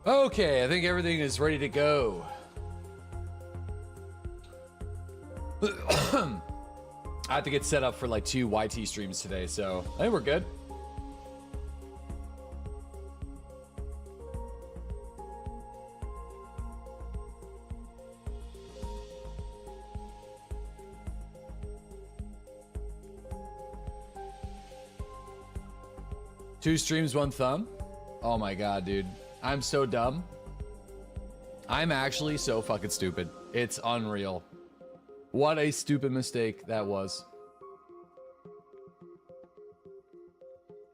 Okay, I think everything is ready to go. I have to get set up for like 2 YT streams today, so I think we're good. Two streams, 1 thumb. Oh my god, dude. I'm so dumb. I'm actually so fucking stupid. It's unreal. What a stupid mistake that was.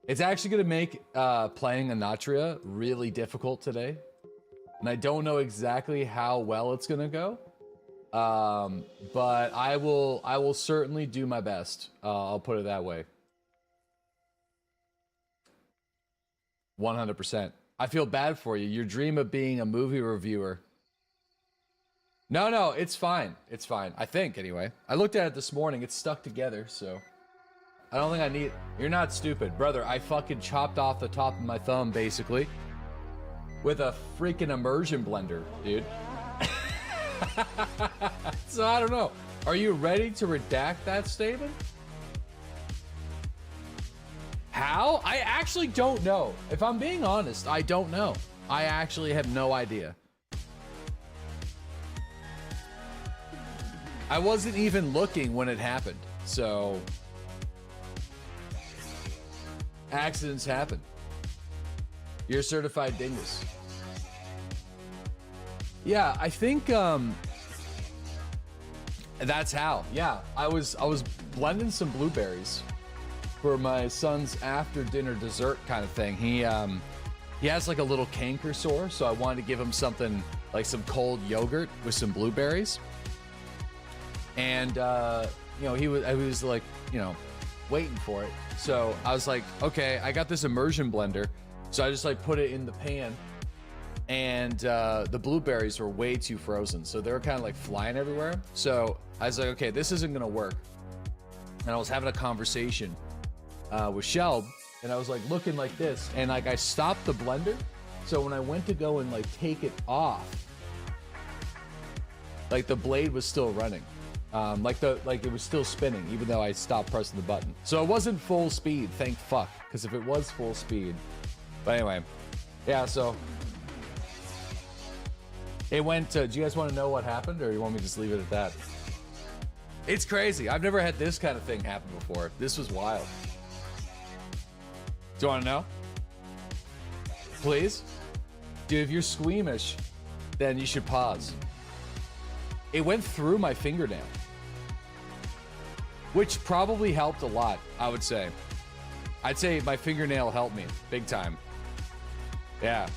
It's actually going to make playing Anatria really difficult today. And I don't know exactly how well it's going to go. But I will certainly do my best. I'll put it that way. 100%. I feel bad for you. Your dream of being a movie reviewer. No, it's fine. It's fine. I think, anyway. I looked at it this morning. It's stuck together, so... I don't think I need... You're not stupid. Brother, I fucking chopped off the top of my thumb, basically. With a freaking immersion blender, dude. So, I don't know. Are you ready to redact that statement? How? I actually don't know. If I'm being honest, I don't know. I actually have no idea. I wasn't even looking when it happened, so... Accidents happen. You're a certified dingus. Yeah, I think, that's how. Yeah, I was blending some blueberries for my son's after dinner dessert kind of thing. He has like a little canker sore, so I wanted to give him something like some cold yogurt with some blueberries. And you know, he was like, you know, waiting for it. So I was like, okay, I got this immersion blender. So I just like put it in the pan, and the blueberries were way too frozen, so they were kind of like flying everywhere. So I was like, okay, this isn't gonna work. And I was having a conversation with Shelb, and I was like looking like this, and like I stopped the blender, so when I went to go and like take it off, like the blade was still running, like it was still spinning even though I stopped pressing the button. So it wasn't full speed, thank fuck, because if it was full speed. But anyway, yeah, so it went do you guys want to know what happened, or you want me to just leave it at that? It's crazy. I've never had this kind of thing happen before. This was wild. Do you want to know? Please? Dude, if you're squeamish, then you should pause. It went through my fingernail, which probably helped a lot, I would say. I'd say my fingernail helped me big time. Yeah.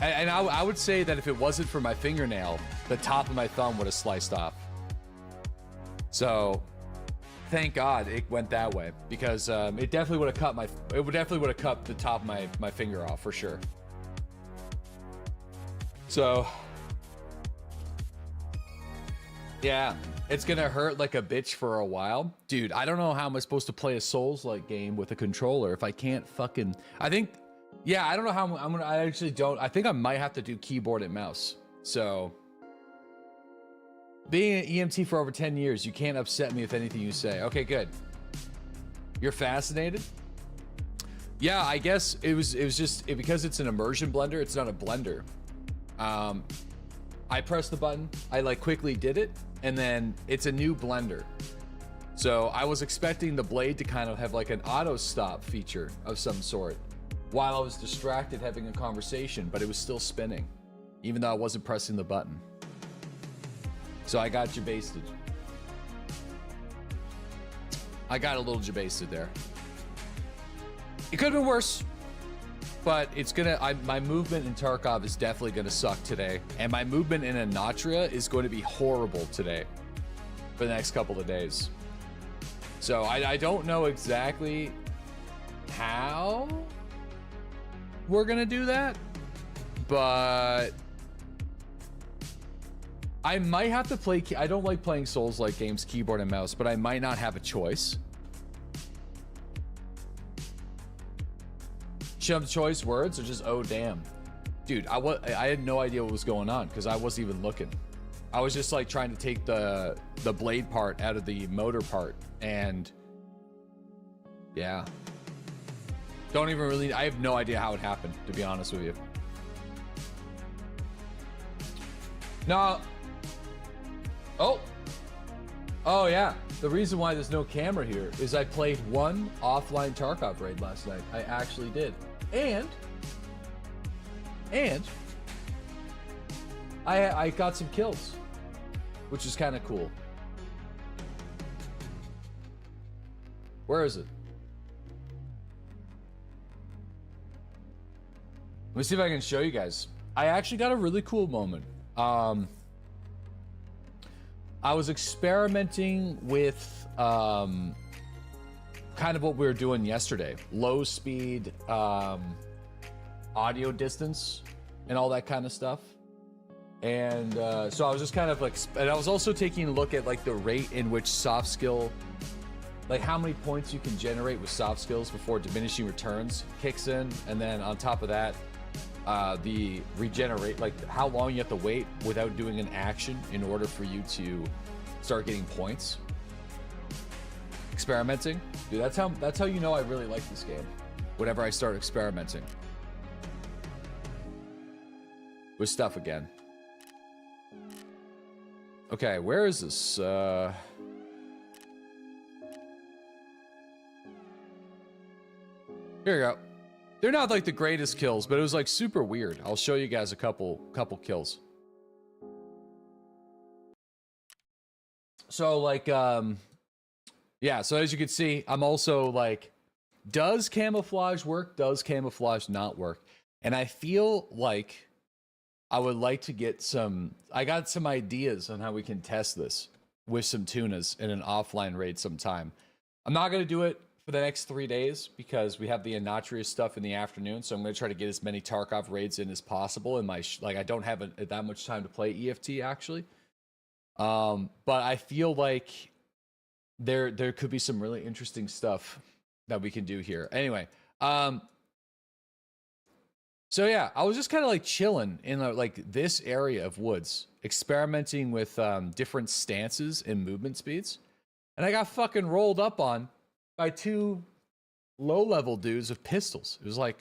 And I would say that if it wasn't for my fingernail, the top of my thumb would have sliced off. So thank God it went that way, because it definitely would have cut the top of my finger off for sure. So yeah, it's gonna hurt like a bitch for a while. Dude, I don't know how I'm supposed to play a Souls-like game with a controller if I can't fucking... I think... Yeah, I don't know how I'm gonna... I actually don't... I think I might have to do keyboard and mouse. So... Being an EMT for over 10 years, you can't upset me with anything you say. Okay, good. You're fascinated? Yeah, I guess it was just... because it's an immersion blender, it's not a blender. I pressed the button, I like quickly did it, and then it's a new blender. So I was expecting the blade to kind of have like an auto stop feature of some sort while I was distracted having a conversation, but it was still spinning, even though I wasn't pressing the button. So I got jabasted. I got a little jabasted there. It could have been worse, but it's gonna... my movement in Tarkov is definitely gonna suck today, and my movement in Anatria is going to be horrible today for the next couple of days. So I don't know exactly how we're gonna do that, but I might have to play... I don't like playing Souls-like games keyboard and mouse, but I might not have a choice. Some choice words or just oh damn. Dude, I had no idea what was going on because I wasn't even looking. I was just like trying to take the blade part out of the motor part, and yeah. Don't even really, I have no idea how it happened, to be honest with you. No. Oh yeah. The reason why there's no camera here is I played one offline Tarkov raid last night. I actually did. And I got some kills, which is kind of cool. Where is it? Let me see if I can show you guys. I actually got a really cool moment. I was experimenting with kind of what we were doing yesterday. Low speed audio distance and all that kind of stuff. And so I was just kind of like, and I was also taking a look at like the rate in which soft skill, like how many points you can generate with soft skills before diminishing returns kicks in. And then on top of that, the regenerate, like how long you have to wait without doing an action in order for you to start getting points. Experimenting, dude, that's how you know I really like this game. Whenever I start experimenting with stuff again. Okay, where is this? Here we go. They're not like the greatest kills, but it was like super weird. I'll show you guys a couple kills. So like, yeah, so as you can see, I'm also like, does camouflage work? Does camouflage not work? And I feel like I would like to get some, I got some ideas on how we can test this with some tunas in an offline raid sometime. I'm not going to do it for the next 3 days because we have the Inatrius stuff in the afternoon. So I'm going to try to get as many Tarkov raids in as possible. In my, like, I don't have that much time to play EFT actually. But I feel like there could be some really interesting stuff that we can do here. Anyway, so yeah, I was just kind of like chilling in like this area of woods, experimenting with different stances and movement speeds. And I got fucking rolled up on by two low-level dudes with pistols. It was like,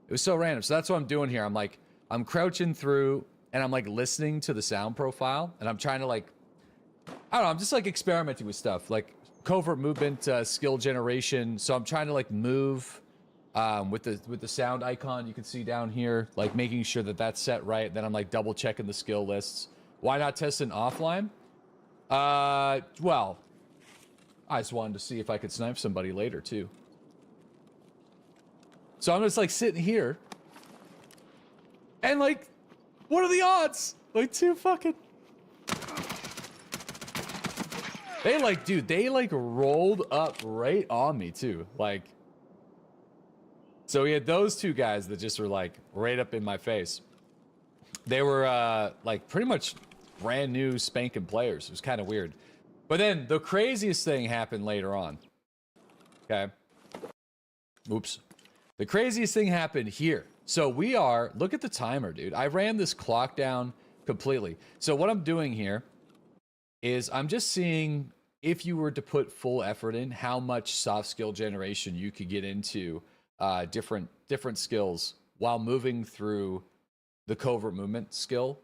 it was so random. So that's what I'm doing here. I'm like, I'm crouching through and I'm like listening to the sound profile and I'm trying to like, I don't know, I'm just like experimenting with stuff like covert movement, skill generation. So I'm trying to like move with the sound icon you can see down here, like making sure that that's set right. Then I'm like double checking the skill lists. Why not test an offline? Well, I just wanted to see if I could snipe somebody later too. So I'm just like sitting here and like, what are the odds? Like two fucking, they like, dude, they like rolled up right on me too. Like, so we had those two guys that just were like right up in my face. They were like pretty much brand new spanking players. It was kind of weird. But then the craziest thing happened later on. Okay. Oops. The craziest thing happened here. So we are, look at the timer, dude. I ran this clock down completely. So what I'm doing here is I'm just seeing if you were to put full effort in, how much soft skill generation you could get into different skills while moving through the covert movement skill.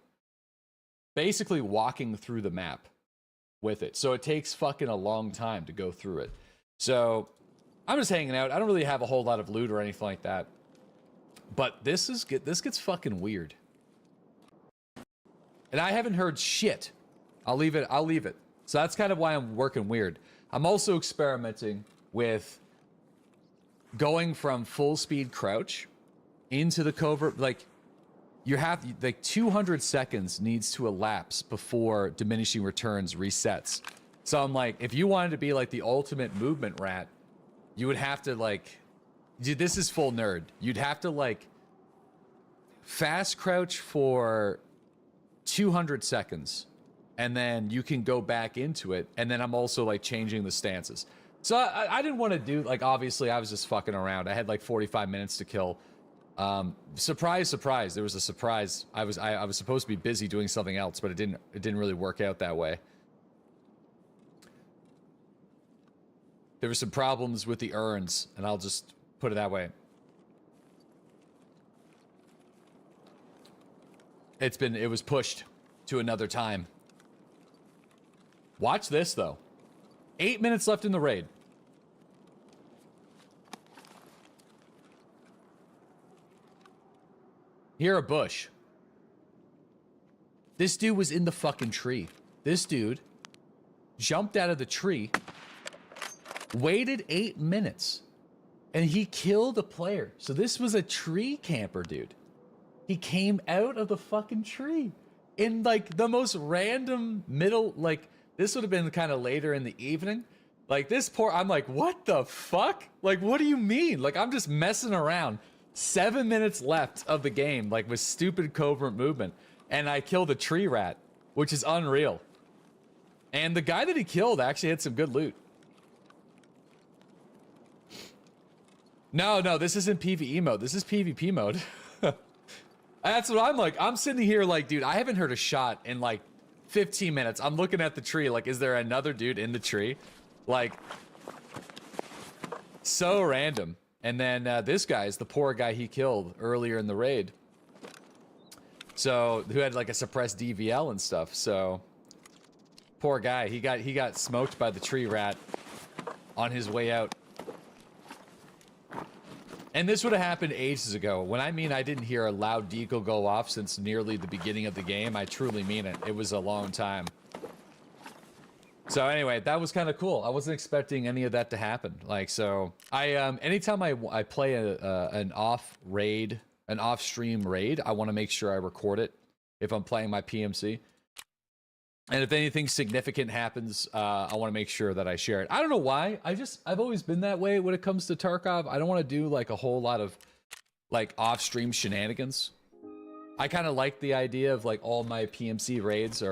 Basically walking through the map with it. So it takes fucking a long time to go through it. So I'm just hanging out. I don't really have a whole lot of loot or anything like that. But this gets fucking weird. And I haven't heard shit. I'll leave it. So that's kind of why I'm working weird. I'm also experimenting with going from full speed crouch into the covert. Like, you have like 200 seconds needs to elapse before diminishing returns resets. So I'm like, if you wanted to be like the ultimate movement rat, you would have to like, dude, this is full nerd. You'd have to like fast crouch for 200 seconds and then you can go back into it. And then I'm also like changing the stances. So I didn't want to do, like, obviously I was just fucking around. I had like 45 minutes to kill. Surprise, surprise. There was a surprise. I was supposed to be busy doing something else, but it didn't really work out that way. There were some problems with the urns, and I'll just put it that way. It was pushed to another time. Watch this, though. 8 minutes left in the raid. Here, a bush. This dude was in the fucking tree. This dude jumped out of the tree, waited 8 minutes, and he killed a player. So this was a tree camper, dude. He came out of the fucking tree in like the most random middle, like this would have been kind of later in the evening. Like this poor, I'm like, what the fuck? Like, what do you mean? Like, I'm just messing around. 7 minutes left of the game, like with stupid covert movement. And I killed a tree rat, which is unreal. And the guy that he killed actually had some good loot. No, this isn't PvE mode. This is PvP mode. That's what I'm like. I'm sitting here like, dude, I haven't heard a shot in like 15 minutes. I'm looking at the tree like, is there another dude in the tree? Like, so random. And then this guy is the poor guy he killed earlier in the raid. So, who had like a suppressed DVL and stuff. So, poor guy. He got smoked by the tree rat on his way out. And this would have happened ages ago. When I mean I didn't hear a loud deagle go off since nearly the beginning of the game, I truly mean it. It was a long time. So anyway, that was kind of cool. I wasn't expecting any of that to happen. Like, so anytime I play an off-stream raid, I want to make sure I record it if I'm playing my PMC. And if anything significant happens, I want to make sure that I share it. I don't know why. I've always been that way when it comes to Tarkov. I don't want to do like a whole lot of like off-stream shenanigans. I kind of like the idea of like all my PMC raids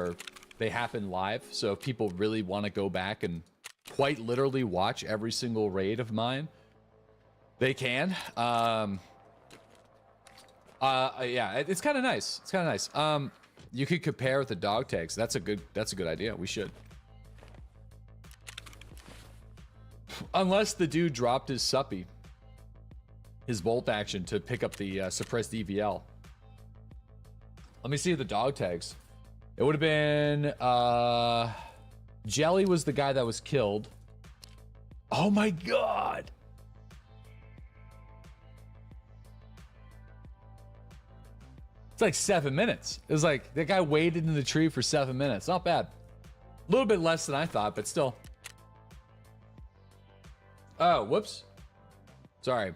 they happen live. So if people really want to go back and quite literally watch every single raid of mine, they can. Yeah, it's kind of nice. It's kind of nice. You could compare with the dog tags. That's a good idea. We should. Unless the dude dropped his suppy, his bolt action to pick up the suppressed DVL. Let me see the dog tags. It would have been Jelly was the guy that was killed. Oh my god. It's like 7 minutes. It was like that guy waited in the tree for 7 minutes. Not bad. A little bit less than I thought, but still. Oh, whoops. Sorry.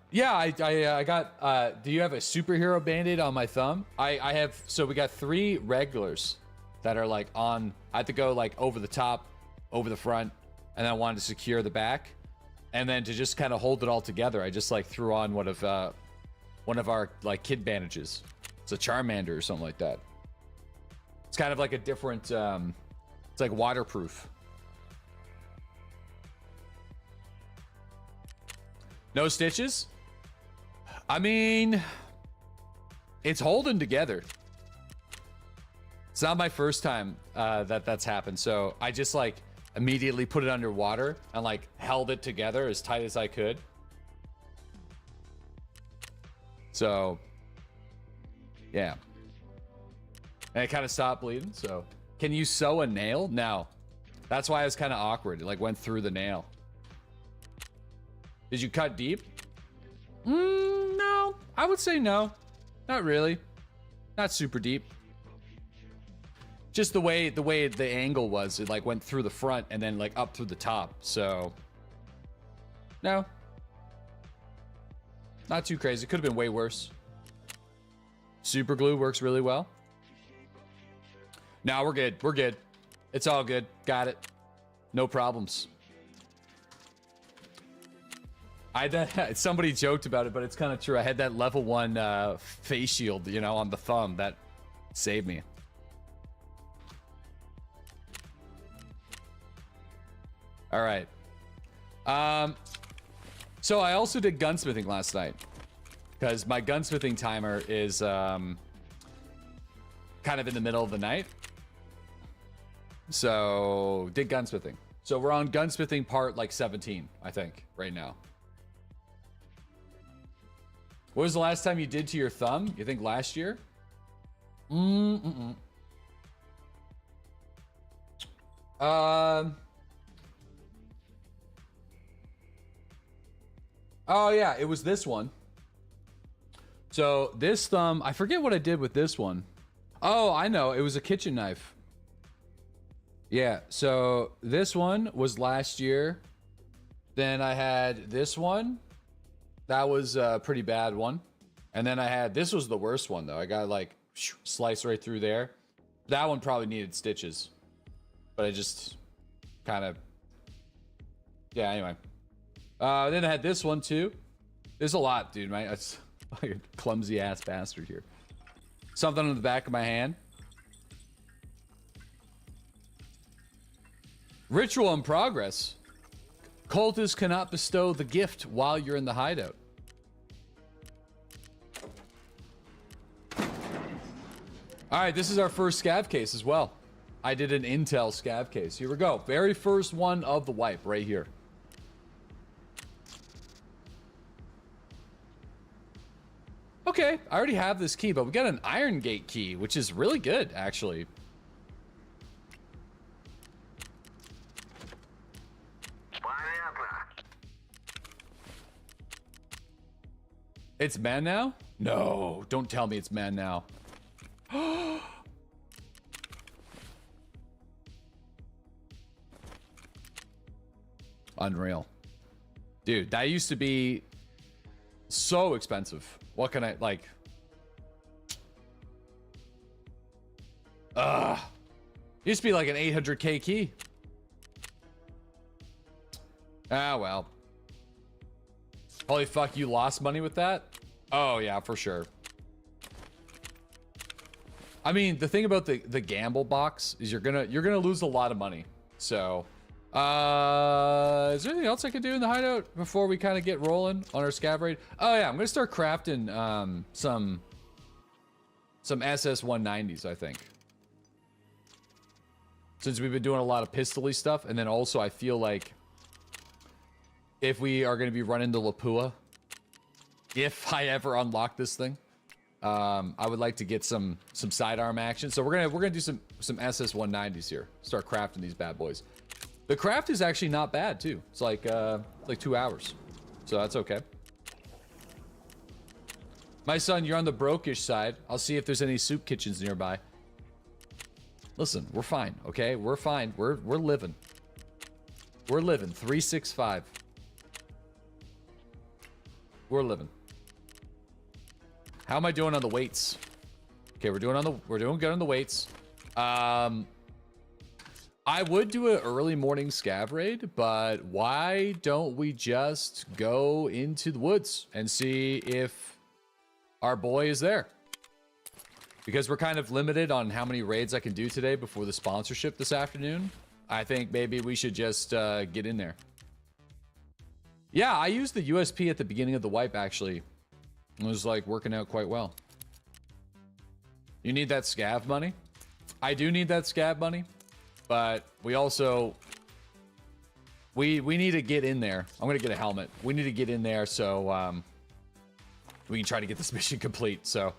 Yeah, I got, do you have a superhero band-aid on my thumb? I have, so we got 3 regulars that are like on, I had to go like over the top, over the front, and then I wanted to secure the back. And then to just kind of hold it all together, I just like threw on one of our like kid bandages. It's a Charmander or something like that. It's kind of like a different, it's like waterproof. No stitches? I mean, it's holding together. It's not my first time that's happened. So I just like immediately put it underwater and like held it together as tight as I could. So, yeah. And it kind of stopped bleeding, so. Can you sew a nail? No. That's why it was kind of awkward. It like went through the nail. Did you cut deep? No. I would say no. Not really. Not super deep. Just the way the angle was, it like went through the front and then like up through the top. So, no. Not too crazy. Could have been way worse. Super glue works really well. No, we're good. We're good. It's all good. Got it. No problems. Somebody joked about it, but it's kind of true. I had that level 1 face shield, you know, on the thumb. That saved me. All right. So I also did gunsmithing last night because my gunsmithing timer is kind of in the middle of the night. So did gunsmithing. So we're on gunsmithing part like 17, I think, right now. What was the last time you did to your thumb? You think last year? Oh yeah, it was this one. So this thumb, I forget what I did with this one. Oh, I know, it was a kitchen knife. Yeah, so this one was last year. Then I had this one. That was a pretty bad one. And then I had, this was the worst one though. I got like sliced right through there. That one probably needed stitches. But I just kind of, yeah, anyway. Then I had this one too. There's a lot, dude. It's like a clumsy ass bastard here. Something on the back of my hand. Ritual in progress. Cultists cannot bestow the gift while you're in the hideout. All right, this is our first scav case as well. I did an intel scav case. Here we go. Very first one of the wipe right here. Okay, I already have this key, but we got an Iron Gate key, which is really good, actually. It's man now? No, don't tell me it's man now. Unreal. Dude, that used to be so expensive. What can I, like... Used to be like an 800k key. Ah, well. Holy fuck, you lost money with that? Oh, yeah, for sure. I mean, the thing about the gamble box is you're gonna lose a lot of money. So, is there anything else I could do in the hideout before we kind of get rolling on our scav raid? Oh yeah, I'm gonna start crafting some SS-190s, I think. Since we've been doing a lot of pistol-y stuff, and then also I feel like if we are going to be running the Lapua, if I ever unlock this thing, I would like to get some sidearm action. So we're gonna do some SS-190s here. Start crafting these bad boys. The craft is actually not bad too. It's like 2 hours, so that's okay. My son, you're on the brokish side. I'll see if there's any soup kitchens nearby. Listen, we're fine, okay? We're fine. We're living. We're living. 365. We're living. How am I doing on the weights? Okay, we're doing good on the weights. I would do an early morning scav raid, but why don't we just go into the woods and see if our boy is there? Because we're kind of limited on how many raids I can do today before the sponsorship this afternoon. I think maybe we should just get in there. Yeah, I used the USP at the beginning of the wipe, actually. It was like working out quite well. You need that scav money? I do need that scav money, but we also we need to get in there. I'm gonna get a helmet. We need to get in there so we can try to get this mission complete. So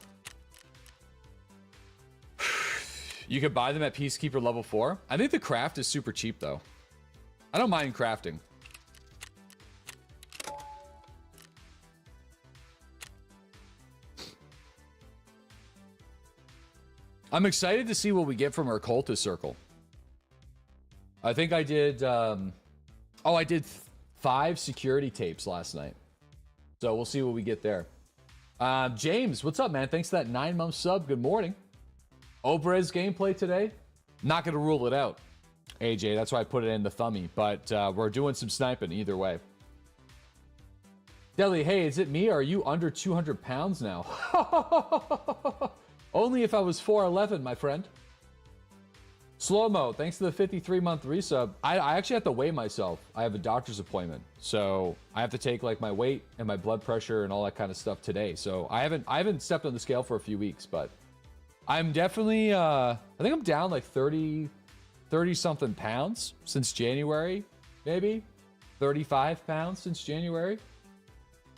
you could buy them at Peacekeeper level 4. I think the craft is super cheap though. I don't mind crafting. I'm excited to see what we get from our cultist circle. I think I did, I did 5 security tapes last night. So we'll see what we get there. James, what's up, man? Thanks for that 9-month sub. Good morning. Obrez gameplay today. Not going to rule it out. AJ, that's why I put it in the thummy. But we're doing some sniping either way. Deli, hey, is it me or are you under 200 pounds now? Only if I was 4'11", my friend. Slow-mo, thanks to the 53-month resub. I actually have to weigh myself. I have a doctor's appointment. So I have to take like my weight and my blood pressure and all that kind of stuff today. So I haven't stepped on the scale for a few weeks, but I'm definitely I think I'm down like 30 something pounds since January, maybe 35 pounds since January.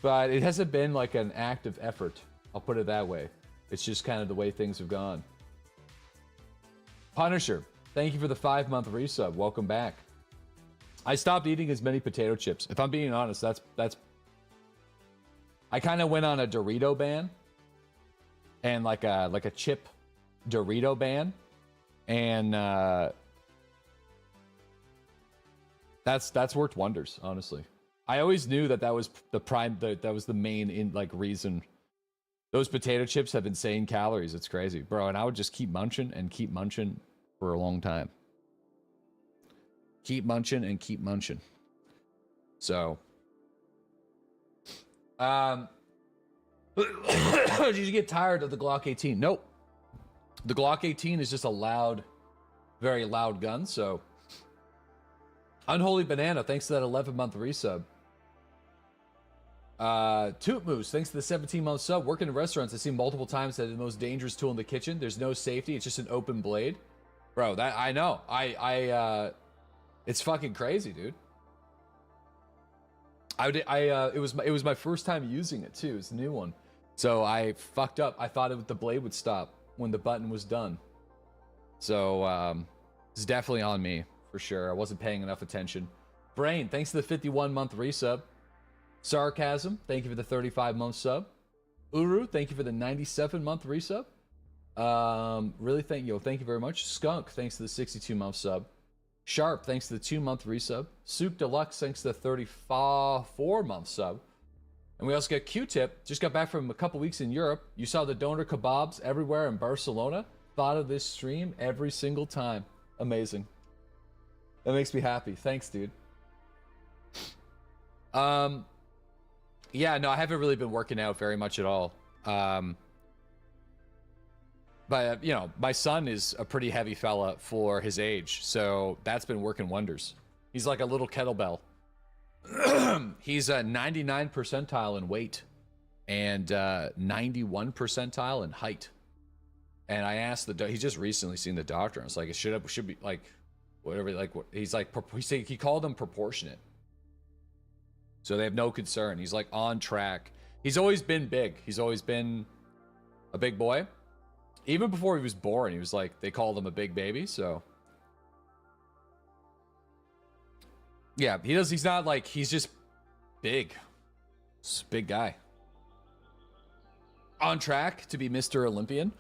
But it hasn't been like an active effort. I'll put it that way. It's just kind of the way things have gone. Punisher, thank you for the 5-month resub. Welcome back. I stopped eating as many potato chips. If I'm being honest, that's I kind of went on a Dorito ban and like a chip Dorito ban, and that's worked wonders, honestly. I always knew that was that was the main reason. Those potato chips have insane calories. It's crazy, bro. And I would just keep munching and keep munching for a long time. Keep munching and keep munching. So, did you get tired of the Glock 18? Nope. The Glock 18 is just a loud, very loud gun. So, Unholy Banana, thanks to that 11-month resub. Toot Moose, thanks to the 17-month sub. Working in restaurants, I've seen multiple times that the most dangerous tool in the kitchen. There's no safety. It's just an open blade. Bro, that I know. It's fucking crazy, dude. It was my first time using it too. It's a new one. So I fucked up. I thought the blade would stop when the button was done. So it's definitely on me for sure. I wasn't paying enough attention. Brain, thanks to the 51-month resub. Sarcasm, thank you for the 35-month sub. Uru, thank you for the 97-month resub. Really thank you very much. Skunk, thanks to the 62-month sub. Sharp, thanks to the 2-month resub. Souk Deluxe, thanks to the 34-month sub. And we also got Q-Tip, just got back from a couple weeks in Europe. You saw the doner kebabs everywhere in Barcelona. Thought of this stream every single time. Amazing. That makes me happy. Thanks, dude. Yeah, no, I haven't really been working out very much at all. But, you know, my son is a pretty heavy fella for his age, so that's been working wonders. He's like a little kettlebell. He's a 99 percentile in weight and 91 percentile in height. And I asked he's just recently seen the doctor. I was like, it should be like, whatever, like, he's like, he called him proportionate. So they have no concern. He's like on track. He's always been big. He's always been a big boy. Even before he was born, he was like, they called him a big baby. So yeah, he's not like, he's just big. He's a big guy. On track to be Mr. Olympian.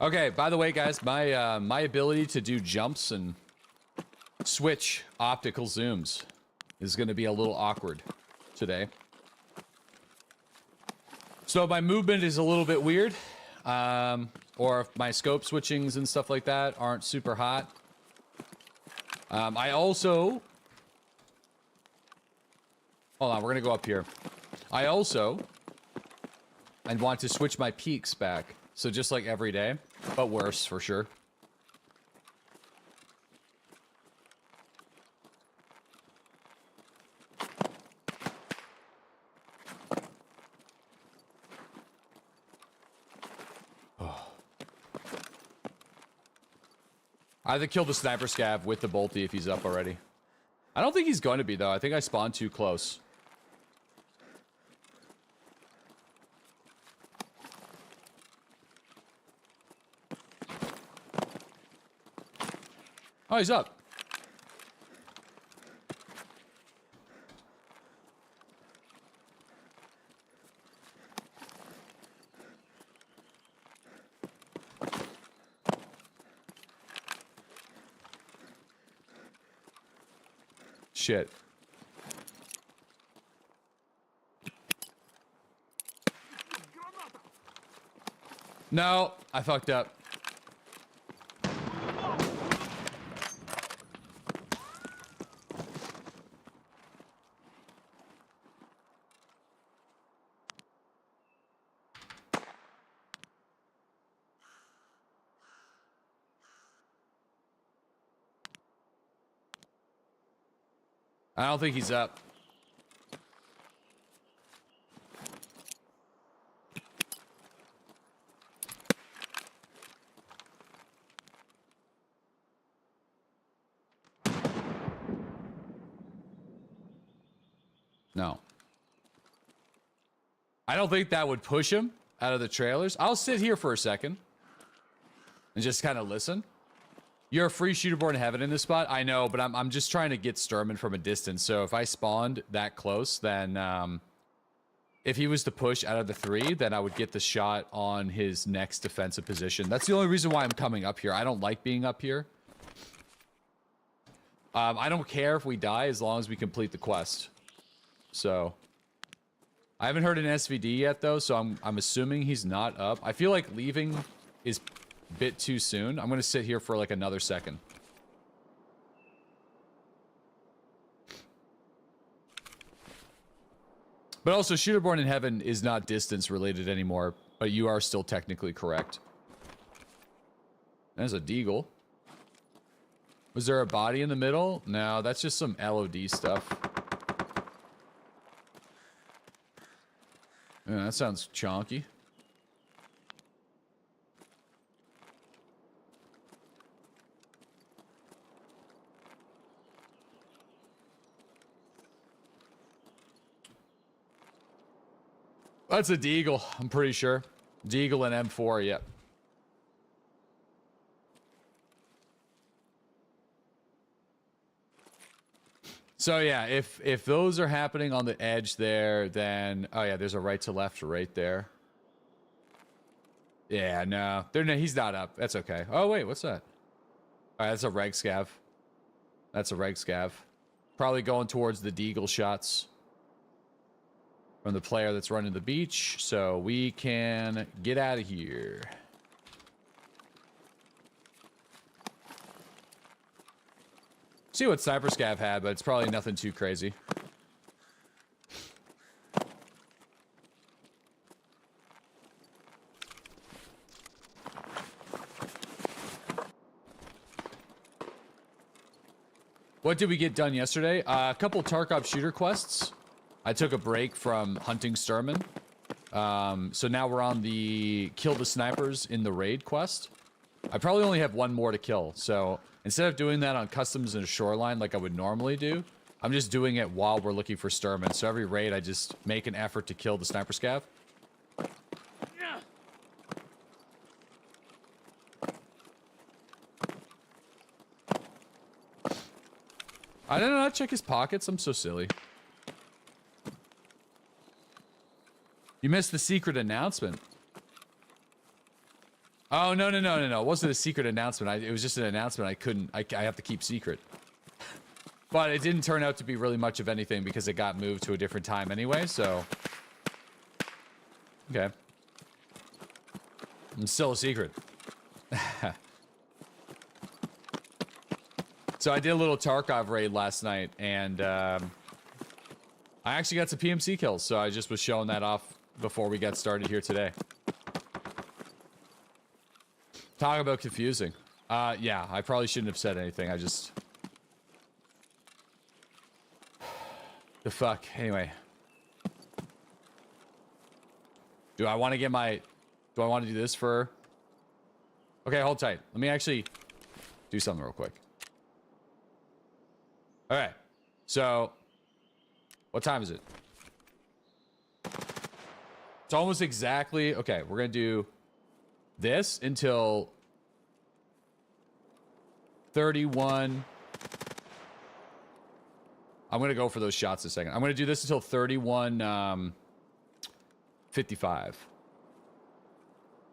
Okay, by the way, guys, my ability to do jumps and switch optical zooms is going to be a little awkward today. So my movement is a little bit weird, or if my scope switchings and stuff like that aren't super hot. I also... Hold on, we're going to go up here. I want to switch my peaks back. So just like every day, but worse for sure. Oh. I have to kill the sniper scav with the bolty if he's up already. I don't think he's going to be though. I think I spawned too close. Oh, he's up. Shit. No, I fucked up. I don't think he's up. No. I don't think that would push him out of the trailers. I'll sit here for a second and just kind of listen. You're a free shooter born in heaven in this spot. I know, but I'm just trying to get Sturman from a distance. So if I spawned that close, then if he was to push out of the 3, then I would get the shot on his next defensive position. That's the only reason why I'm coming up here. I don't like being up here. I don't care if we die as long as we complete the quest. So I haven't heard an SVD yet though, so I'm assuming he's not up. I feel like leaving is a bit too soon. I'm gonna sit here for like another second. But also, shooter born in heaven is not distance related anymore, but you are still technically correct. There's a deagle. Was there a body in the middle? No, that's just some LOD stuff. Yeah, that sounds chonky. That's a deagle, I'm pretty sure. Deagle and M4, yep. So yeah, if those are happening on the edge there, then oh yeah, there's a right to left right there. Yeah, no, he's not up. That's okay. Oh wait, what's that? All right, that's a reg scav. That's a reg scav. Probably going towards the deagle shots from the player that's running the beach, so we can get out of here. See what Sniper Scav had, but it's probably nothing too crazy. What did we get done yesterday? A couple Tarkov shooter quests. I took a break from hunting Sturman. So now we're on the kill the snipers in the raid quest. I probably only have one more to kill, so instead of doing that on customs and a shoreline like I would normally do, I'm just doing it while we're looking for Sturman. So every raid, I just make an effort to kill the sniper scav. I did not check his pockets. I'm so silly. You missed the secret announcement. Oh, no. It wasn't a secret announcement. It was just an announcement I have to keep secret. But it didn't turn out to be really much of anything because it got moved to a different time anyway, so. Okay. I'm still a secret. So I did a little Tarkov raid last night, and I actually got some PMC kills, so I just was showing that off before we got started here today. Talk about confusing. Yeah, I probably shouldn't have said anything. I just... The fuck? Anyway. Do I want to get my... Do I want to do this for... Okay, hold tight. Let me actually do something real quick. Alright. So... What time is it? It's almost exactly... Okay, we're going to do this until 31... I'm going to go for those shots in a second. I'm going to do this until 31:55.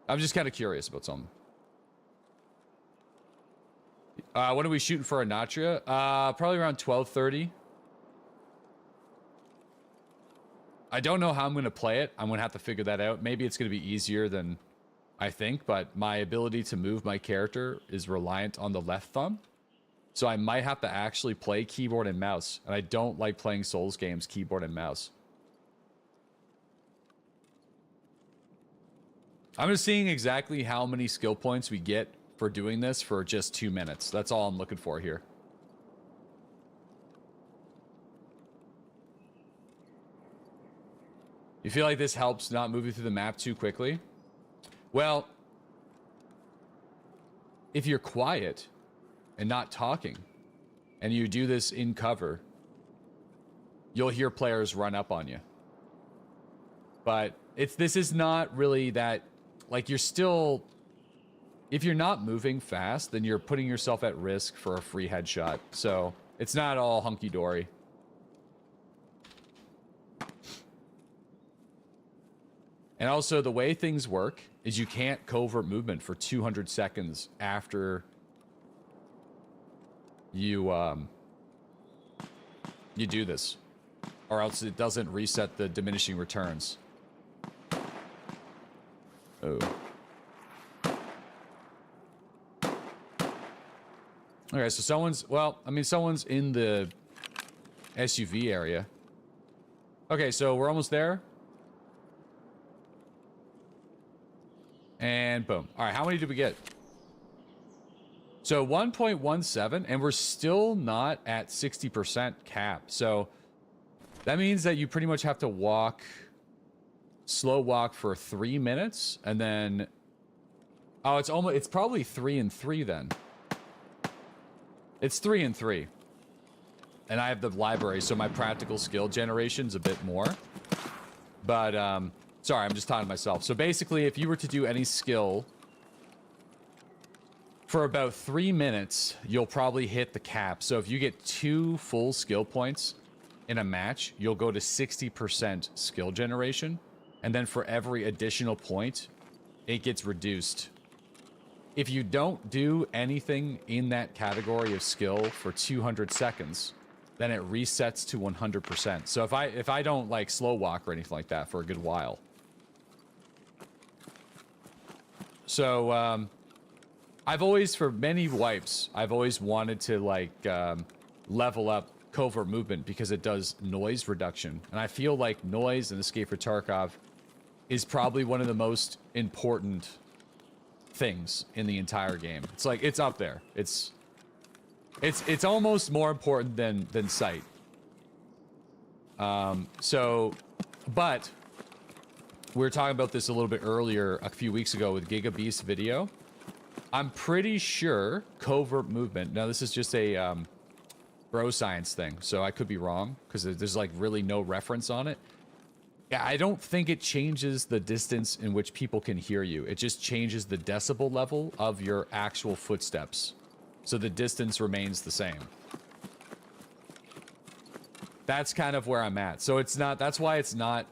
I'm just kind of curious about something. When are we shooting for Anatria? Probably around 12:30. I don't know how I'm going to play it. I'm going to have to figure that out. Maybe it's going to be easier than I think, but my ability to move my character is reliant on the left thumb. So I might have to actually play keyboard and mouse. And I don't like playing Souls games keyboard and mouse. I'm just seeing exactly how many skill points we get for doing this for just 2 minutes. That's all I'm looking for here. You feel like this helps not moving through the map too quickly? Well, if you're quiet and not talking, and you do this in cover, you'll hear players run up on you. But this is not really that, like, you're still, if you're not moving fast, then you're putting yourself at risk for a free headshot. So it's not all hunky-dory. And also, the way things work is you can't covert movement for 200 seconds after you you do this, or else it doesn't reset the diminishing returns. Oh. Okay, so someone's, well, I mean, someone's in the SUV area. Okay, so we're almost there. And boom. All right, how many did we get? So 1.17, and we're still not at 60% cap. So that means that you pretty much have to walk, slow walk for 3 minutes, and then, oh, it's probably 3 and 3 then. It's 3 and 3. And I have the library, so my practical skill generation's a bit more. But, sorry, I'm just talking to myself. So basically, if you were to do any skill for about 3 minutes, you'll probably hit the cap. So if you get 2 full skill points in a match, you'll go to 60% skill generation. And then for every additional point, it gets reduced. If you don't do anything in that category of skill for 200 seconds, then it resets to 100%. So if I don't like slow walk or anything like that for a good while. So I've always, for many wipes, I've always wanted to like level up covert movement because it does noise reduction. And I feel like noise in Escape for Tarkov is probably one of the most important things in the entire game. It's like, it's up there. It's almost more important than sight. But we were talking about this a little bit earlier a few weeks ago with GigaBeast's video. I'm pretty sure covert movement, now this is just a bro science thing, so I could be wrong because there's like really no reference on it. Yeah, I don't think it changes the distance in which people can hear you. It just changes the decibel level of your actual footsteps. So the distance remains the same. That's kind of where I'm at. So it's not, that's why it's not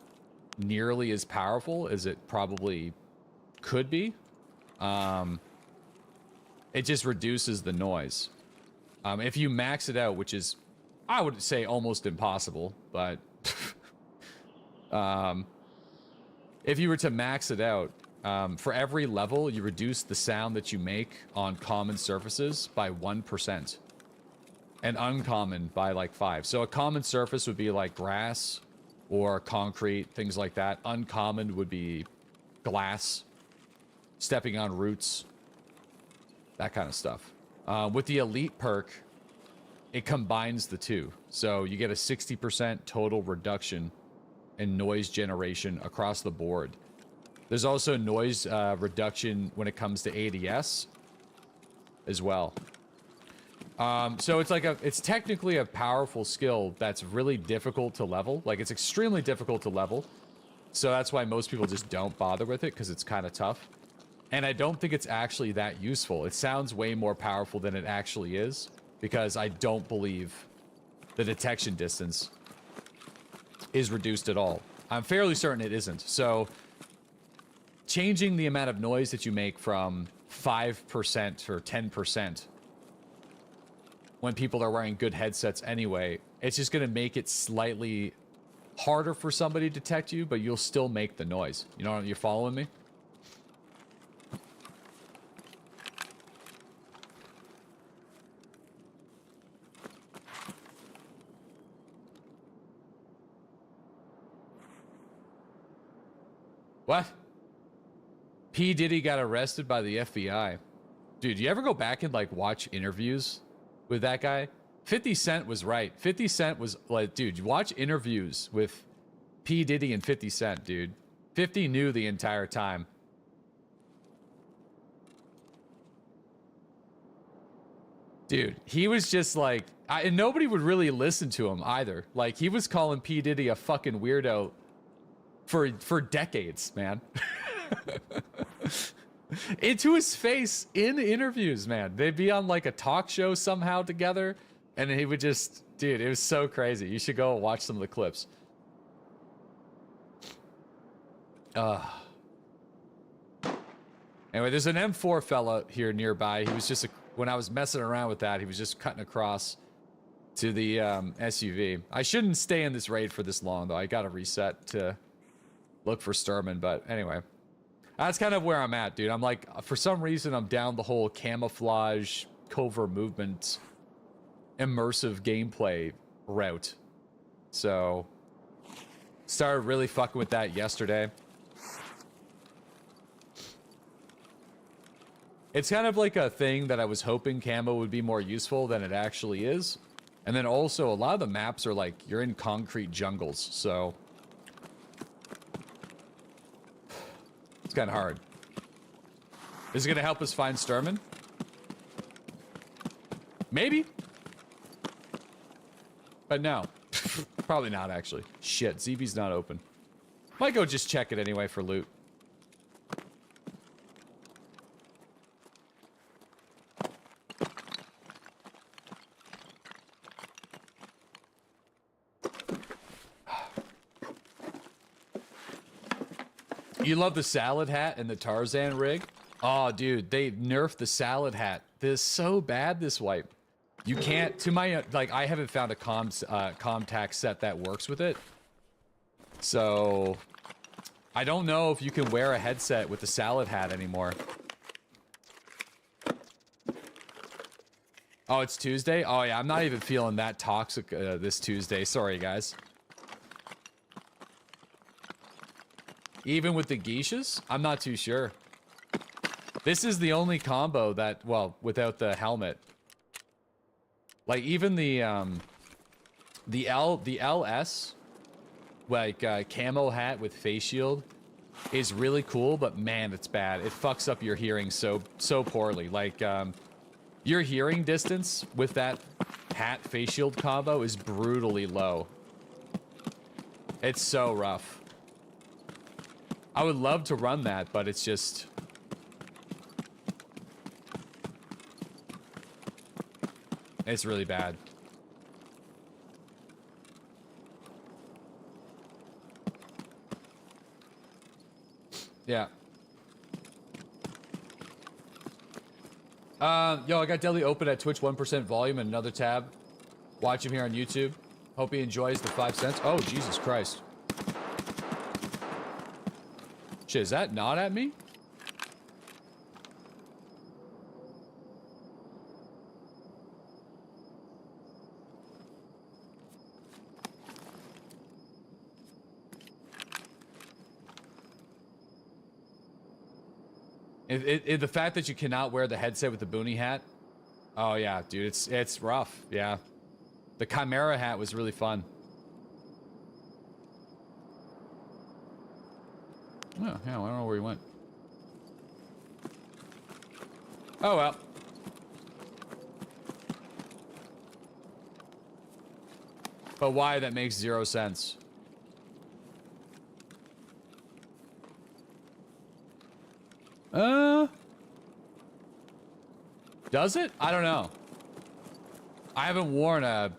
nearly as powerful as it probably could be. It just reduces the noise. If you max it out, which is, I would say, almost impossible, but if you were to max it out, for every level, you reduce the sound that you make on common surfaces by 1%. And uncommon by like 5. So a common surface would be like grass or concrete, things like that. Uncommon would be glass, stepping on roots, that kind of stuff. With the elite perk, it combines the two. So you get a 60% total reduction in noise generation across the board. There's also noise reduction when it comes to ADS as well. So it's like it's technically a powerful skill that's really difficult to level. Like, it's extremely difficult to level. So that's why most people just don't bother with it, because it's kind of tough. And I don't think it's actually that useful. It sounds way more powerful than it actually is, because I don't believe the detection distance is reduced at all. I'm fairly certain it isn't. So changing the amount of noise that you make from 5% or 10% when people are wearing good headsets anyway, it's just going to make it slightly harder for somebody to detect you, but you'll still make the noise. You know, you're following me? What? P. Diddy got arrested by the FBI. Dude, you ever go back and, like, watch interviews with that guy? 50 Cent was right. 50 Cent was like, dude, you watch interviews with P. Diddy and 50 Cent, dude. 50 knew the entire time. Dude, he was just like, and nobody would really listen to him either. Like, he was calling P. Diddy a fucking weirdo for decades, man. Into his face in interviews, man. They'd be on like a talk show somehow together, and he would just, dude, it was so crazy. You should go watch some of the clips. Anyway, there's an M4 fella here nearby. He was just, when I was messing around with that, he was just cutting across to the SUV. I shouldn't stay in this raid for this long, though. I got to reset to look for Sturman, but anyway. That's kind of where I'm at, dude. I'm like, for some reason, I'm down the whole camouflage, covert movement, immersive gameplay route. So, started really fucking with that yesterday. It's kind of like a thing that I was hoping camo would be more useful than it actually is. And then also, a lot of the maps are like, you're in concrete jungles, so it's kind of hard. Is it going to help us find Sturman? Maybe. But no. Probably not, actually. Shit, ZB's not open. Might go just check it anyway for loot. You love the salad hat and the Tarzan rig? Oh, dude, they nerfed the salad hat. This is so bad, this wipe. You can't, to my, like, I haven't found a Comtac set that works with it. So, I don't know if you can wear a headset with the salad hat anymore. Oh, it's Tuesday? Oh, yeah, I'm not even feeling that toxic this Tuesday. Sorry, guys. Even with the geishas? I'm not too sure. This is the only combo that, well, without the helmet. Like, even the LS, like, camo hat with face shield is really cool, but man, it's bad. It fucks up your hearing so poorly. Like, your hearing distance with that hat face shield combo is brutally low. It's so rough. I would love to run that, but it's just... It's really bad. Yeah. Yo, I got Deadly open at Twitch 1% volume and another tab. Watch him here on YouTube. Hope he enjoys the 5 cents. Oh, Jesus Christ. Shit, is that not at me? The fact that you cannot wear the headset with the boonie hat. Oh yeah, dude, it's rough. Yeah, the Chimera hat was really fun. Oh yeah, I don't know where he went. Oh well. But why? That makes 0 sense. Does it? I don't know. I haven't worn a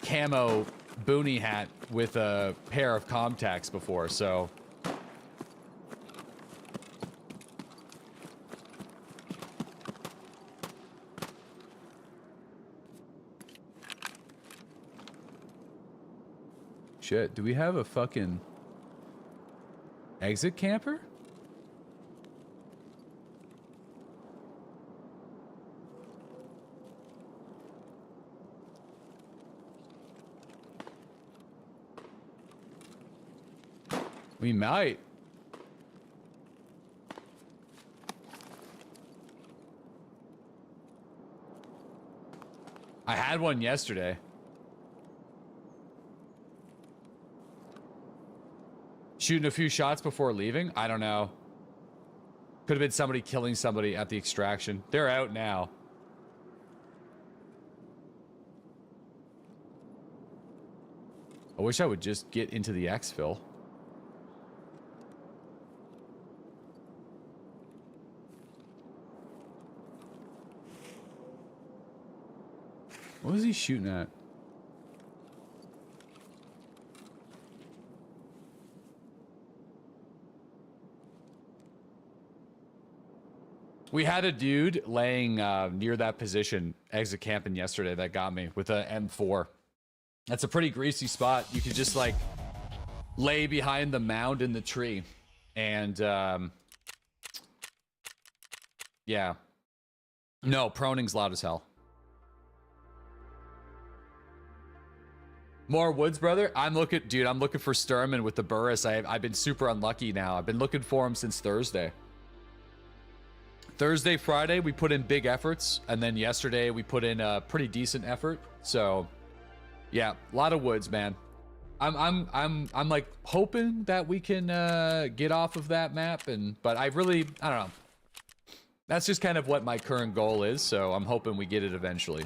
camo boonie hat with a pair of Comtacs before, so... Shit, do we have a fucking exit camper? We might. I had one yesterday. Shooting a few shots before leaving? I don't know. Could have been somebody killing somebody at the extraction. They're out now. I wish I would just get into the exfil. What was he shooting at? We had a dude laying near that position, exit camping yesterday, that got me with a M4. That's a pretty greasy spot. You could just like lay behind the mound in the tree. And yeah. No, proning's loud as hell. More woods, brother? I'm looking for Sturman with the Burris. I've been super unlucky now. I've been looking for him since Thursday. Thursday, Friday, we put in big efforts, and then yesterday we put in a pretty decent effort. So, yeah, a lot of woods, man. I'm like hoping that we can get off of that map, but I don't know. That's just kind of what my current goal is. So I'm hoping we get it eventually.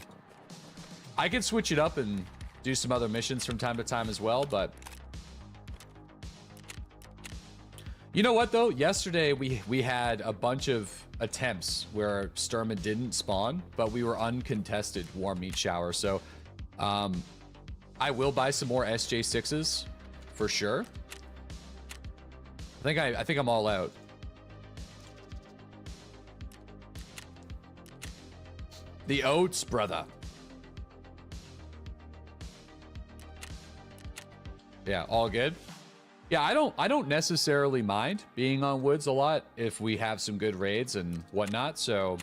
I could switch it up and do some other missions from time to time as well, but you know what though? Yesterday we had a bunch of attempts where Sturman didn't spawn, but we were uncontested warm meat shower. So I will buy some more SJ6s for sure. I think I'm all out. The oats, brother. Yeah, all good. Yeah, I don't necessarily mind being on woods a lot if we have some good raids and whatnot, so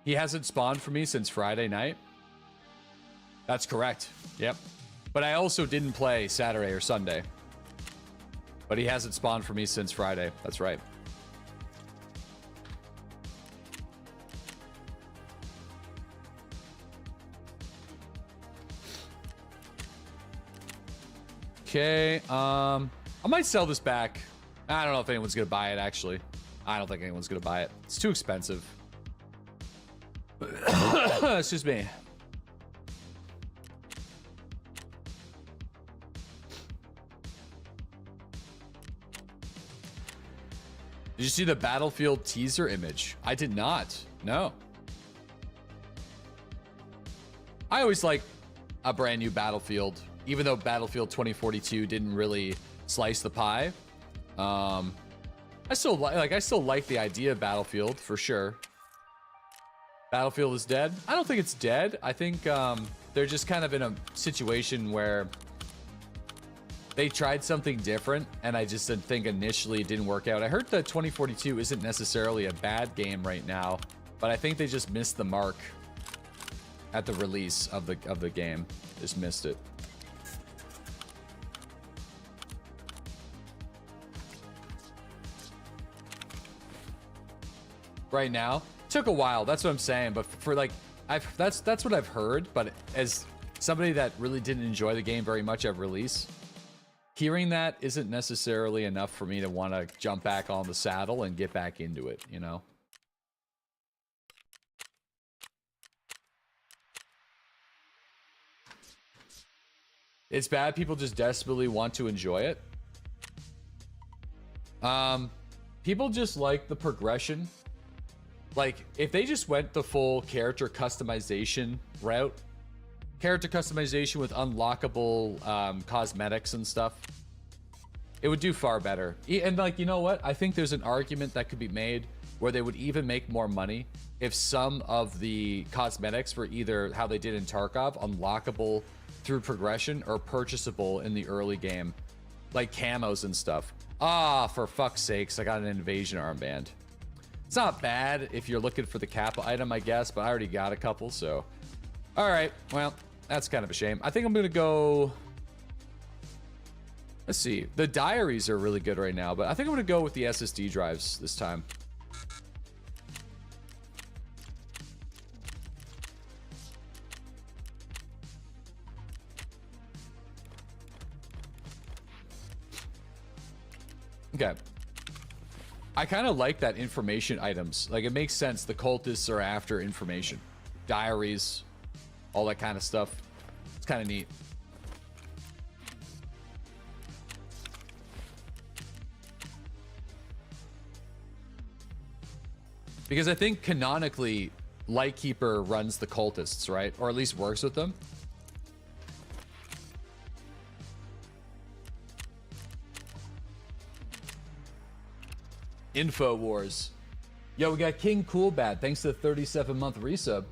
he hasn't spawned for me since Friday night. That's correct. Yep. But I also didn't play Saturday or Sunday. But he hasn't spawned for me since Friday. That's right. Okay, I might sell this back. I don't know if anyone's gonna buy it, actually. I don't think anyone's gonna buy it. It's too expensive. Excuse me. Did you see the Battlefield teaser image? I did not. No. I always like a brand new Battlefield. Even though Battlefield 2042 didn't really slice the pie, I still like the idea of Battlefield for sure. Battlefield is dead. I don't think it's dead. I think they're just kind of in a situation where they tried something different, and I just didn't think initially it didn't work out. I heard that 2042 isn't necessarily a bad game right now, but I think they just missed the mark at the release of the game. Just missed it. Right now took a while, that's what I'm saying, but for like that's what I've heard. But as somebody that really didn't enjoy the game very much at release, hearing that isn't necessarily enough for me to want to jump back on the saddle and get back into it, you know. It's bad people just desperately want to enjoy it. People just like the progression. Like, if they just went the full character customization route, character customization with unlockable cosmetics and stuff, it would do far better. And like, you know what? I think there's an argument that could be made where they would even make more money if some of the cosmetics were either how they did in Tarkov, unlockable through progression, or purchasable in the early game, like camos and stuff. Ah, for fuck's sakes, I got an invasion armband. It's not bad if you're looking for the Kappa item, I guess, but I already got a couple, so. All right, well, that's kind of a shame. I think I'm gonna go, let's see. The diaries are really good right now, but I think I'm gonna go with the SSD drives this time. Okay. I kind of like that information items. Like, it makes sense. The cultists are after information. Diaries, all that kind of stuff. It's kind of neat. Because I think canonically, Lightkeeper runs the cultists, right? Or at least works with them. InfoWars. Yo, we got King Coolbad. Thanks to the 37-month resub.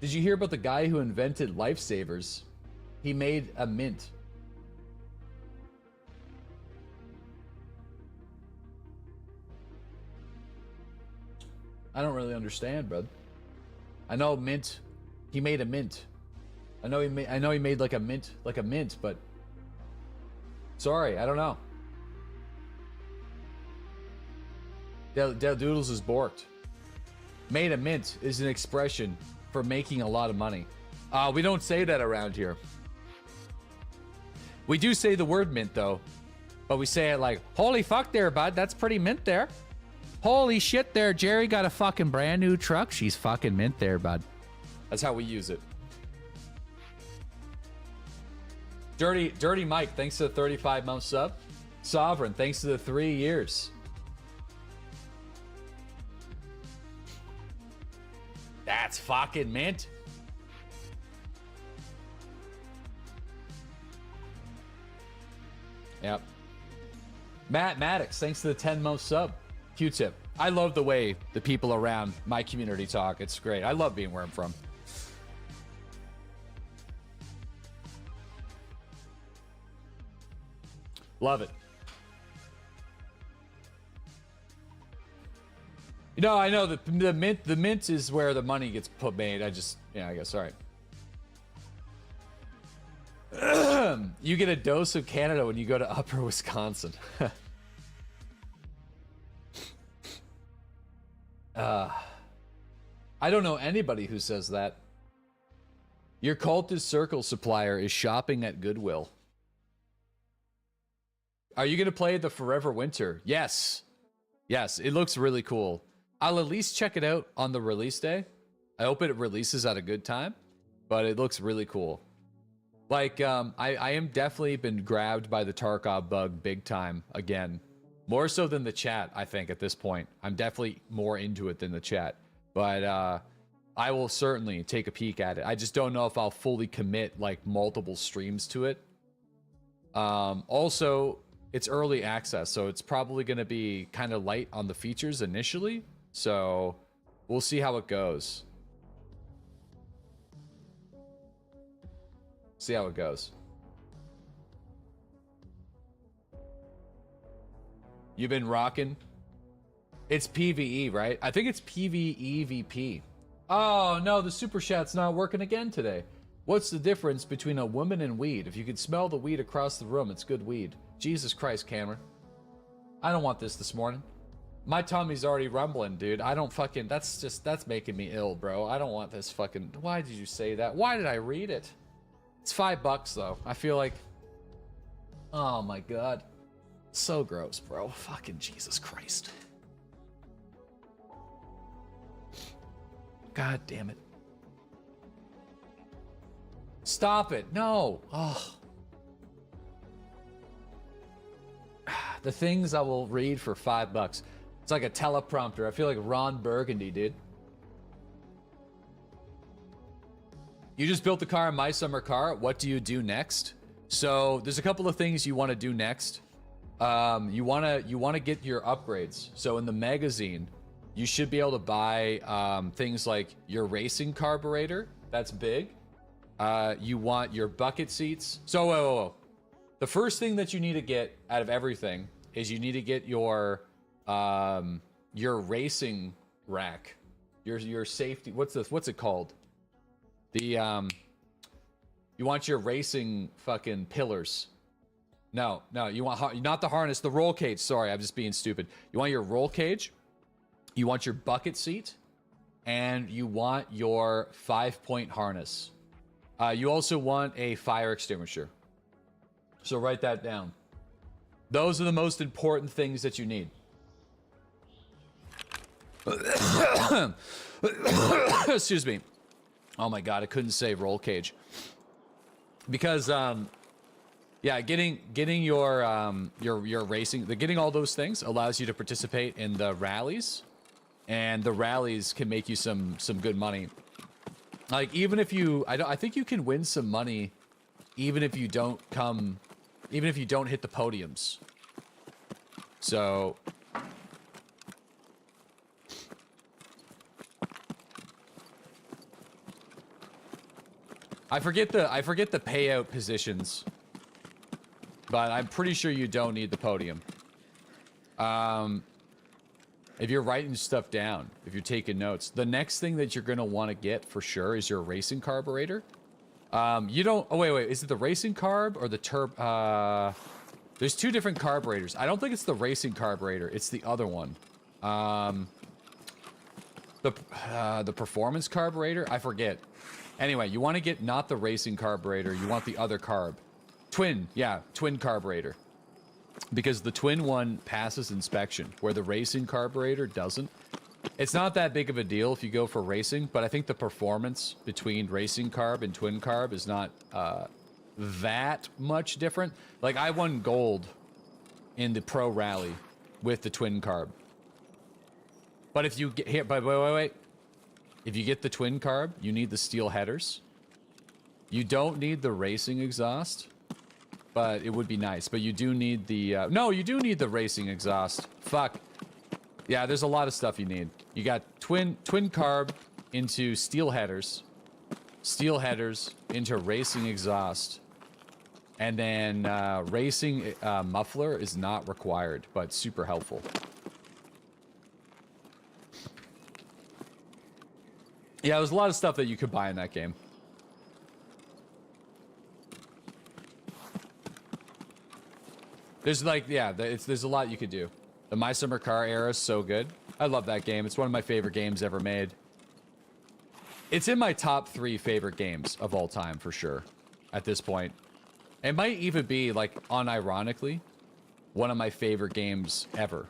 Did you hear about the guy who invented lifesavers? He made a mint. I don't really understand, bro. I know mint. He made a mint. I know he made like a mint, but sorry, I don't know. Del Doodles is borked. Made a mint is an expression for making a lot of money. We don't say that around here. We do say the word mint though, but we say it like, holy fuck there, bud, that's pretty mint there. Holy shit there, Jerry got a fucking brand new truck. She's fucking mint there, bud. That's how we use it. Dirty Mike, thanks to the 35-month sub. Sovereign, thanks to the 3 years. That's fucking mint. Yep. Matt Maddox, thanks to the 10-month sub. Q-tip. I love the way the people around my community talk. It's great. I love being where I'm from. Love it. You know, I know the mint is where the money gets made. I guess, all right. You get a dose of Canada when you go to Upper Wisconsin. I don't know anybody who says that. Your cultist circle supplier is shopping at Goodwill. Are you going to play the Forever Winter? Yes. Yes, it looks really cool. I'll at least check it out on the release day. I hope it releases at a good time, but it looks really cool. Like, I am definitely been grabbed by the Tarkov bug big time again. More so than the chat, I think, at this point. I'm definitely more into it than the chat. But I will certainly take a peek at it. I just don't know if I'll fully commit, like, multiple streams to it. Also, it's early access, so it's probably going to be kind of light on the features initially. So we'll see how it goes. See how it goes. You've been rocking? It's PvE, right? I think it's PvEVP. Oh, no, the super chat's not working again today. What's the difference between a woman and weed? If you could smell the weed across the room, it's good weed. Jesus Christ, Cameron. I don't want this morning. My tummy's already rumbling, dude. I don't fucking... That's making me ill, bro. I don't want this fucking... Why did you say that? Why did I read it? It's $5, though. I feel like... Oh, my God. So gross, bro. Fucking Jesus Christ. God damn it. Stop it. No. Oh. The things I will read for $5. It's like a teleprompter. I feel like Ron Burgundy, dude. You just built the car in my summer car. What do you do next? So there's a couple of things you want to do next. You want to get your upgrades. So in the magazine, you should be able to buy things like your racing carburetor. That's big. You want your bucket seats. So whoa. The first thing that you need to get out of everything is you need to get your racing rack, your safety. What's it called? The you want your racing fucking pillars. No, you want not the harness, the roll cage. Sorry, I'm just being stupid. You want your roll cage, you want your bucket seat, and you want your 5-point harness. You also want a fire extinguisher. So write that down. Those are the most important things that you need. Excuse me. Oh my god, I couldn't say roll cage. Because yeah, getting your racing, getting all those things allows you to participate in the rallies, and the rallies can make you some good money. Like even if you, I think you can win some money, even if you don't hit the podiums. So I forget the payout positions, but I'm pretty sure you don't need the podium. If you're writing stuff down, if you're taking notes, the next thing that you're gonna want to get for sure is your racing carburetor. You don't. Oh wait. Is it the racing carb or the turb? There's two different carburetors. I don't think it's the racing carburetor. It's the other one. The performance carburetor. I forget. Anyway, you want to get not the racing carburetor. You want the other carb. Twin. Yeah, twin carburetor. Because the twin one passes inspection, where the racing carburetor doesn't. It's not that big of a deal if you go for racing, but I think the performance between racing carb and twin carb is not that much different. Like, I won gold in the pro rally with the twin carb. But if you get here, but wait. If you get the twin carb, you need the steel headers. You don't need the racing exhaust, but it would be nice. But you do need the no, you do need the racing exhaust. Fuck. Yeah, there's a lot of stuff you need. You got twin carb into steel headers into racing exhaust, and then racing muffler is not required, but super helpful. Yeah, there's a lot of stuff that you could buy in that game. There's like, yeah, there's a lot you could do. The My Summer Car era is so good. I love that game. It's one of my favorite games ever made. It's in my top 3 favorite games of all time, for sure, at this point. It might even be, like, unironically, one of my favorite games ever.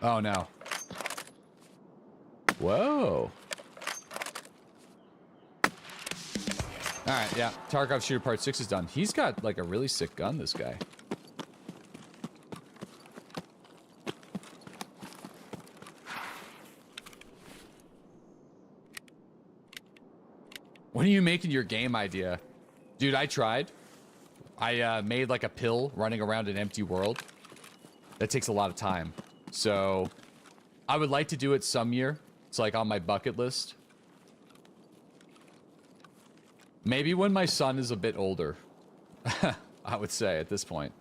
Oh, no. Whoa. Alright, yeah. Tarkov Shooter Part 6 is done. He's got, like, a really sick gun, this guy. When are you making your game idea? Dude, I tried. I made, like, a pill running around an empty world. That takes a lot of time. So, I would like to do it some year. It's, like, on my bucket list. Maybe when my son is a bit older, I would say, at this point.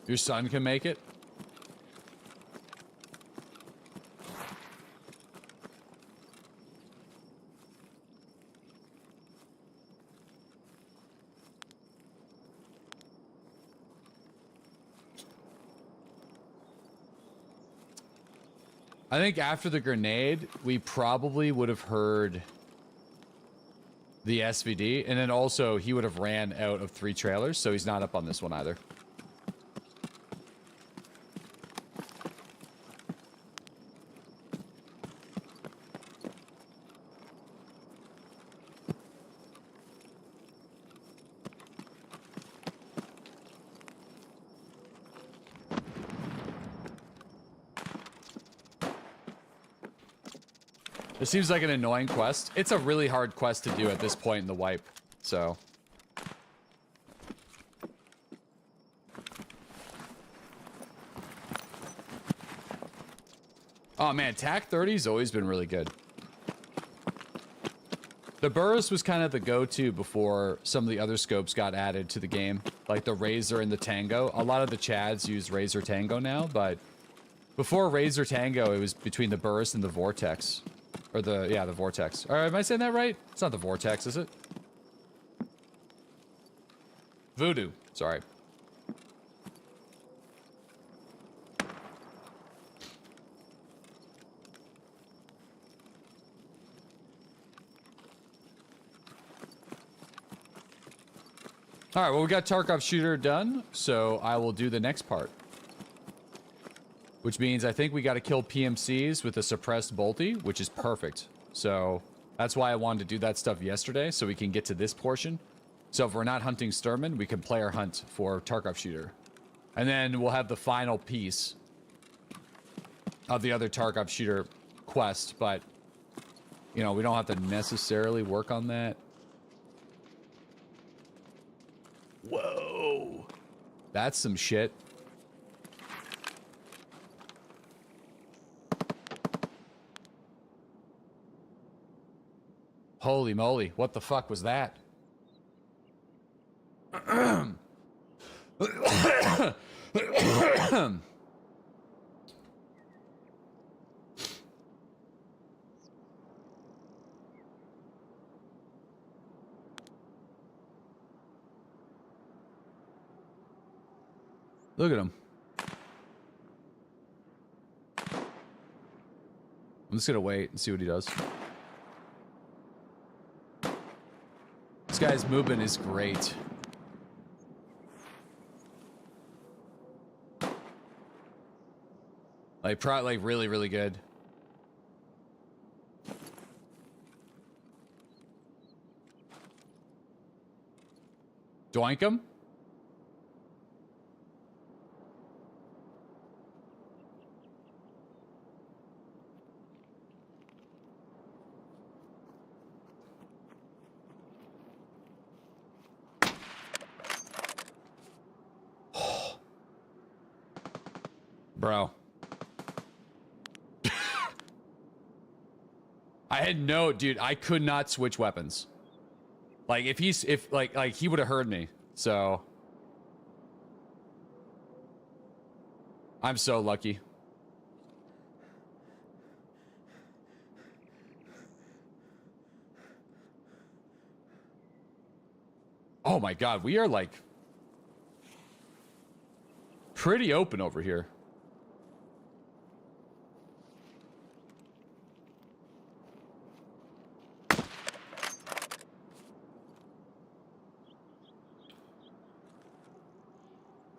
Your son can make it? I think after the grenade, we probably would have heard the SVD, and then also he would have ran out of 3 trailers, so he's not up on this one either. It seems like an annoying quest. It's a really hard quest to do at this point in the wipe, so. Oh man, TAC 30's always been really good. The Burris was kind of the go-to before some of the other scopes got added to the game, like the Razor and the Tango. A lot of the Chads use Razor Tango now, but before Razor Tango, it was between the Burris and the Vortex. Or the, yeah, the Vortex. Or am I saying that right? It's not the Vortex, is it? Voodoo, sorry. All right, well, we got Tarkov shooter done, so I will do the next part. Which means I think we got to kill PMCs with a suppressed bolty, which is perfect. So that's why I wanted to do that stuff yesterday, so we can get to this portion. So if we're not hunting Sturman, we can player hunt for Tarkov shooter. And then we'll have the final piece of the other Tarkov shooter quest, but, you know, we don't have to necessarily work on that. Whoa. That's some shit. Holy moly, what the fuck was that? Look at him. I'm just gonna wait and see what he does. This guy's movement is great. Like, like really, really good. Doink him? Bro. I had no, dude, I could not switch weapons. Like, if he's, like, he would have heard me, so. I'm so lucky. Oh my god, we are, like, pretty open over here.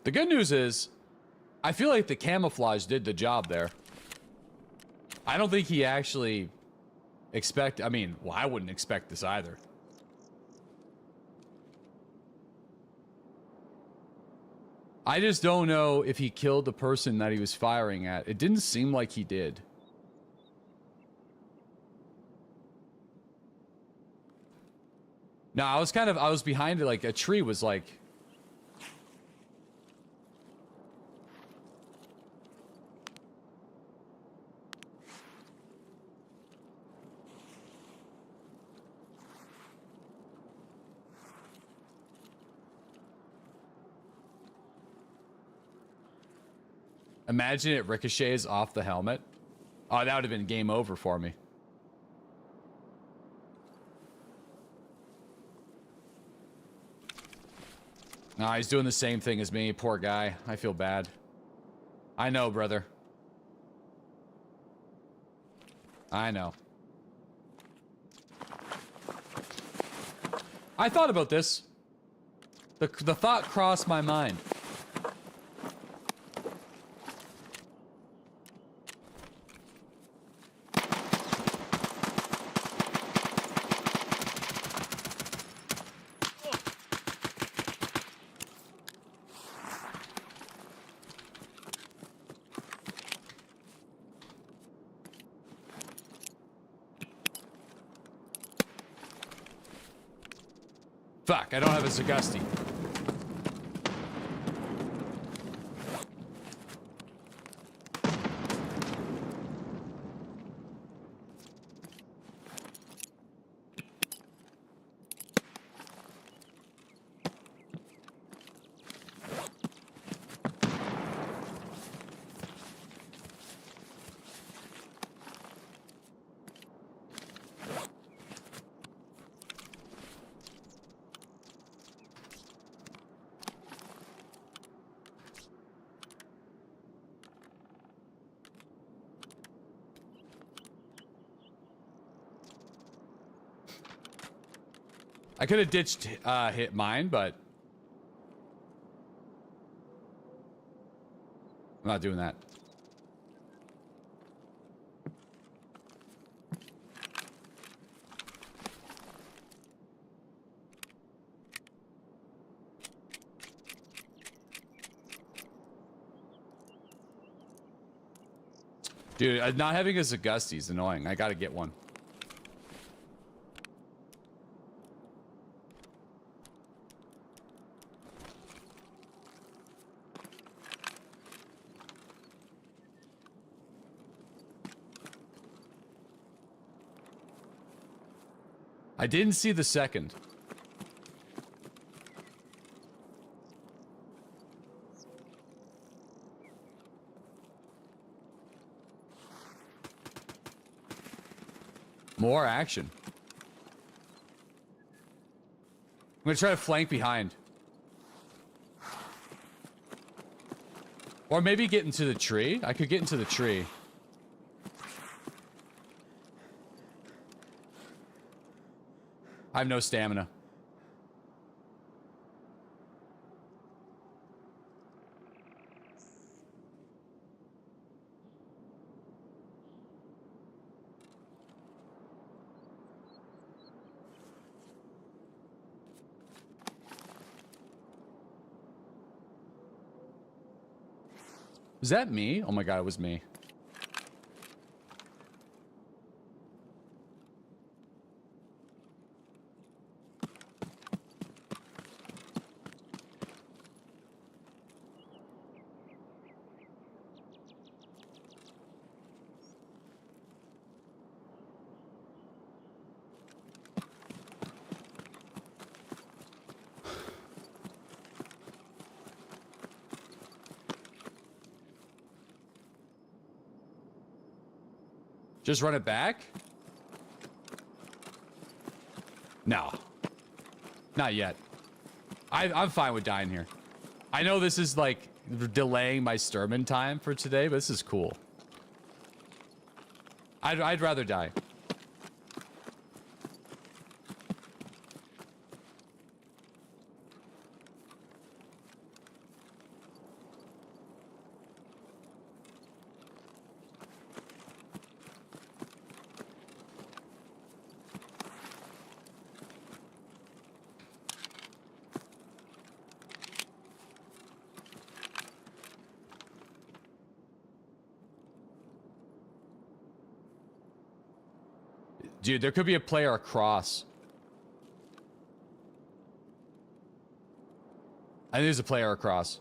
The good news is, I feel like the camouflage did the job there. I don't think he actually I mean, well, I wouldn't expect this either. I just don't know if he killed the person that he was firing at. It didn't seem like he did. No, I was behind it, like a tree was like... Imagine it ricochets off the helmet. Oh, that would have been game over for me. Nah, he's doing the same thing as me. Poor guy. I feel bad. I know, brother. I know. I thought about this. The thought crossed my mind. Fuck, I don't have a Zagusty. I could have ditched hit mine, but I'm not doing that. Dude, not having a Zagusty is annoying. I gotta get one. I didn't see the second. More action. I'm gonna try to flank behind. Or maybe get into the tree. I could get into the tree. I have no stamina. Was that me? Oh my god, it was me. Just run it back? No. Not yet. I'm fine with dying here. I know this is like delaying my Sturman time for today, but this is cool. I'd rather die. Dude, there could be a player across. I think there's a player across.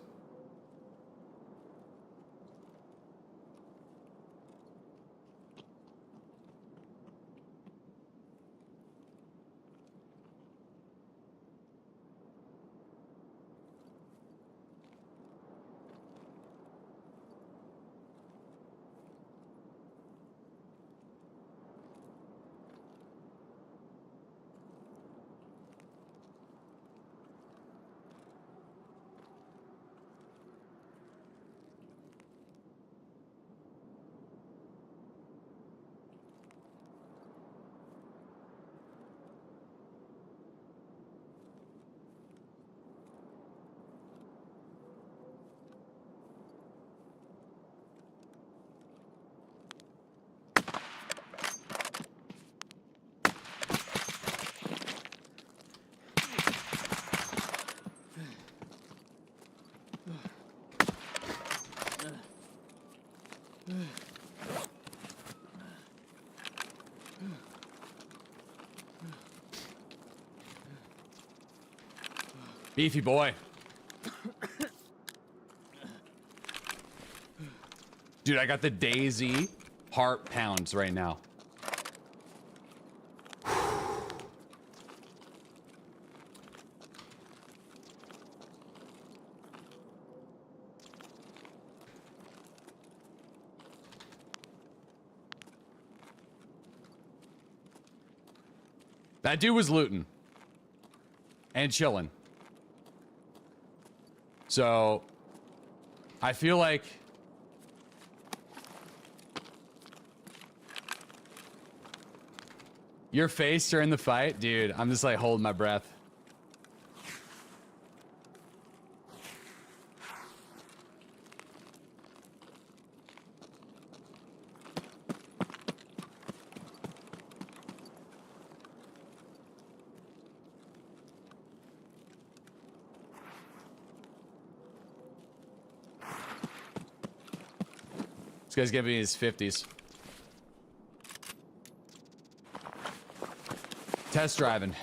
Beefy boy. Dude, I got the Daisy heart pounds right now. That dude was looting and chilling. So I feel like Your face during the fight? Dude, I'm just like holding my breath. This guy's giving me his 50s. Test driving.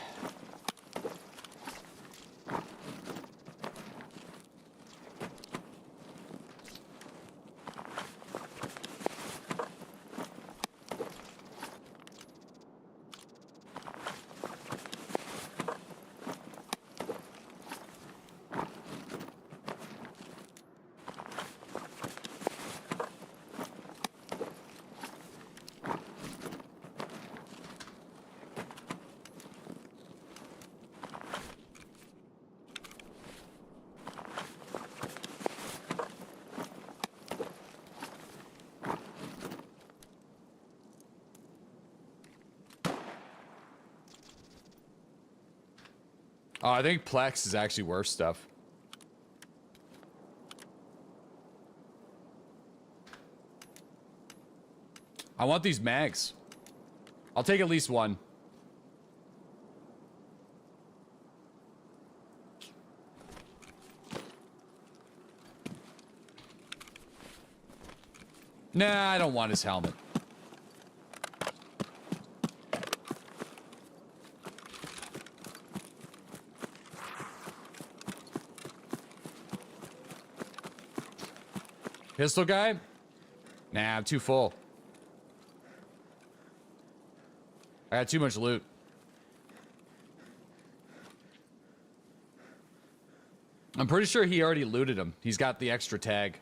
Oh, I think Plex is actually worse stuff. I want these mags. I'll take at least one. Nah, I don't want his helmet. Pistol guy? Nah, I'm too full. I got too much loot. I'm pretty sure he already looted him. He's got the extra tag.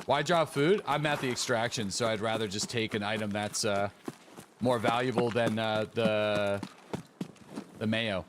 Why drop food? I'm at the extraction, so I'd rather just take an item that's more valuable than the mayo.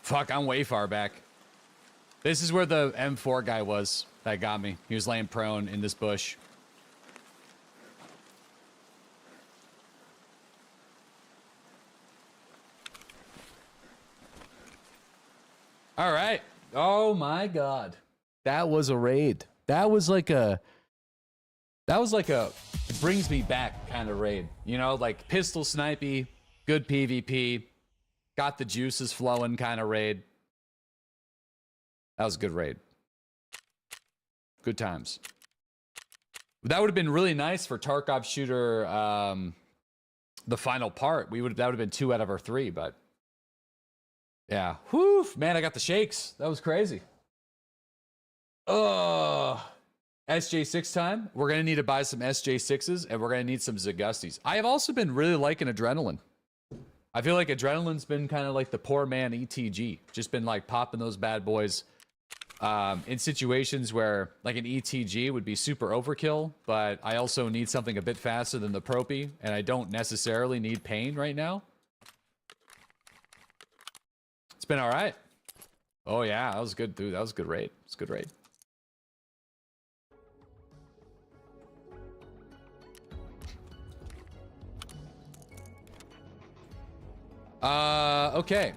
Fuck, I'm way far back. This is where the M4 guy was that got me. He was laying prone in this bush. All right. Oh my God. That was a raid. That was like a brings me back kind of raid. You know, like pistol snipey, good PvP. Got the juices flowing kind of raid. That was a good raid. Good times. That would have been really nice for Tarkov shooter, the final part. That would have been 2 out of our 3, but yeah. Whew, man, I got the shakes. That was crazy. SJ6 time. We're gonna need to buy some SJ6s and we're gonna need some Zagustis. I have also been really liking Adrenaline. I feel like Adrenaline's been kind of like the poor man ETG. Just been like popping those bad boys in situations where like an ETG would be super overkill, but I also need something a bit faster than the Propy, and I don't necessarily need pain right now. It's been all right. Oh yeah, that was good, dude. That was a good raid. It's a good raid. Okay.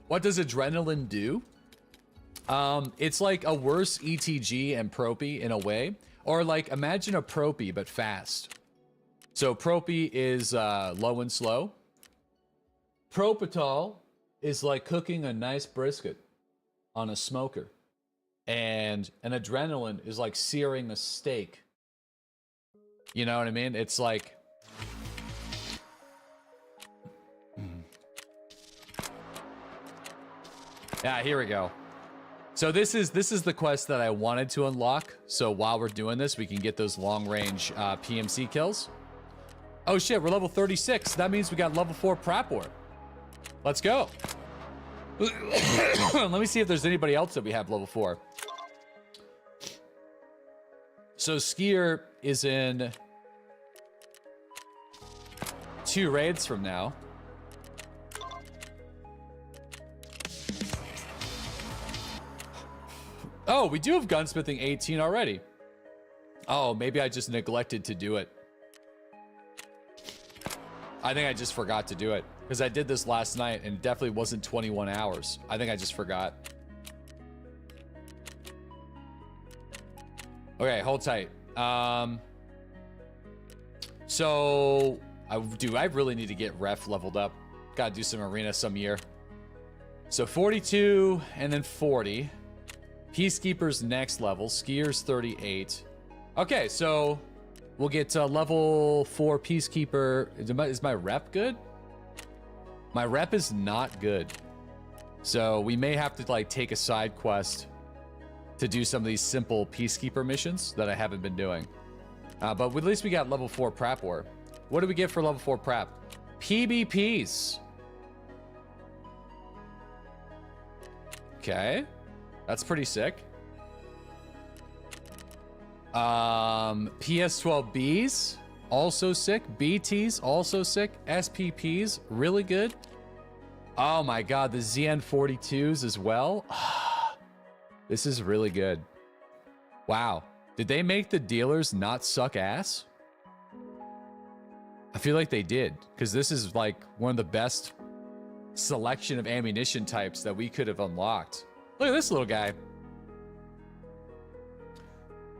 What does Adrenaline do? It's like a worse ETG and Propy in a way. Or like, imagine a Propy, but fast. So Propy is low and slow. Propital is like cooking a nice brisket on a smoker. And an adrenaline is like searing a steak. You know what I mean? It's like... Yeah, here we go. So this is the quest that I wanted to unlock. So while we're doing this, we can get those long-range PMC kills. Oh shit, we're level 36. That means we got level 4 prap war. Let's go. Let me see if there's anybody else that we have level 4. So Skier is in 2 raids from now. Oh, we do have gunsmithing 18 already. Oh, maybe I just neglected to do it. I think I just forgot to do it because I did this last night and it definitely wasn't 21 hours. I think I just forgot. Okay, hold tight. So I really need to get ref leveled up. Gotta do some arena some year. So 42 and then 40. Peacekeeper's next level. Skier's 38. Okay, so we'll get level 4 Peacekeeper. Is my rep good? My rep is not good. So we may have to like take a side quest to do some of these simple Peacekeeper missions that I haven't been doing. But at least we got level 4 Prap War. What do we get for level 4 Prap? PBPs. Okay. That's pretty sick. PS12Bs, also sick. BTs, also sick. SPPs, really good. Oh my god, the ZN42s as well. This is really good. Wow. Did they make the dealers not suck ass? I feel like they did, because this is like one of the best selection of ammunition types that we could have unlocked. Look at this little guy.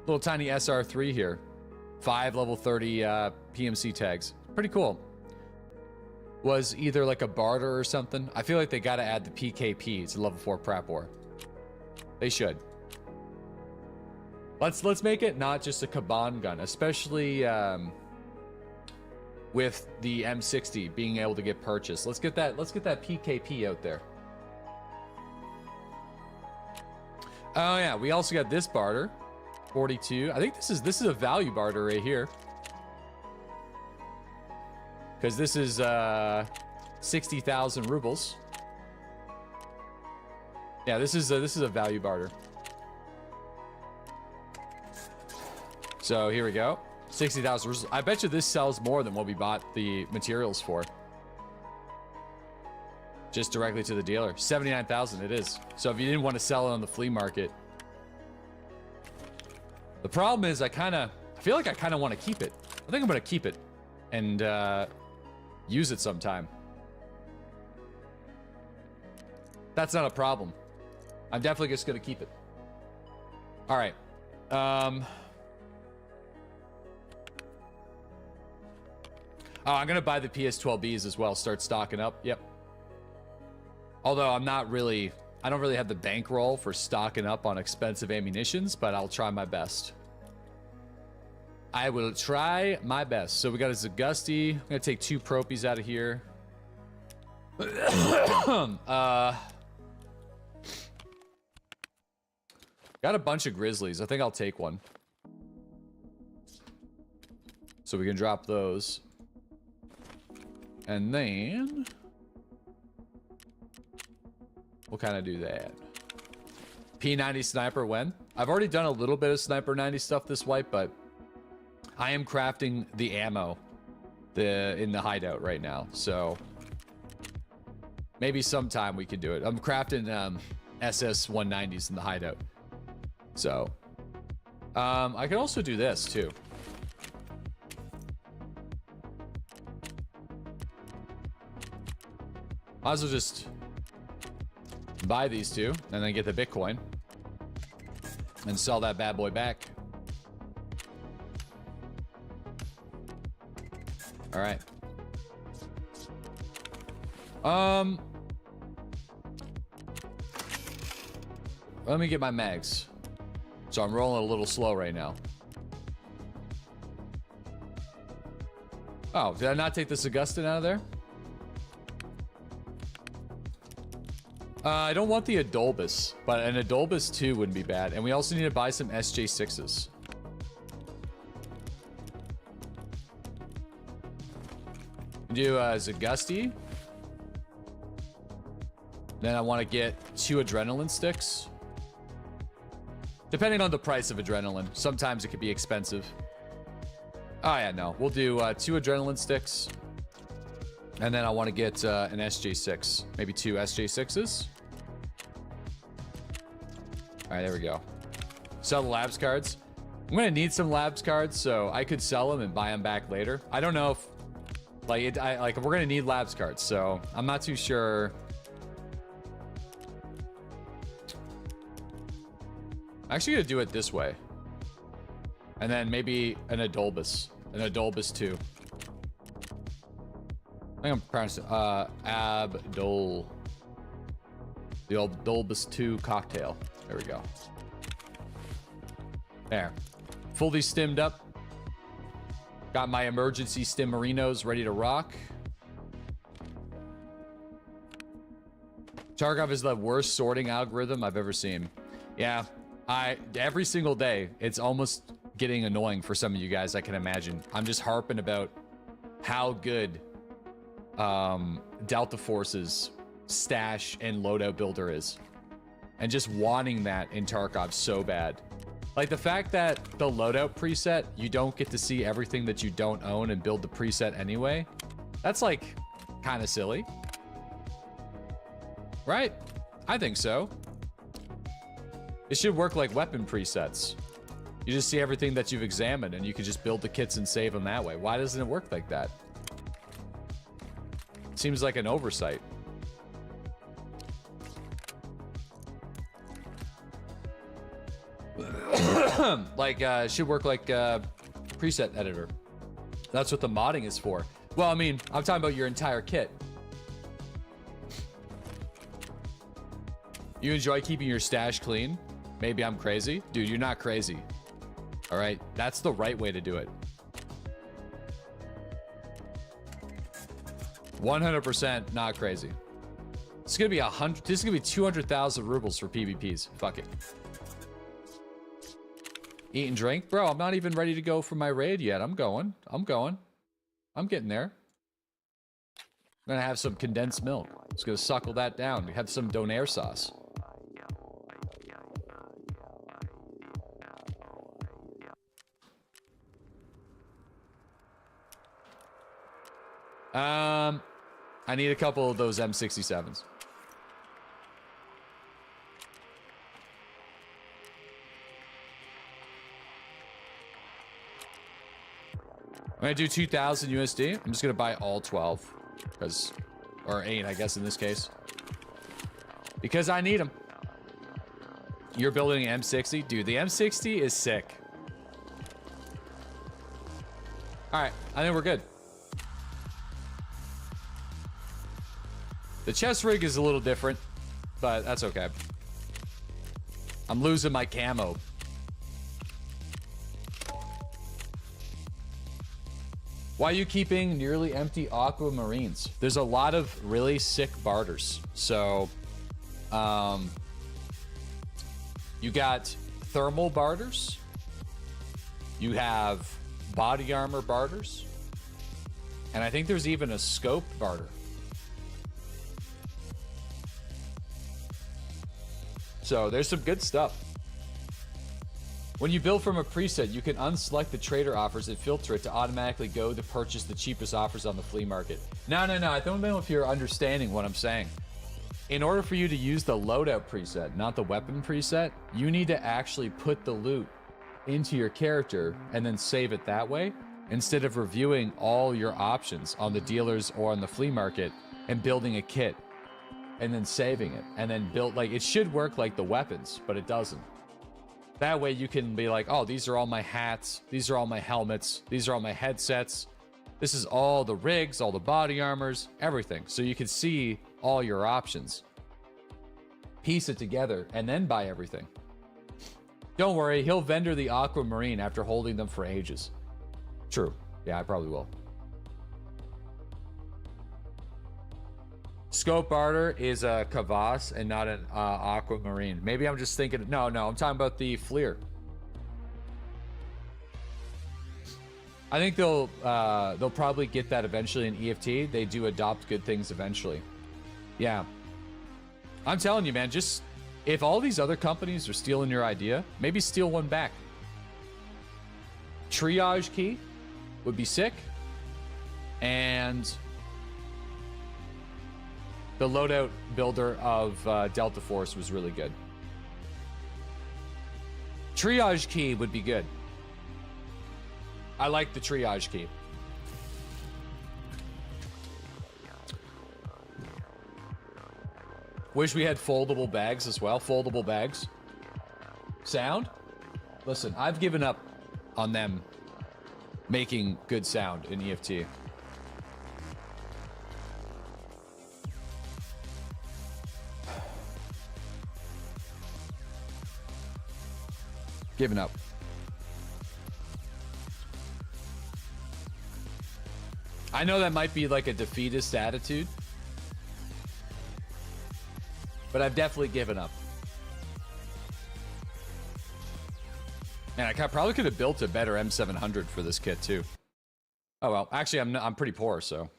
Little tiny SR3 here. 5 level 30 PMC tags. Pretty cool. Was either like a barter or something. I feel like they gotta add the PKP to level 4 Prap War. They should. Let's make it not just a Kaban gun, especially with the M60 being able to get purchased. Let's get that PKP out there. Oh yeah, we also got this barter, 42. I think this is a value barter right here, because this is 60,000 rubles. Yeah, this is a value barter. So here we go, 60,000 rubles. I bet you this sells more than what we bought the materials for. Just directly to the dealer. 79,000 it is. So if you didn't want to sell it on the flea market. The problem is I feel like I kind of want to keep it. I think I'm going to keep it and use it sometime. That's not a problem. I'm definitely just going to keep it. All right. Oh, I'm going to buy the PS12Bs as well. Start stocking up. Yep. Although I don't really have the bankroll for stocking up on expensive ammunitions, but I'll try my best. I will try my best. So we got a Zagusti. I'm gonna take 2 Propies out of here. Got a bunch of Grizzlies. I think I'll take one. So we can drop those. And then we'll kind of do that. P90 sniper when? I've already done a little bit of sniper 90 stuff this wipe, but I am crafting the ammo in the hideout right now. So maybe sometime we can do it. I'm crafting SS 190s in the hideout. So I can also do this too. Might as well just buy these 2 and then get the Bitcoin and sell that bad boy back. All right. Let me get my mags. So I'm rolling a little slow right now. Oh, did I not take this Augustin out of there? I don't want the Adolbus, but an Adolbus 2 wouldn't be bad. And we also need to buy some SJ6s. Do Zagusti. Then I want to get 2 adrenaline sticks. Depending on the price of adrenaline. Sometimes it could be expensive. Oh yeah, no. We'll do 2 adrenaline sticks. And then I want to get an SJ6. Maybe 2 SJ6s. Alright, there we go. Sell the labs cards. I'm going to need some labs cards, so I could sell them and buy them back later. I don't know if... Like, we're going to need labs cards, so I'm not too sure... I'm actually going to do it this way. And then maybe an Adolbus. An Adolbus 2. I think I'm pronouncing Abdol. The old Adolbus 2 cocktail. There we go. There. Fully stimmed up. Got my emergency stim Marinos ready to rock. Tarkov is the worst sorting algorithm I've ever seen. Yeah. Every single day, it's almost getting annoying for some of you guys, I can imagine. I'm just harping about how good Delta Force's stash and loadout builder is. And just wanting that in Tarkov so bad. Like the fact that the loadout preset, you don't get to see everything that you don't own and build the preset anyway. That's like kind of silly. Right? I think so. It should work like weapon presets. You just see everything that you've examined and you can just build the kits and save them that way. Why doesn't it work like that? Seems like an oversight. Like, it should work like preset editor. That's what the modding is for. Well, I mean, I'm talking about your entire kit. You enjoy keeping your stash clean? Maybe I'm crazy? Dude, you're not crazy. All right, that's the right way to do it. 100% not crazy. It's gonna be 100. This is gonna be 200,000 rubles for PvPs. Fuck it. Eat and drink, bro. I'm not even ready to go for my raid yet. I'm going. I'm getting there. I'm gonna have some condensed milk. Just gonna suckle that down. Have some donair sauce. I need a couple of those M67s. I'm gonna do 2,000 USD. I'm just gonna buy all 12, because, or 8, I guess in this case, because I need them. You're building an M60, dude. The M60 is sick. All right, I think we're good. The chest rig is a little different, but that's okay. I'm losing my camo. Why are you keeping nearly empty aquamarines? There's a lot of really sick barters. So, you got thermal barters. You have body armor barters. And I think there's even a scope barter. So there's some good stuff. When you build from a preset, you can unselect the trader offers and filter it to automatically go to purchase the cheapest offers on the flea market. No. I don't know if you're understanding what I'm saying. In order for you to use the loadout preset, not the weapon preset, you need to actually put the loot into your character and then save it that way, instead of reviewing all your options on the dealers or on the flea market and building a kit and then saving it and then build. Like, it should work like the weapons, but it doesn't. That way you can be like, oh, these are all my hats, these are all my helmets, these are all my headsets, This is all the rigs, all the body armors, everything. So you can see all your options. Piece it together and then buy everything. Don't worry, he'll vendor the aquamarine after holding them for ages. True. Yeah, I probably will. Scope barter is a Kvass and not an aquamarine. Maybe I'm just thinking. No, I'm talking about the Fleer. I think they'll probably get that eventually in EFT. They do adopt good things eventually. Yeah. I'm telling you, man, just if all these other companies are stealing your idea, maybe steal one back. Triage key would be sick. And the loadout builder of Delta Force was really good. Triage key would be good. I like the triage key. Wish we had foldable bags as well. Foldable bags. Sound? Listen, I've given up on them making good sound in EFT. Giving up. I know that might be like a defeatist attitude, but I've definitely given up. And I probably could have built a better M700 for this kit too. Oh well, actually I'm pretty poor, so.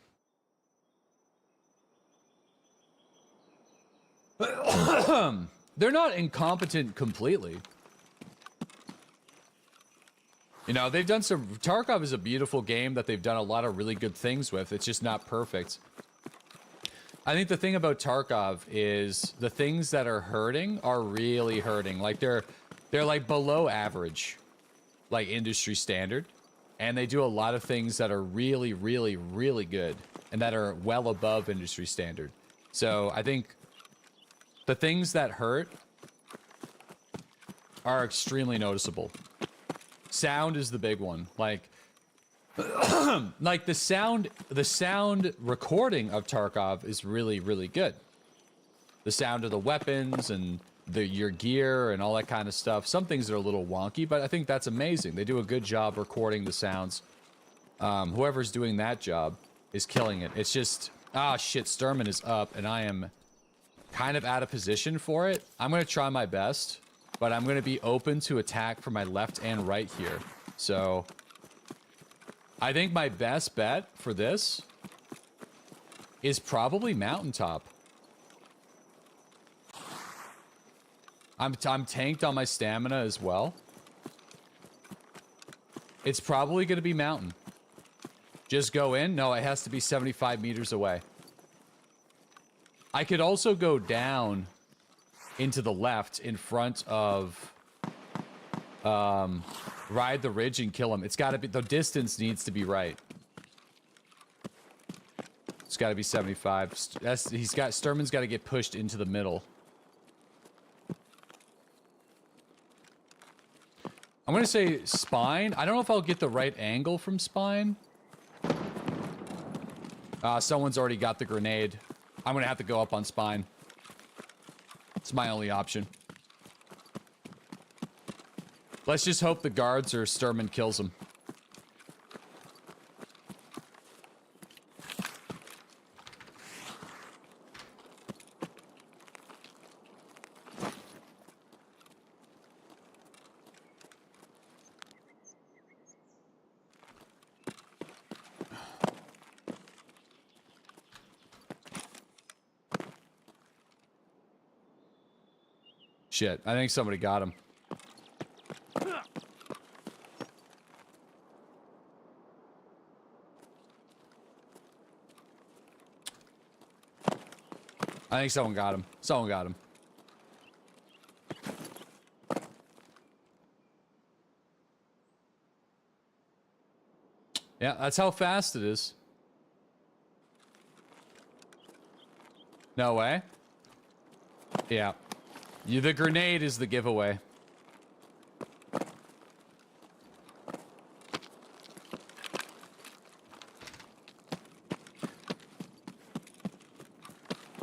They're not incompetent completely. You know, they've done some... Tarkov is a beautiful game that they've done a lot of really good things with. It's just not perfect. I think the thing about Tarkov is the things that are hurting are really hurting. Like, they're like below average, like industry standard. And they do a lot of things that are really, really, really good. And that are well above industry standard. So, I think the things that hurt are extremely noticeable. Sound is the big one. Like, like the sound recording of Tarkov is really, really good. The sound of the weapons and your gear and all that kind of stuff. Some things are a little wonky, but I think that's amazing. They do a good job recording the sounds. Whoever's doing that job is killing it. It's just, shit, Sturman is up and I am kind of out of position for it. I'm going to try my best. But I'm going to be open to attack from my left and right here. So, I think my best bet for this is probably Mountaintop. I'm tanked on my stamina as well. It's probably going to be Mountain. Just go in? No, it has to be 75 meters away. I could also go down into the left in front of Ride the Ridge and kill him. It's got to be, the distance needs to be right. It's got to be 75. Sturman's got to get pushed into the middle. I'm going to say Spine. I don't know if I'll get the right angle from Spine. Someone's already got the grenade. I'm going to have to go up on Spine. It's my only option. Let's just hope the guards or Sturman kills him. Shit, I think somebody got him. I think someone got him. Someone got him. Yeah, that's how fast it is. No way. Yeah. The grenade is the giveaway.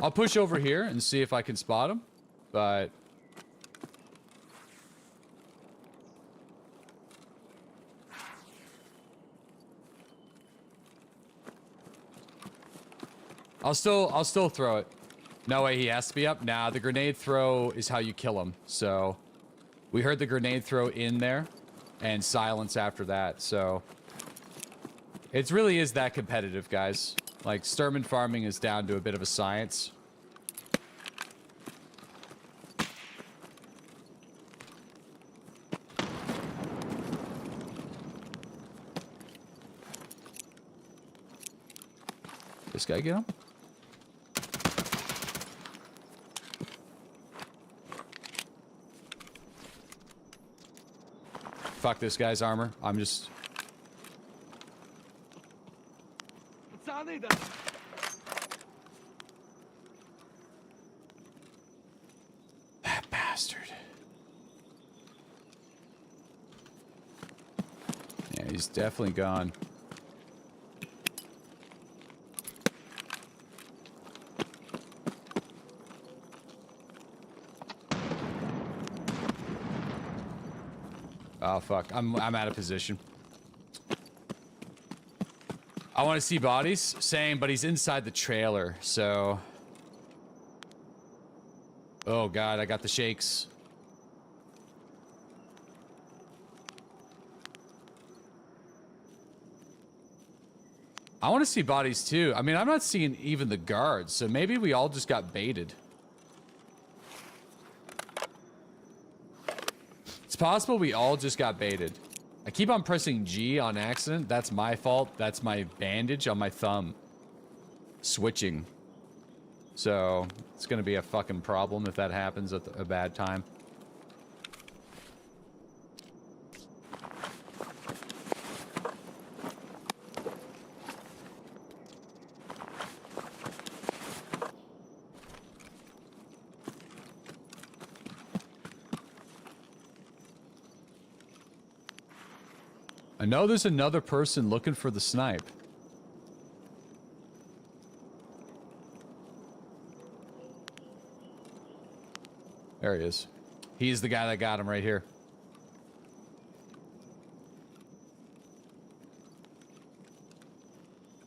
I'll push over here and see if I can spot him, but... I'll still throw it. No way, he has to be up? Nah, the grenade throw is how you kill him. So, we heard the grenade throw in there, and silence after that, so... It really is that competitive, guys. Like, Sturman farming is down to a bit of a science. This guy get him? Fuck this guy's armor. I'm just... That bastard. Yeah, he's definitely gone. Oh fuck, I'm out of position. I want to see bodies. Same, but he's inside the trailer, so... Oh god, I got the shakes. I want to see bodies too. I mean, I'm not seeing even the guards, so maybe we all just got baited. It's possible we all just got baited. I keep on pressing G on accident. That's my fault. That's my bandage on my thumb. Switching. So, it's gonna be a fucking problem if that happens at a bad time. I know there's another person looking for the snipe. There he is. He's the guy that got him right here.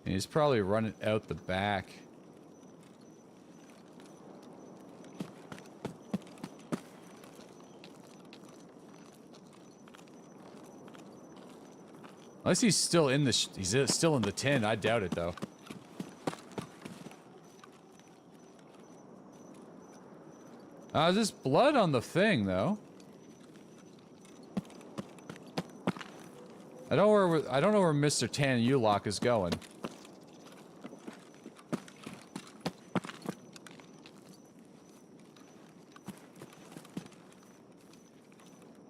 And he's probably running out the back. Unless he's still in the he's still in the tin. I doubt it though. There's blood on the thing though. I don't know where Mr. Tan Ulock is going.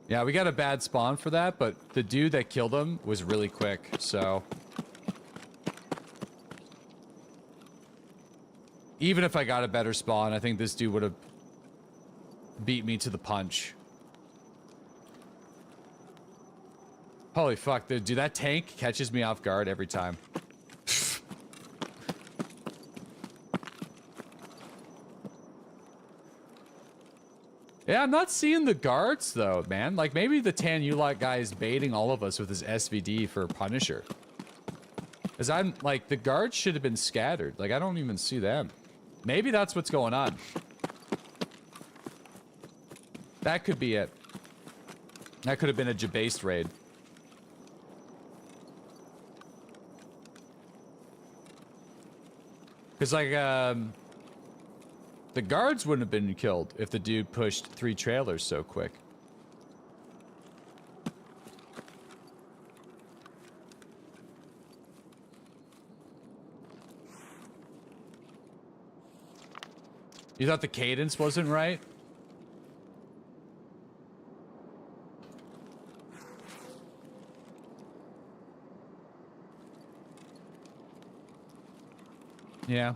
Yeah, we got a bad spawn for that, but the dude that killed him was really quick, so... Even if I got a better spawn, I think this dude would have beat me to the punch. Holy fuck, dude, that tank catches me off guard every time. Yeah, I'm not seeing the guards, though, man. Like, maybe the Tan Ulock guy is baiting all of us with his SVD for Punisher. Because I'm, like, the guards should have been scattered. Like, I don't even see them. Maybe that's what's going on. That could be it. That could have been a Jabased raid. Because, like, the guards wouldn't have been killed if the dude pushed 3 trailers so quick. You thought the cadence wasn't right? Yeah.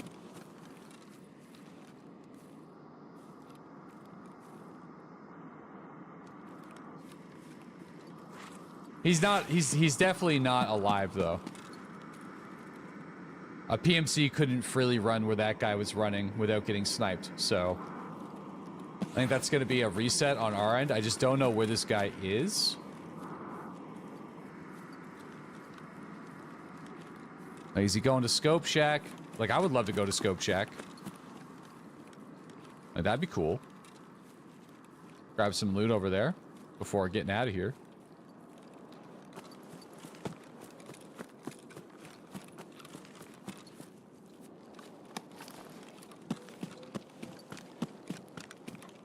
He's definitely not alive though. A PMC couldn't freely run where that guy was running without getting sniped. So I think that's going to be a reset on our end. I just don't know where this guy is. Like, is he going to Scope Shack? Like, I would love to go to Scope Shack. Like, that'd be cool. Grab some loot over there before getting out of here.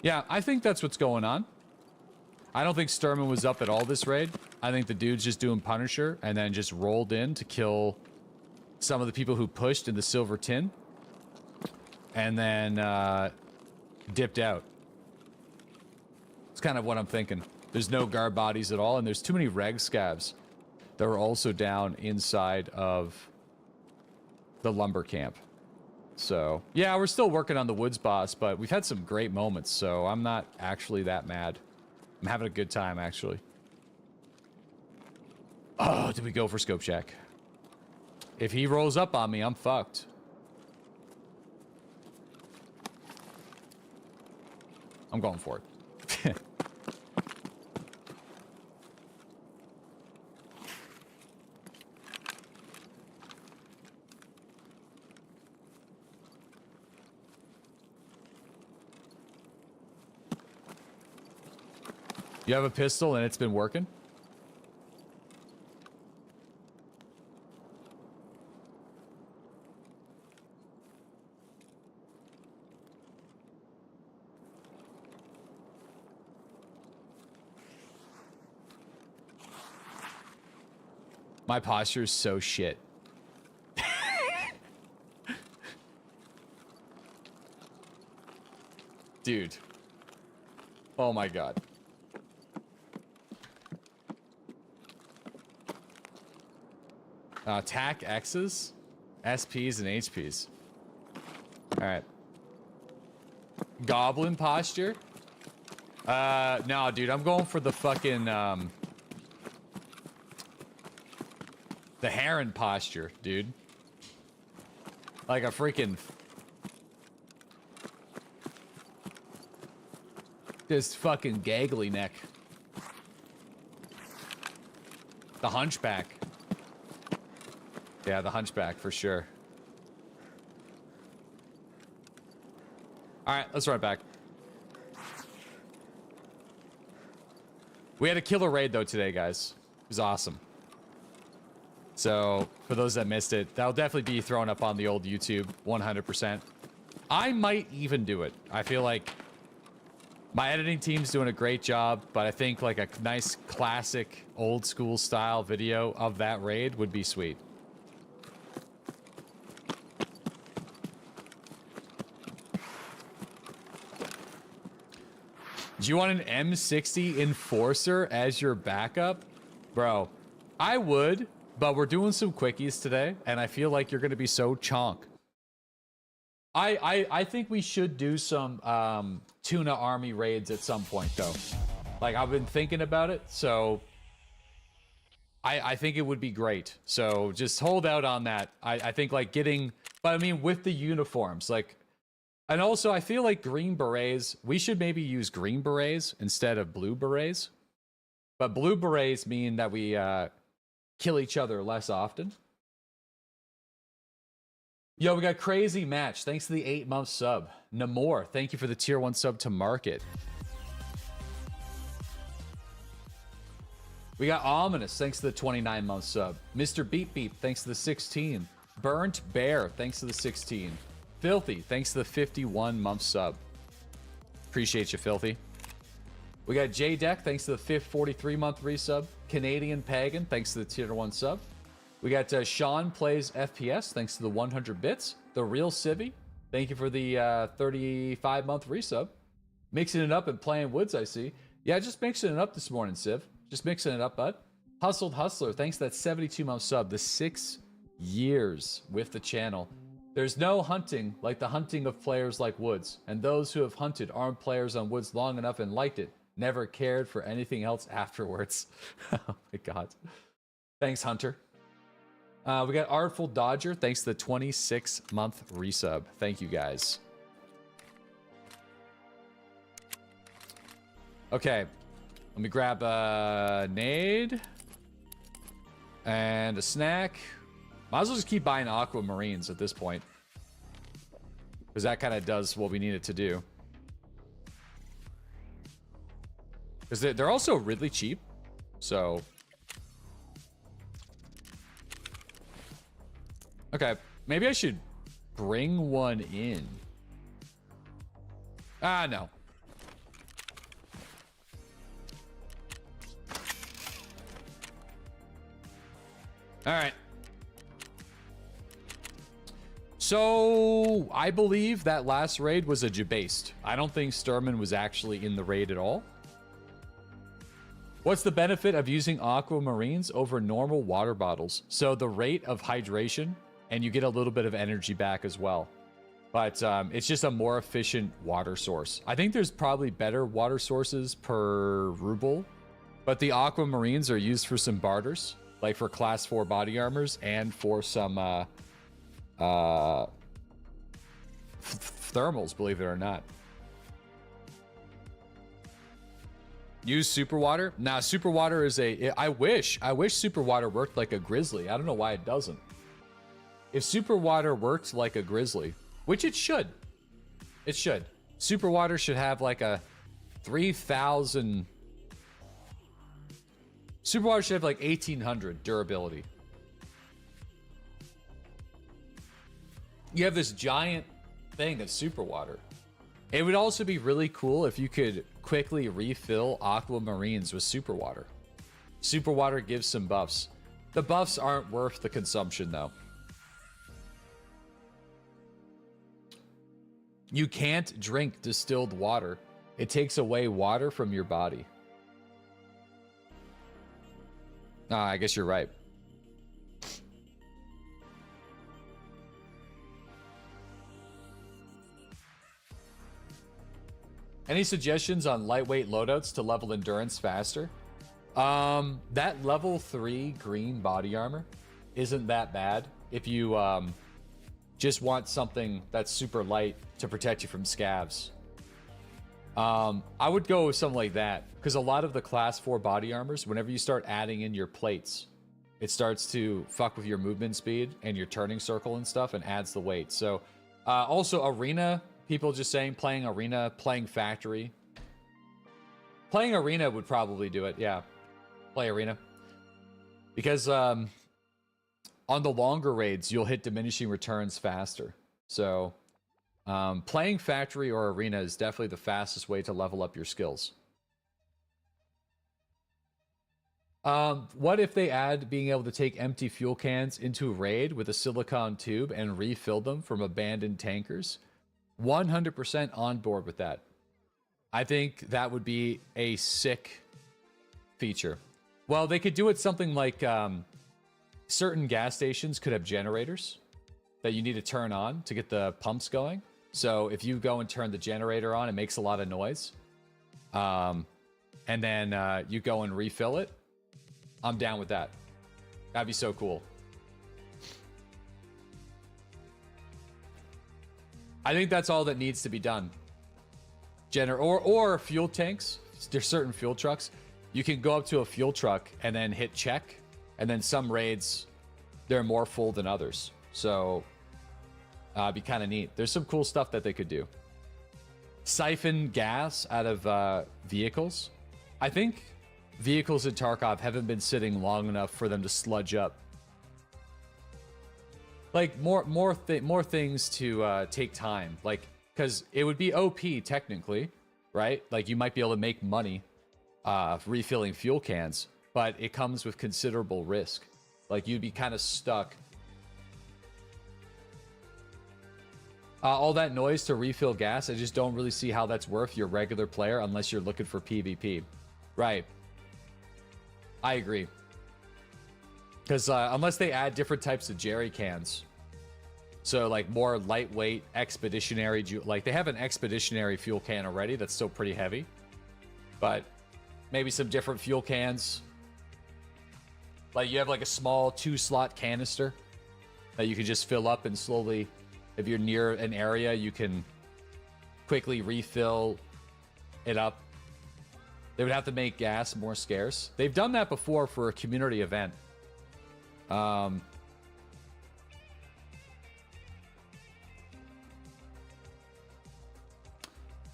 Yeah, I think that's what's going on. I don't think Sturman was up at all this raid. I think the dude's just doing Punisher and then just rolled in to kill some of the people who pushed in the silver tin. And then dipped out. It's kind of what I'm thinking. There's no guard bodies at all, and there's too many reg scavs that were also down inside of the lumber camp. So, yeah, we're still working on the woods boss, but we've had some great moments, so I'm not actually that mad. I'm having a good time, actually. Oh, did we go for Scope Shack? If he rolls up on me, I'm fucked. I'm going for it. You have a pistol and it's been working? My posture is so shit. Dude. Oh my god. Attack X's, SPs, and HPs. Alright. Goblin posture? No, dude, I'm going for the fucking, the heron posture, dude. Like a freaking... Just fucking gaggly neck. The hunchback. Yeah, the hunchback for sure. Alright, let's run it back. We had a killer raid though today, guys. It was awesome. So, for those that missed it, that'll definitely be thrown up on the old YouTube, 100%. I might even do it. I feel like my editing team's doing a great job, but I think like a nice classic old school style video of that raid would be sweet. Do you want an M60 Enforcer as your backup? Bro, I would, but we're doing some quickies today, and I feel like you're going to be so chonk. I think we should do some tuna army raids at some point, though. Like, I've been thinking about it, so I think it would be great. So just hold out on that. I think, like, getting... But, I mean, with the uniforms, like... And also, I feel like green berets, we should maybe use green berets instead of blue berets. But blue berets mean that we kill each other less often. Yo, we got Crazy Match. Thanks to the 8-month sub. Namor, thank you for the tier 1 sub to Market. We got Ominous, thanks to the 29-month sub. Mr. Beep Beep, thanks to the 16. Burnt Bear, thanks to the 16. Filthy, thanks to the 51-month sub. Appreciate you, Filthy. We got J-Deck, thanks to the 43-month resub. Canadian Pagan, thanks to the tier 1 sub. We got Sean Plays FPS, thanks to the 100 bits. The Real Civvy, thank you for the 35-month resub. Mixing it up and playing woods, I see. Yeah, just mixing it up this morning, Civ. Just mixing it up, bud. Hustled Hustler, thanks to that 72-month sub. The 6 years with the channel. There's no hunting like the hunting of players like Woods, and those who have hunted armed players on Woods long enough and liked it, never cared for anything else afterwards. Oh my god. Thanks, Hunter. We got Artful Dodger. Thanks to the 26-month resub. Thank you, guys. Okay. Let me grab a nade. And a snack. Might as well just keep buying aquamarines at this point. Because that kind of does what we need it to do. Because they're also really cheap. So... Okay, maybe I should bring one in. Ah, no. All right. So, I believe that last raid was a jabased. I don't think Sturman was actually in the raid at all. What's the benefit of using aquamarines over normal water bottles? So, the rate of hydration... and you get a little bit of energy back as well. But it's just a more efficient water source. I think there's probably better water sources per ruble, but the aquamarines are used for some barters, like for class 4 body armors and for some thermals, believe it or not. Use super water? Nah, super water is I wish super water worked like a grizzly. I don't know why it doesn't. If super water worked like a grizzly, which it should. It should. Super water should have like a 3,000... Super water should have like 1,800 durability. You have this giant thing of super water. It would also be really cool if you could quickly refill aquamarines with super water. Super water gives some buffs. The buffs aren't worth the consumption though. You can't drink distilled water. It takes away water from your body. I guess you're right. Any suggestions on lightweight loadouts to level endurance faster? That level 3 green body armor isn't that bad if you just want something that's super light to protect you from scavs. I would go with something like that, because a lot of the class 4 body armors, whenever you start adding in your plates, it starts to fuck with your movement speed and your turning circle and stuff and adds the weight. So also arena, people just saying playing arena, playing factory. Playing arena would probably do it, yeah. Play arena. Because on the longer raids, you'll hit diminishing returns faster. So playing factory or arena is definitely the fastest way to level up your skills. What if they add being able to take empty fuel cans into a raid with a silicone tube and refill them from abandoned tankers? 100% on board with that. I think that would be a sick feature. Well, they could do it something like certain gas stations could have generators that you need to turn on to get the pumps going. So if you go and turn the generator on, it makes a lot of noise. And then you go and refill it. I'm down with that. That'd be so cool. I think that's all that needs to be done. Or fuel tanks. There's certain fuel trucks. You can go up to a fuel truck and then hit check. And then some raids, they're more full than others. So it'd be kind of neat. There's some cool stuff that they could do. Siphon gas out of vehicles. I think vehicles in Tarkov haven't been sitting long enough for them to sludge up. Like more things to take time. Like, because it would be OP technically, right? Like you might be able to make money refilling fuel cans, but it comes with considerable risk. Like you'd be kind of stuck. All that noise to refill gas, I just don't really see how that's worth your regular player unless you're looking for PvP. Right. I agree. Because unless they add different types of jerry cans. So like more lightweight expeditionary, like they have an expeditionary fuel can already that's still pretty heavy. But maybe some different fuel cans. Like you have like a small 2-slot canister that you can just fill up and slowly, if you're near an area, you can quickly refill it up. They would have to make gas more scarce. They've done that before for a community event.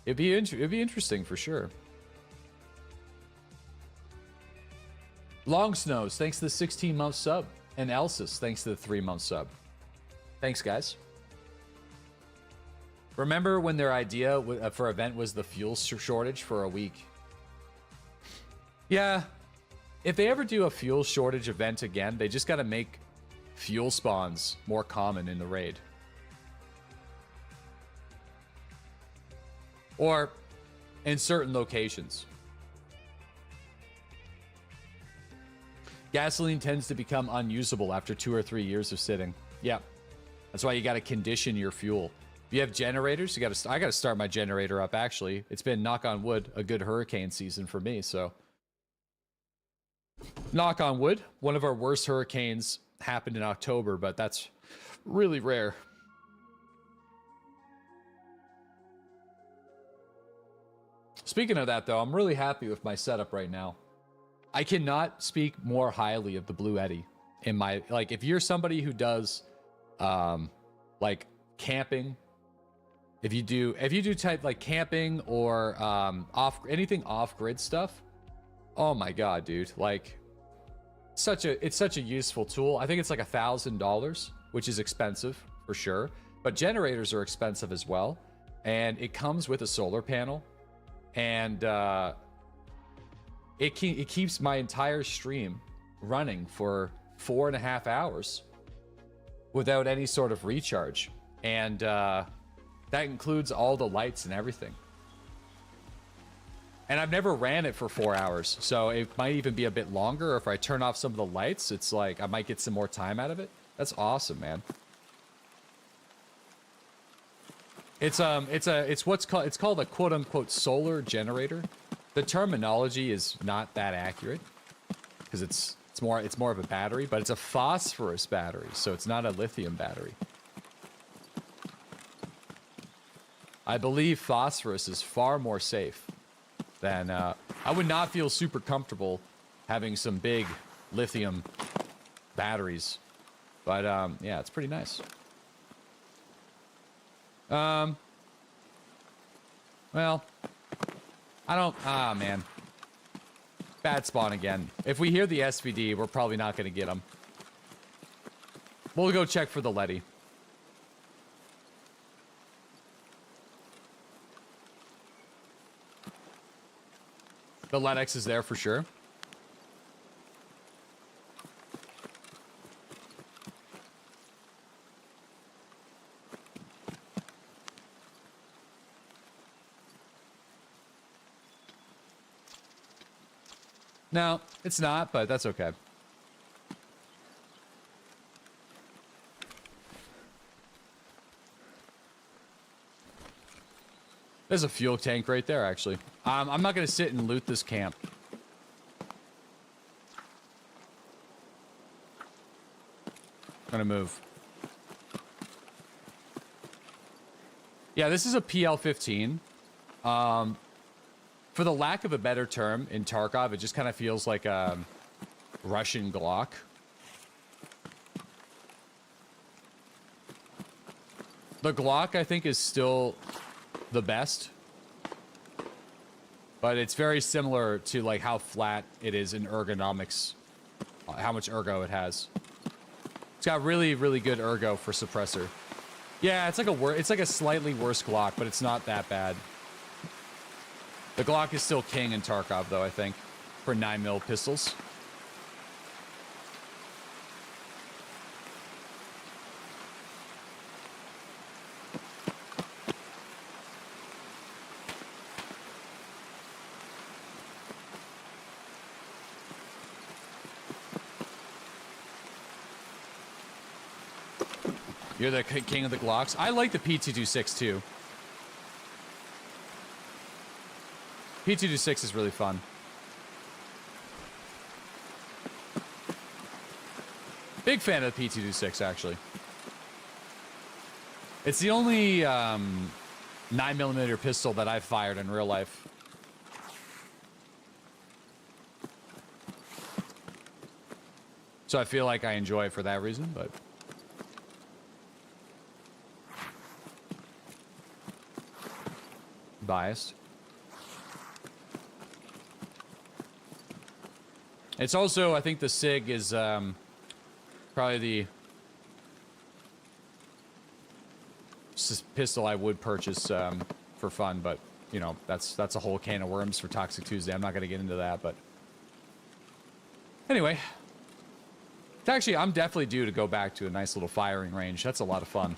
It'd be interesting for sure. Long Snows, thanks to the 16-month sub. And Elsis, thanks to the 3-month sub. Thanks, guys. Remember when their idea for event was the fuel shortage for a week? Yeah. If they ever do a fuel shortage event again, they just got to make fuel spawns more common in the raid. Or in certain locations. Gasoline tends to become unusable after 2 or 3 years of sitting. Yeah. That's why you got to condition your fuel. If you have generators, I got to start my generator up, actually. It's been, knock on wood, a good hurricane season for me, so. Knock on wood. One of our worst hurricanes happened in October, but that's really rare. Speaking of that, though, I'm really happy with my setup right now. I cannot speak more highly of the Blue Eddy in my, like, if you're somebody who does like camping, if you do type like camping or anything off-grid stuff, oh my god, dude, like it's such a useful tool. I think it's like $1,000, which is expensive for sure, but generators are expensive as well, and it comes with a solar panel, and it keeps my entire stream running for 4.5 hours without any sort of recharge. And that includes all the lights and everything. And I've never ran it for 4 hours, so it might even be a bit longer. If I turn off some of the lights, it's like I might get some more time out of it. That's awesome, man. It's called a quote unquote solar generator. The terminology is not that accurate because it's more of a battery, but it's a phosphorus battery, so it's not a lithium battery. I believe phosphorus is far more safe than I would not feel super comfortable having some big lithium batteries, but yeah, it's pretty nice. Well, I don't, man. Bad spawn again. If we hear the SVD, we're probably not going to get them. We'll go check for the Letty. The LEDX is there for sure. No, it's not, but that's okay. There's a fuel tank right there, actually. I'm not going to sit and loot this camp. I'm going to move. Yeah, this is a PL-15. For the lack of a better term, in Tarkov, it just kind of feels like a Russian Glock. The Glock, I think, is still the best. But it's very similar to like how flat it is in ergonomics, how much ergo it has. It's got really, really good ergo for suppressor. Yeah, it's like a slightly worse Glock, but it's not that bad. The Glock is still king in Tarkov, though, I think, for 9mm pistols. You're the king of the Glocks. I like the P226 too. P226 is really fun. Big fan of the P226, actually. It's the only 9mm pistol that I've fired in real life. So I feel like I enjoy it for that reason, but... biased. It's also, I think the SIG is probably the pistol I would purchase for fun, but you know, that's a whole can of worms for Toxic Tuesday. I'm not going to get into that, but anyway, actually, I'm definitely due to go back to a nice little firing range. That's a lot of fun.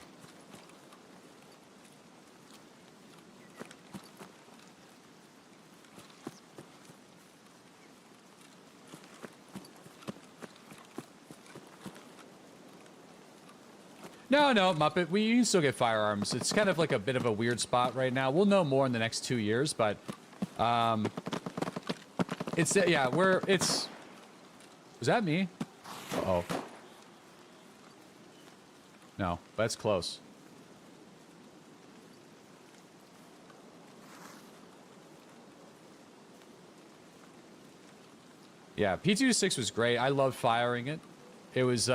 No, Muppet, we can still get firearms. It's kind of like a bit of a weird spot right now. We'll know more in the next 2 years, but it's, yeah, was that me? Uh-oh. No, that's close. Yeah, P226 was great. I loved firing it. It was,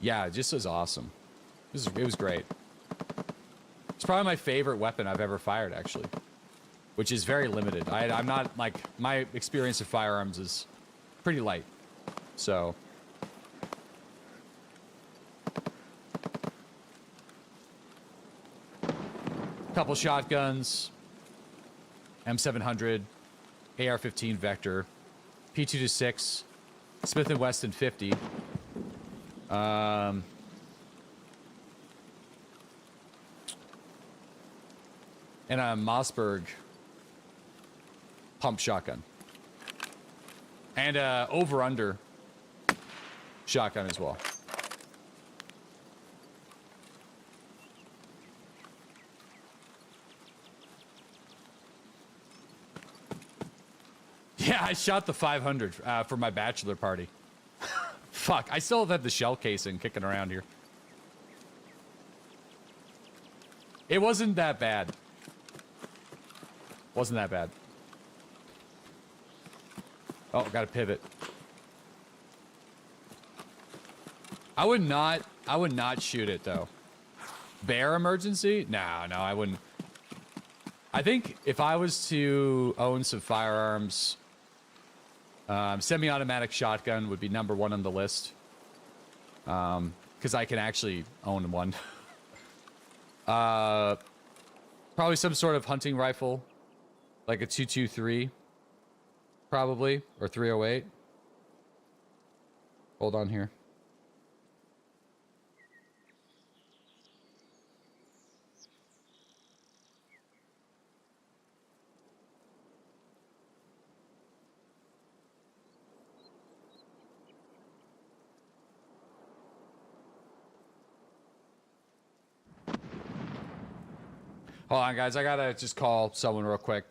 yeah, it just was awesome. It was great. It's probably my favorite weapon I've ever fired, actually. Which is very limited. I'm not, like, my experience of firearms is pretty light. So... couple shotguns. M700. AR-15 Vector. P226. Smith & Wesson 50. And a Mossberg pump shotgun. And a over-under shotgun as well. Yeah, I shot the 500 for my bachelor party. Fuck, I still have the shell casing kicking around here. It wasn't that bad. Wasn't that bad. Oh, gotta pivot. I would not shoot it though. Bear emergency? No, I wouldn't. I think if I was to own some firearms, semi-automatic shotgun would be #1 on the list. Because I can actually own one. Probably some sort of hunting rifle. Like a 223. Probably. Or 308. Hold on here. Hold on, guys. I gotta just call someone real quick.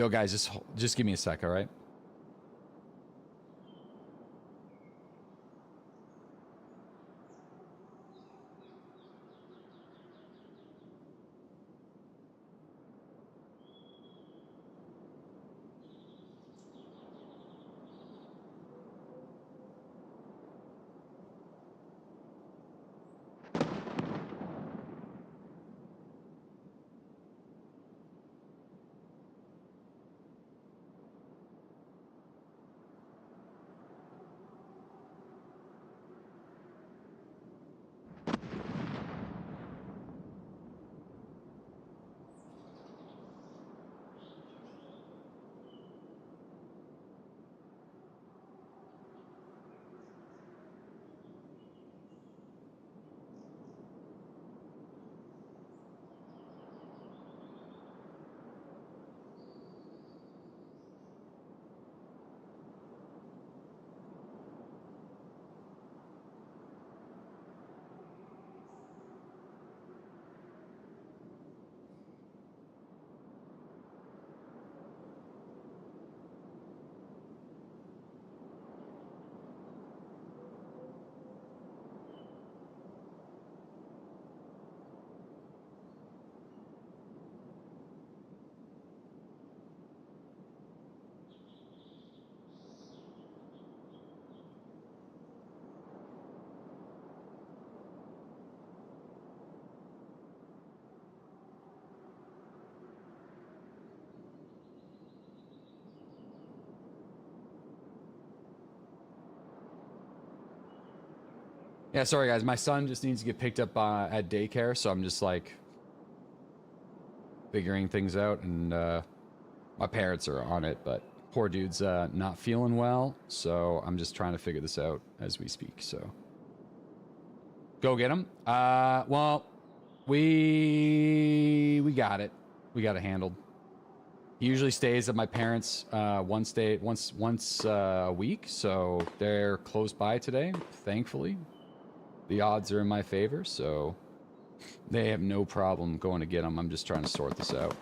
Yo, guys, just give me a sec, all right? Yeah, sorry guys, my son just needs to get picked up at daycare, so I'm just like figuring things out, and my parents are on it, but poor dude's not feeling well, so I'm just trying to figure this out as we speak. So go get him. Well, we got it. We got it handled. He usually stays at my parents' once a week, so they're close by today, thankfully. The odds are in my favor, so they have no problem going to get him. I'm just trying to sort this out.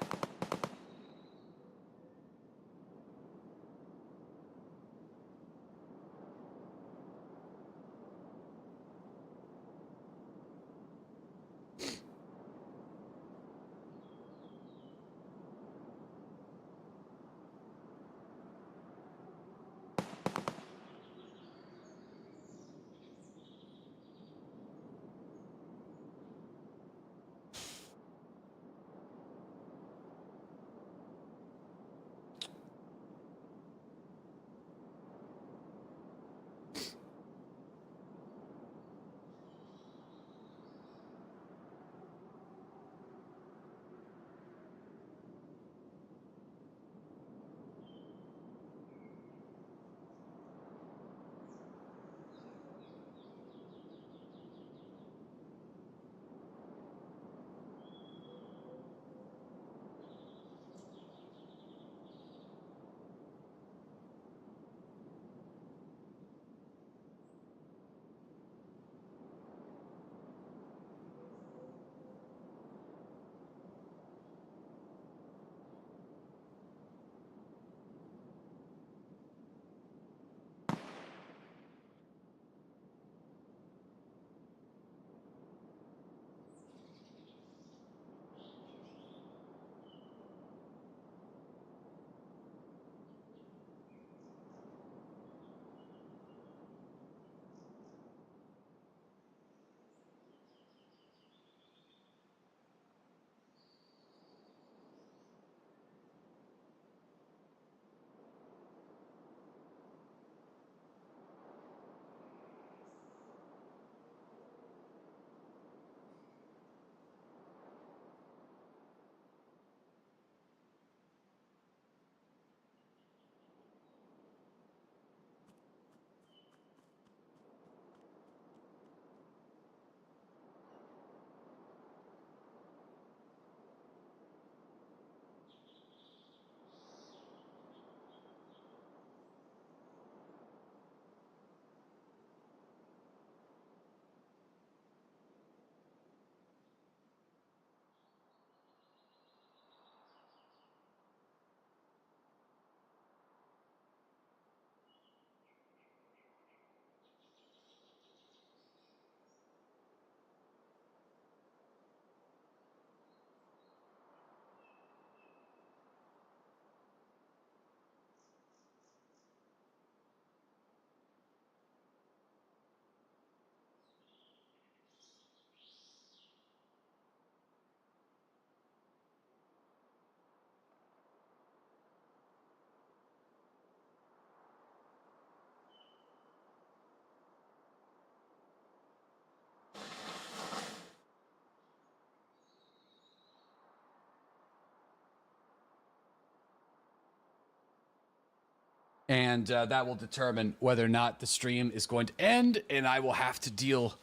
And that will determine whether or not the stream is going to end, and I will have to deal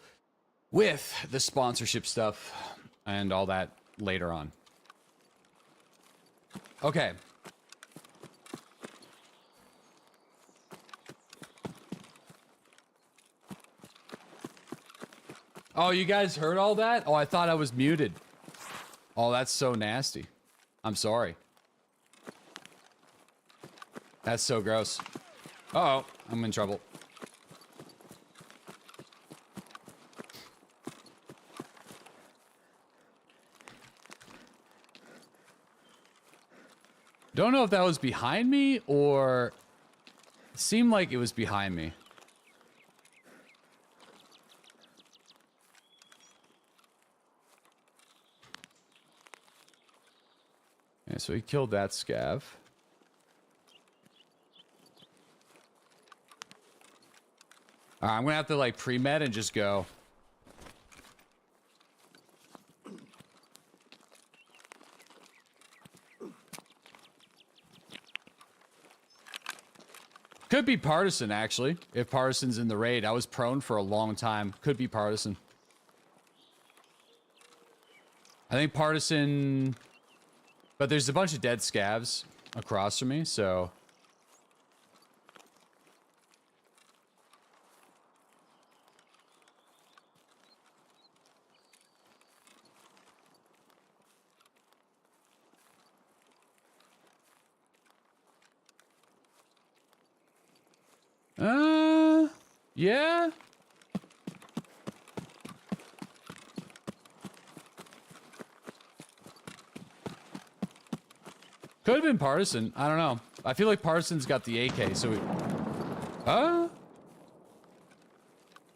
with the sponsorship stuff and all that later on. Okay. Oh, you guys heard all that? Oh, I thought I was muted. Oh, that's so nasty. I'm sorry. That's so gross. Uh-oh, I'm in trouble. Don't know if that was behind me or it seemed like it was behind me. Okay, so he killed that scav. I'm gonna have to like pre-med and just go. Could be partisan, actually. If partisan's in the raid. I was prone for a long time. Could be partisan. I think partisan... But there's a bunch of dead scavs across from me, so... Yeah. Could have been partisan. I don't know. I feel like partisan's got the AK, so we...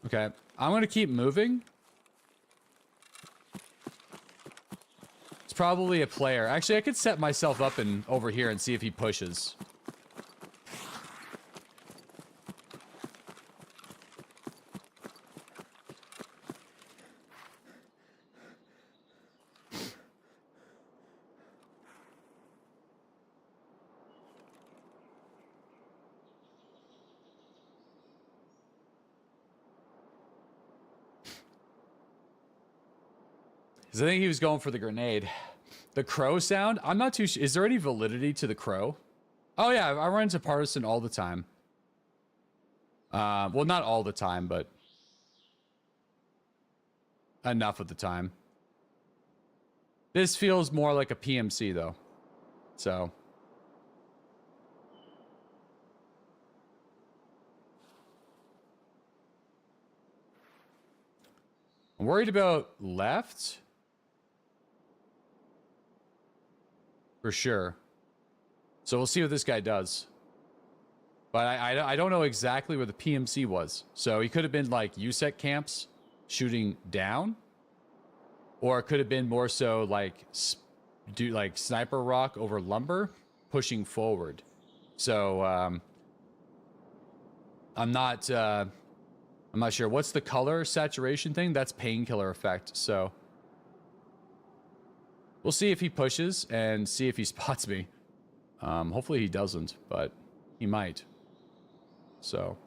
Okay. I'm gonna keep moving. It's probably a player. Actually, I could set myself up and over here and see if he pushes. I think he was going for the grenade. The crow sound? I'm not too sure. Is there any validity to the crow? Oh, yeah. I run into partisan all the time. Well, not all the time, but enough of the time. This feels more like a PMC, though. So... I'm worried about left. For sure. So we'll see what this guy does. But I don't know exactly where the PMC was. So he could have been like USEC camps shooting down. Or it could have been more so like sniper rock over lumber pushing forward. So I'm not sure. What's the color saturation thing? That's painkiller effect. So we'll see if he pushes and see if he spots me. Hopefully he doesn't, but he might. So.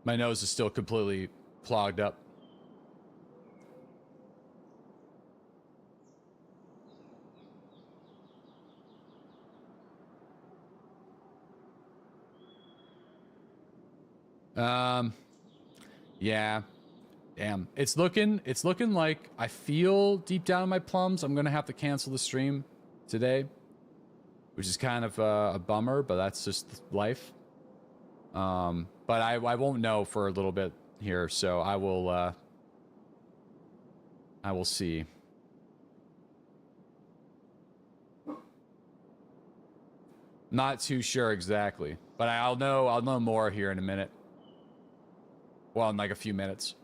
My nose is still completely clogged up. Yeah. Damn. It's looking like I feel deep down in my plums I'm going to have to cancel the stream today, which is kind of a bummer, but that's just life. But I won't know for a little bit here, so I will see. Not too sure exactly, but I'll know more here in a minute. Well, in like a few minutes.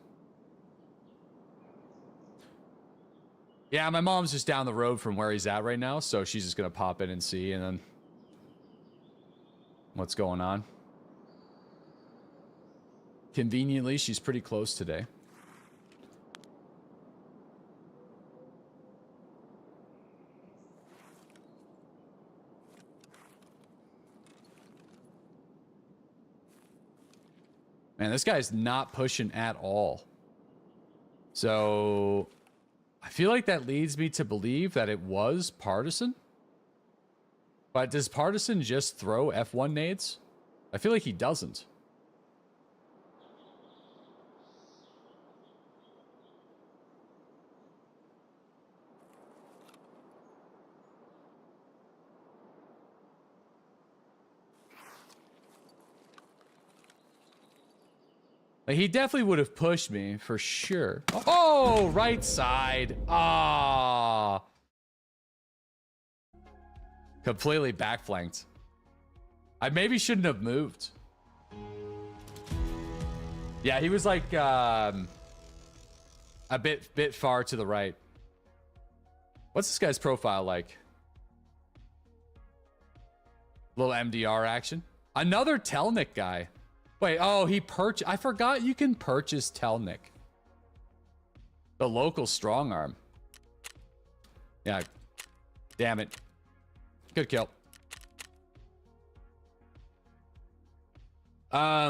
Yeah, my mom's just down the road from where he's at right now, so she's just gonna pop in and see, and then what's going on. Conveniently, she's pretty close today. Man, this guy's not pushing at all. So I feel like that leads me to believe that it was Partisan. But does Partisan just throw F1 nades? I feel like he doesn't. Like, he definitely would have pushed me for sure. Oh, right side. Ah. Completely backflanked. I maybe shouldn't have moved. Yeah, he was like a bit far to the right. What's this guy's profile like? Little MDR action. Another Telnik guy. Wait, oh, he purchased. I forgot you can purchase Telnik. The local strong arm. Yeah. Damn it. Good kill.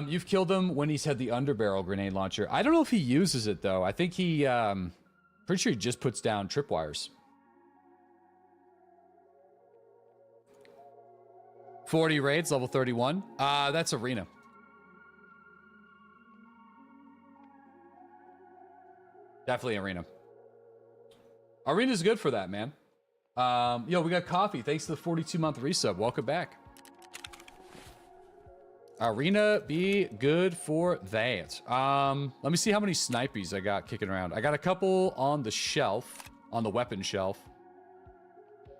You've killed him when he's had the underbarrel grenade launcher. I don't know if he uses it though. I think he, pretty sure he just puts down tripwires. 40 raids, level 31. That's arena. Definitely arena. Arena's good for that, man. Yo, we got coffee. Thanks to the 42-month resub. Welcome back. Arena be good for that. Let me see how many snipies I got kicking around. I got a couple on the shelf, on the weapon shelf.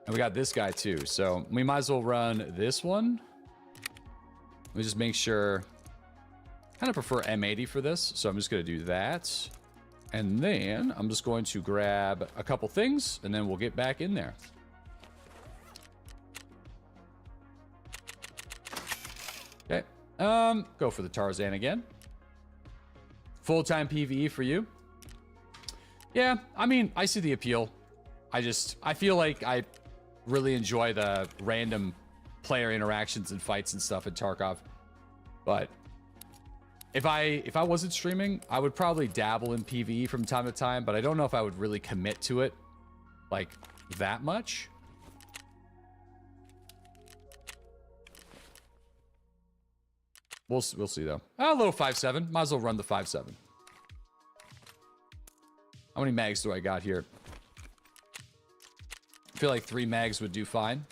And we got this guy too. So we might as well run this one. Let me just make sure. Kind of prefer M80 for this. So I'm just going to do that. And then I'm just going to grab a couple things and then we'll get back in there. Okay. Go for the Tarzan again. Full-time PvE for you. Yeah, I mean, I see the appeal. I feel like I really enjoy the random player interactions and fights and stuff in Tarkov. But if I wasn't streaming, I would probably dabble in PvE from time to time, but I don't know if I would really commit to it like that much. We'll see though. A little 5.7. Might as well run the 5.7. How many mags do I got here? I feel like 3 mags would do fine.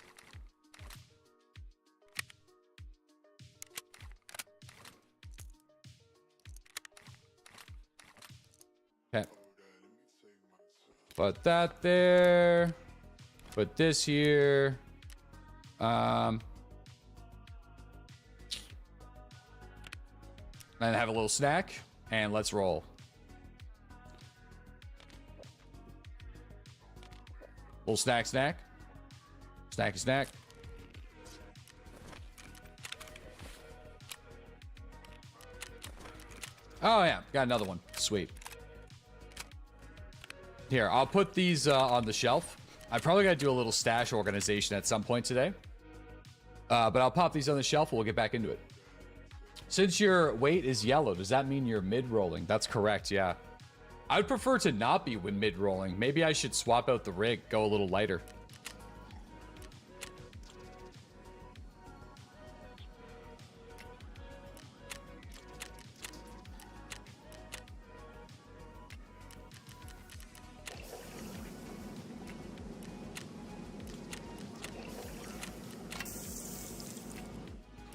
Okay. Put that there. Put this here. And have a little snack, and let's roll. Little snack. Snacky snack. Oh yeah, got another one. Sweet. Here, I'll put these on the shelf. I probably got to do a little stash organization at some point today. But I'll pop these on the shelf and we'll get back into it. Since your weight is yellow, does that mean you're mid-rolling? That's correct, yeah. I would prefer to not be when mid-rolling. Maybe I should swap out the rig, go a little lighter.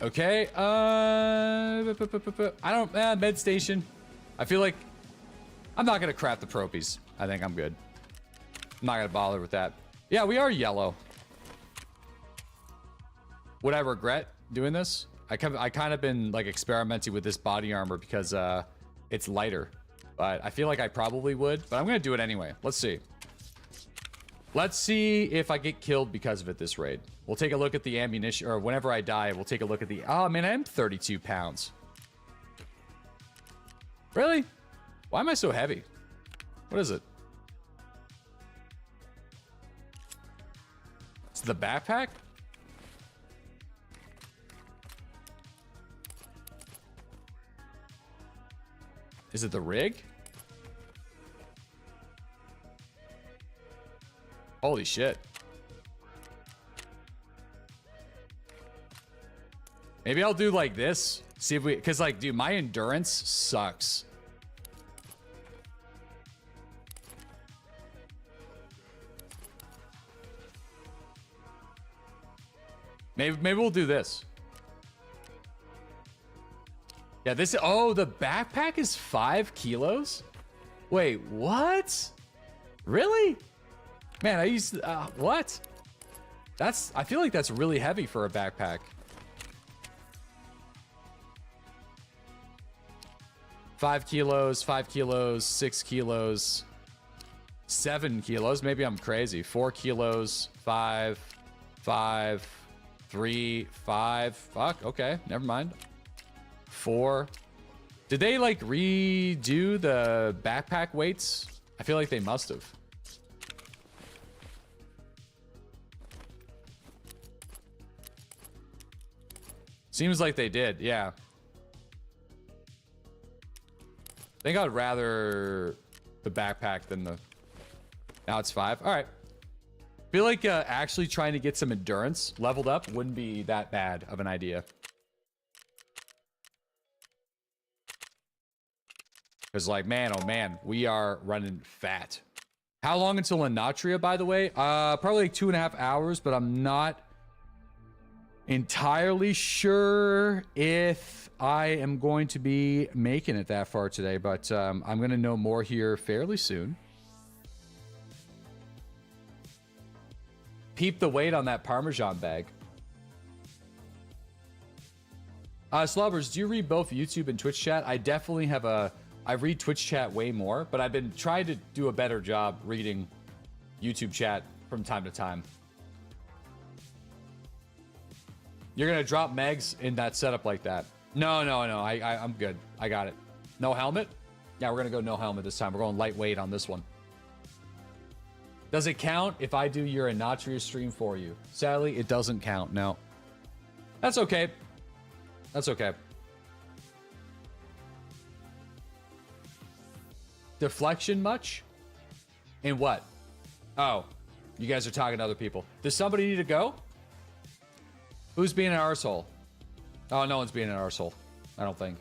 Okay, I don't, med station. I feel like I'm not gonna crap the propies. I think I'm good. I'm not gonna bother with that. Yeah, we are yellow. Would I regret doing this? I kind of been like experimenting with this body armor because it's lighter, but I feel like I probably would, but I'm gonna do it anyway. Let's see. Let's see if I get killed because of it this raid. We'll take a look at the ammunition, or whenever I die, we'll take a look at the... Oh, man, I am 32 pounds. Really? Why am I so heavy? What is it? It's the backpack? Is it the rig? Holy shit. Maybe I'll do like this. See if we, cause like, dude, my endurance sucks. Maybe we'll do this. Yeah, this, oh, the backpack is 5 kilos? Wait, what? Really? Man, I used to, what? That's, I feel like that's really heavy for a backpack. 5 kilos, 5 kilos, 6 kilos, 7 kilos. Maybe I'm crazy. 4 kilos, 5, 3, 5. Fuck, okay, never mind. 4. Did they like redo the backpack weights? I feel like they must have. Seems like they did, yeah. I think I'd rather the backpack than the... Now it's 5. All right. Feel like actually trying to get some endurance leveled up wouldn't be that bad of an idea. Because like, man, oh man, we are running fat. How long until Anatria, by the way? Probably like 2.5 hours, but I'm not entirely sure if I am going to be making it that far today, but I'm going to know more here fairly soon. Peep the weight on that Parmesan bag. Slobbers, do you read both YouTube and Twitch chat? I definitely have I read Twitch chat way more, but I've been trying to do a better job reading YouTube chat from time to time. You're gonna drop Megs in that setup like that? No, I'm good. I got it. No helmet? Yeah, we're gonna go no helmet this time. We're going lightweight on this one. Does it count if I do your Anatria stream for you? Sadly, it doesn't count. No. That's okay. That's okay. Deflection much? In what? Oh, you guys are talking to other people. Does somebody need to go? Who's being an arsehole? Oh, no one's being an arsehole. I don't think.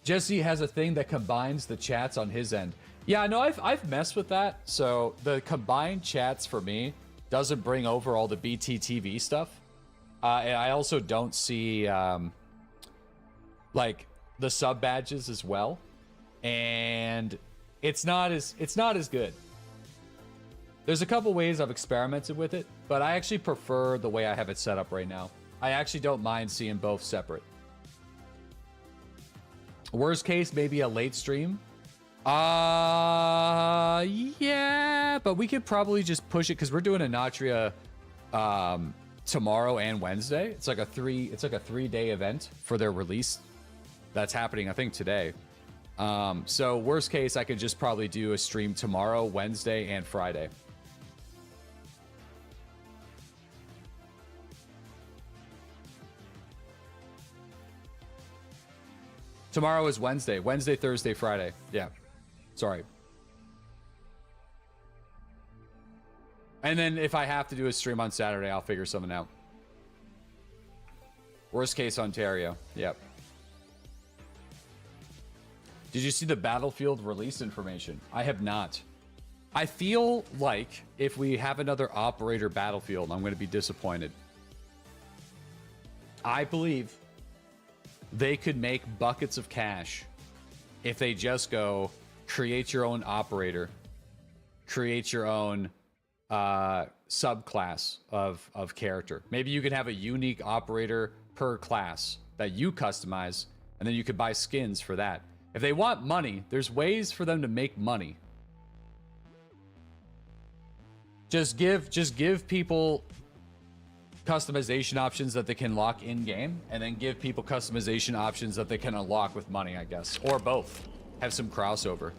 Jesse has a thing that combines the chats on his end. Yeah, no, I've messed with that. So the combined chats for me doesn't bring over all the BTTV stuff. And I also don't see like the sub badges as well. And it's not as good. There's a couple ways I've experimented with it, but I actually prefer the way I have it set up right now. I actually don't mind seeing both separate. Worst case, maybe a late stream. Yeah, but we could probably just push it because we're doing Anatria tomorrow and Wednesday. It's like a 3-day event for their release. That's happening, I think, today. So worst case, I could just probably do a stream tomorrow, Wednesday, and Friday. Tomorrow is Wednesday. Wednesday, Thursday, Friday. Yeah. Sorry. And then if I have to do a stream on Saturday, I'll figure something out. Worst case, Ontario. Yep. Did you see the Battlefield release information? I have not. I feel like if we have another operator Battlefield, I'm going to be disappointed. I believe they could make buckets of cash if they just go create your own operator, create your own subclass of character. Maybe you could have a unique operator per class that you customize, and then you could buy skins for that. If they want money, there's ways for them to make money. Just give people customization options that they can lock in game, and then give people customization options that they can unlock with money, I guess, or both. Have some crossover.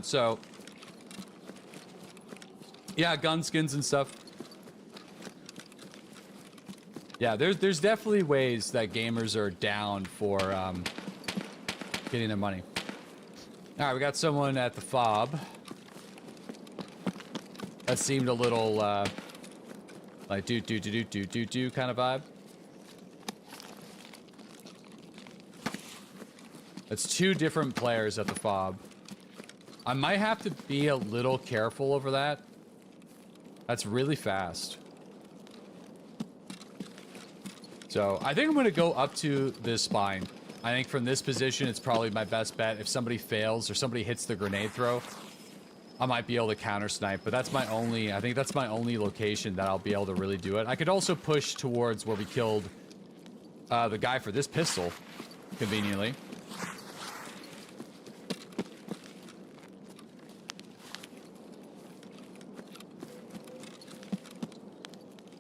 So yeah, gun skins and stuff. Yeah, there's definitely ways that gamers are down for getting their money. All right, we got someone at the fob. That seemed a little like do kind of vibe. It's two different players at the fob. I might have to be a little careful over that. That's really fast. So I think I'm going to go up to this spine. I think from this position, it's probably my best bet. If somebody fails or somebody hits the grenade throw, I might be able to counter snipe, but that's my only, I think that's my only location that I'll be able to really do it. I could also push towards where we killed the guy for this pistol, conveniently.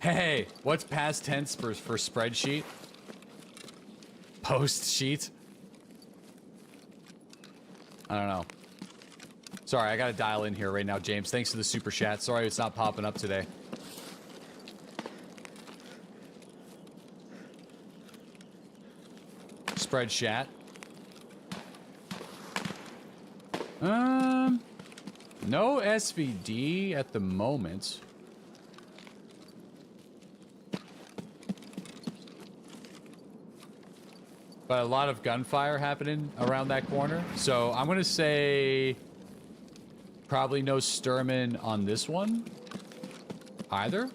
Hey, what's past tense for spreadsheet? Post sheet? I don't know. Sorry, I gotta dial in here right now, James. Thanks for the super chat. Sorry it's not popping up today. Spread chat. No SVD at the moment. But a lot of gunfire happening around that corner. So I'm gonna say probably no Sturman on this one either.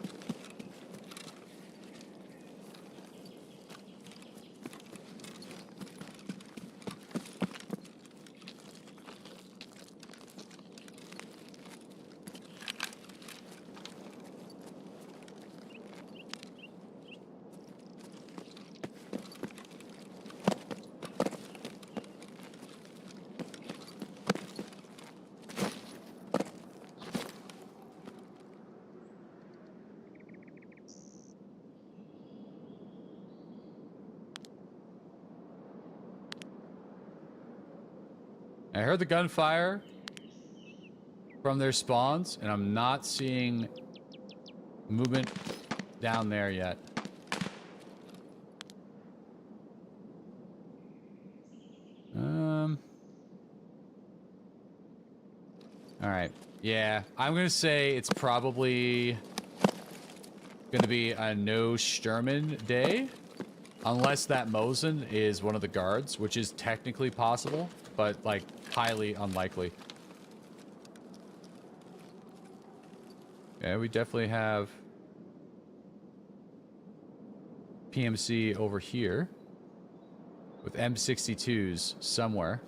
I heard the gunfire from their spawns, and I'm not seeing movement down there yet. All right. Yeah, I'm gonna say it's probably gonna be a no Sturman day, unless that Mosin is one of the guards, which is technically possible, but like highly unlikely. Yeah, we definitely have PMC over here with M62s somewhere.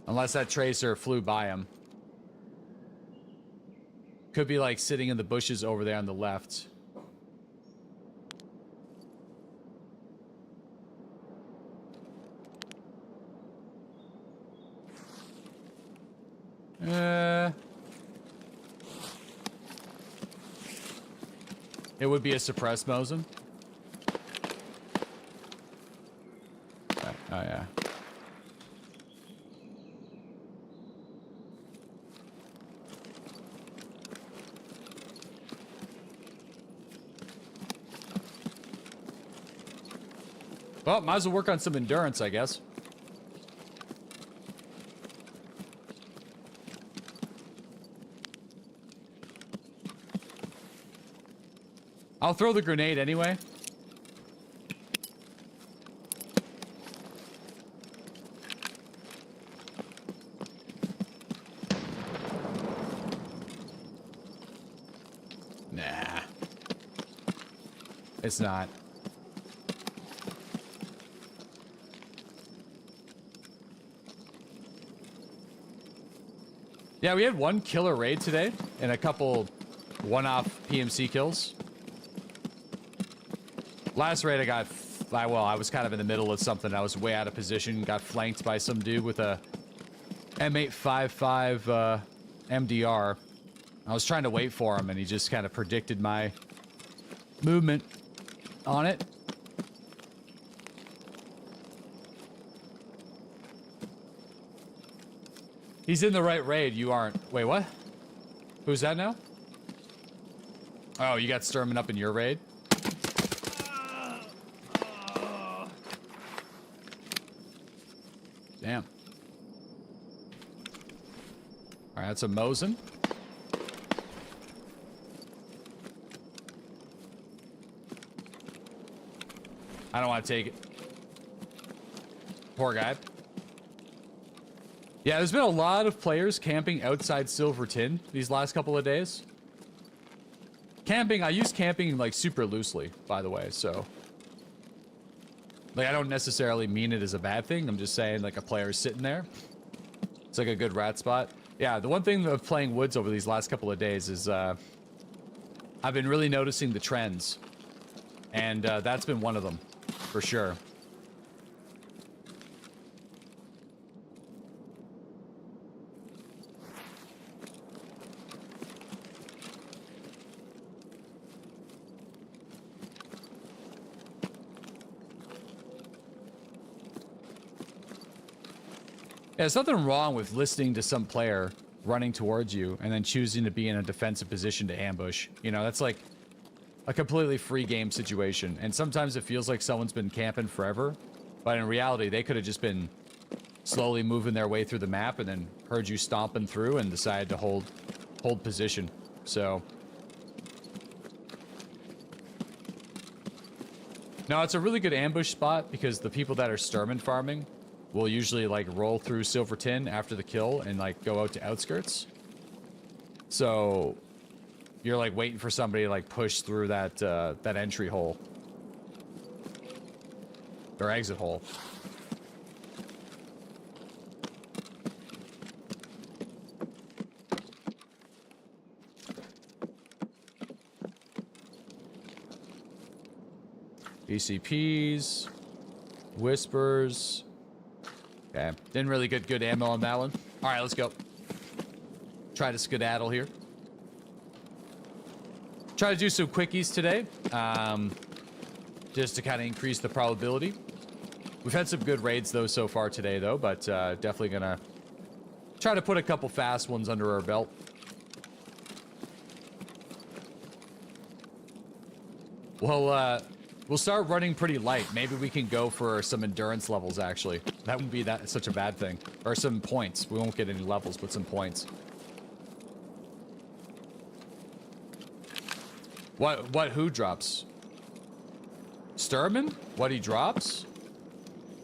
Unless that tracer flew by him. Could be like sitting in the bushes over there on the left. It would be a suppressed Mosin. Oh yeah. Well, might as well work on some endurance, I guess. I'll throw the grenade anyway. Nah. It's not. Yeah, we had one killer raid today and a couple one-off PMC kills. Last raid I got, well, I was kind of in the middle of something. I was way out of position, got flanked by some dude with a M855 MDR. I was trying to wait for him and he just kind of predicted my movement on it. He's in the right raid. You aren't. Wait, what? Who's that now? Oh, you got Sturman up in your raid? Damn. All right, that's a Mosin. I don't want to take it. Poor guy. Yeah, there's been a lot of players camping outside Silverton these last couple of days. Camping, I use camping like super loosely, by the way, so. Like, I don't necessarily mean it as a bad thing. I'm just saying, like, a player's sitting there. It's like a good rat spot. Yeah, the one thing of playing woods over these last couple of days is I've been really noticing the trends. And that's been one of them, for sure. Yeah, there's nothing wrong with listening to some player running towards you and then choosing to be in a defensive position to ambush. You know, that's like a completely free game situation. And sometimes it feels like someone's been camping forever, but in reality, they could have just been slowly moving their way through the map and then heard you stomping through and decided to hold position. So no, it's a really good ambush spot because the people that are Sturman farming will usually like roll through Silverton after the kill and like go out to outskirts. So you're like waiting for somebody to like push through that that entry hole or exit hole. BCPs, whispers. Okay, didn't really get good ammo on that one. All right, let's go. Try to skedaddle here. Try to do some quickies today, just to kind of increase the probability. We've had some good raids though so far today though, but definitely gonna try to put a couple fast ones under our belt. Well, we'll start running pretty light. Maybe we can go for some endurance levels, actually. That wouldn't be that such a bad thing. Or some points. We won't get any levels, but some points. Who drops? Sturman? What he drops?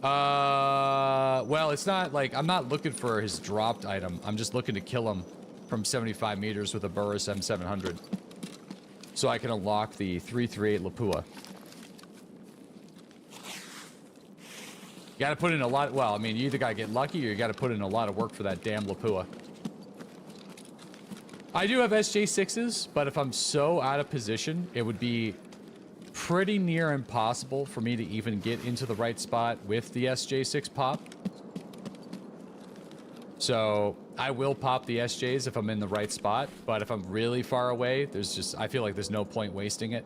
Well, it's not like, I'm not looking for his dropped item. I'm just looking to kill him from 75 meters with a Burris M700. So I can unlock the 338 Lapua. You gotta put in a lot, well, I mean, you either gotta get lucky or you gotta put in a lot of work for that damn Lapua. I do have SJ6s, but if I'm so out of position, it would be pretty near impossible for me to even get into the right spot with the SJ6 pop. So I will pop the SJs if I'm in the right spot, but if I'm really far away, there's just, I feel like there's no point wasting it.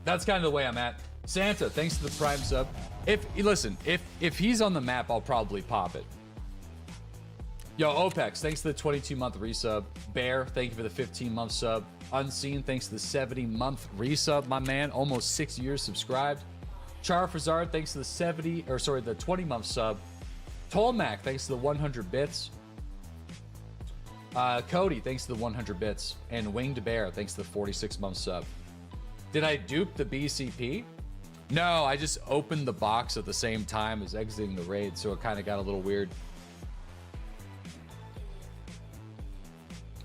That's kind of the way I'm at. Santa, thanks for the Prime sub. Listen, if he's on the map, I'll probably pop it. Yo, Opex, thanks for the 22-month resub. Bear, thank you for the 15-month sub. Unseen, thanks for the 70-month resub, my man. Almost 6 years subscribed. Charfazard, thanks to the 20-month sub. Tolmac, thanks to the 100 bits. Cody, thanks to the 100 bits. And Winged Bear, thanks to the 46-month sub. Did I dupe the BCP? No, I just opened the box at the same time as exiting the raid, so it kind of got a little weird.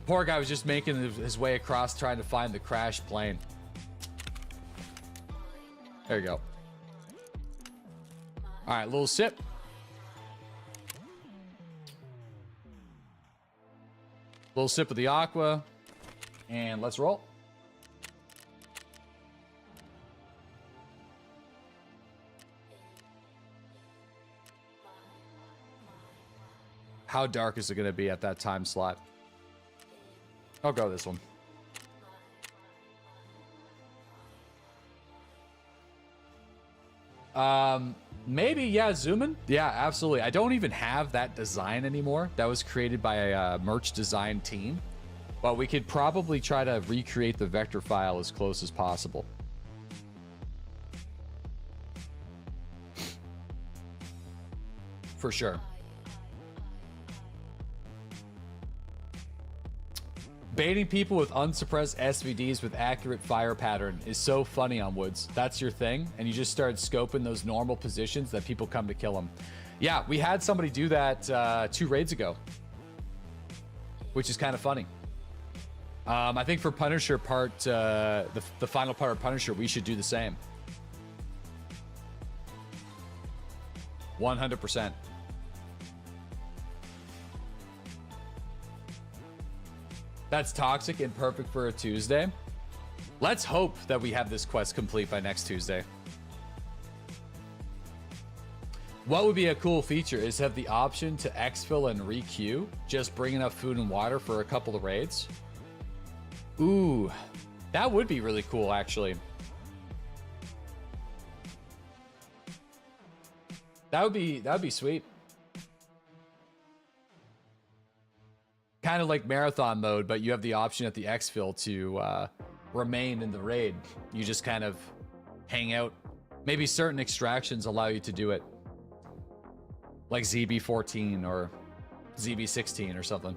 Poor guy was just making his way across trying to find the crashed plane. There you go. All right, little sip. Little sip of the aqua. And let's roll. How dark is it going to be at that time slot? I'll go this one. Maybe, yeah, zoom in. Yeah, absolutely. I don't even have that design anymore. That was created by a merch design team. But we could probably try to recreate the vector file as close as possible. For sure. Baiting people with unsuppressed SVDs with accurate fire pattern is so funny on Woods. That's your thing, and you just start scoping those normal positions that people come to kill them. Yeah, we had somebody do that 2 raids ago, which is kind of funny. I think for Punisher part, the final part of Punisher, we should do the same. 100%. That's toxic and perfect for a Tuesday. Let's hope that we have this quest complete by next Tuesday. What would be a cool feature is have the option to exfil and re-queue. Just bring enough food and water for a couple of raids. Ooh, that would be really cool, actually. That would be sweet. Kind of like marathon mode, but you have the option at the exfil to remain in the raid. You just kind of hang out. Maybe certain extractions allow you to do it. Like ZB14 or ZB16 or something.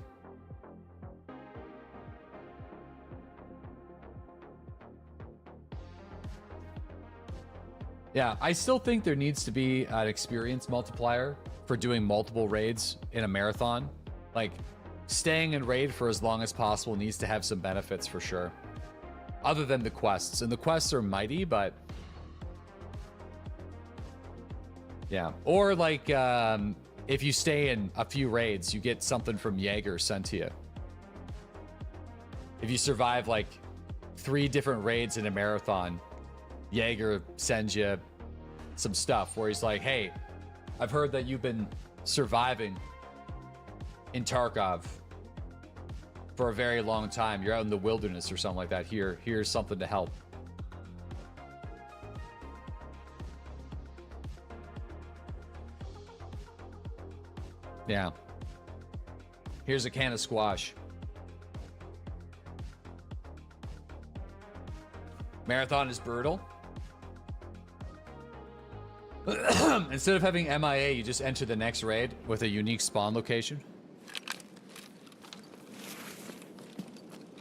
Yeah, I still think there needs to be an experience multiplier for doing multiple raids in a marathon. Like, staying in raid for as long as possible needs to have some benefits for sure. Other than the quests. And the quests are mighty, but... yeah. Or like, if you stay in a few raids, you get something from Jaeger sent to you. If you survive like 3 different raids in a marathon, Jaeger sends you some stuff where he's like, hey, I've heard that you've been surviving in Tarkov for a very long time. You're out in the wilderness or something like that. Here's something to help. Yeah. Here's a can of squash. Marathon is brutal. Instead of having MIA, you just enter the next raid with a unique spawn location.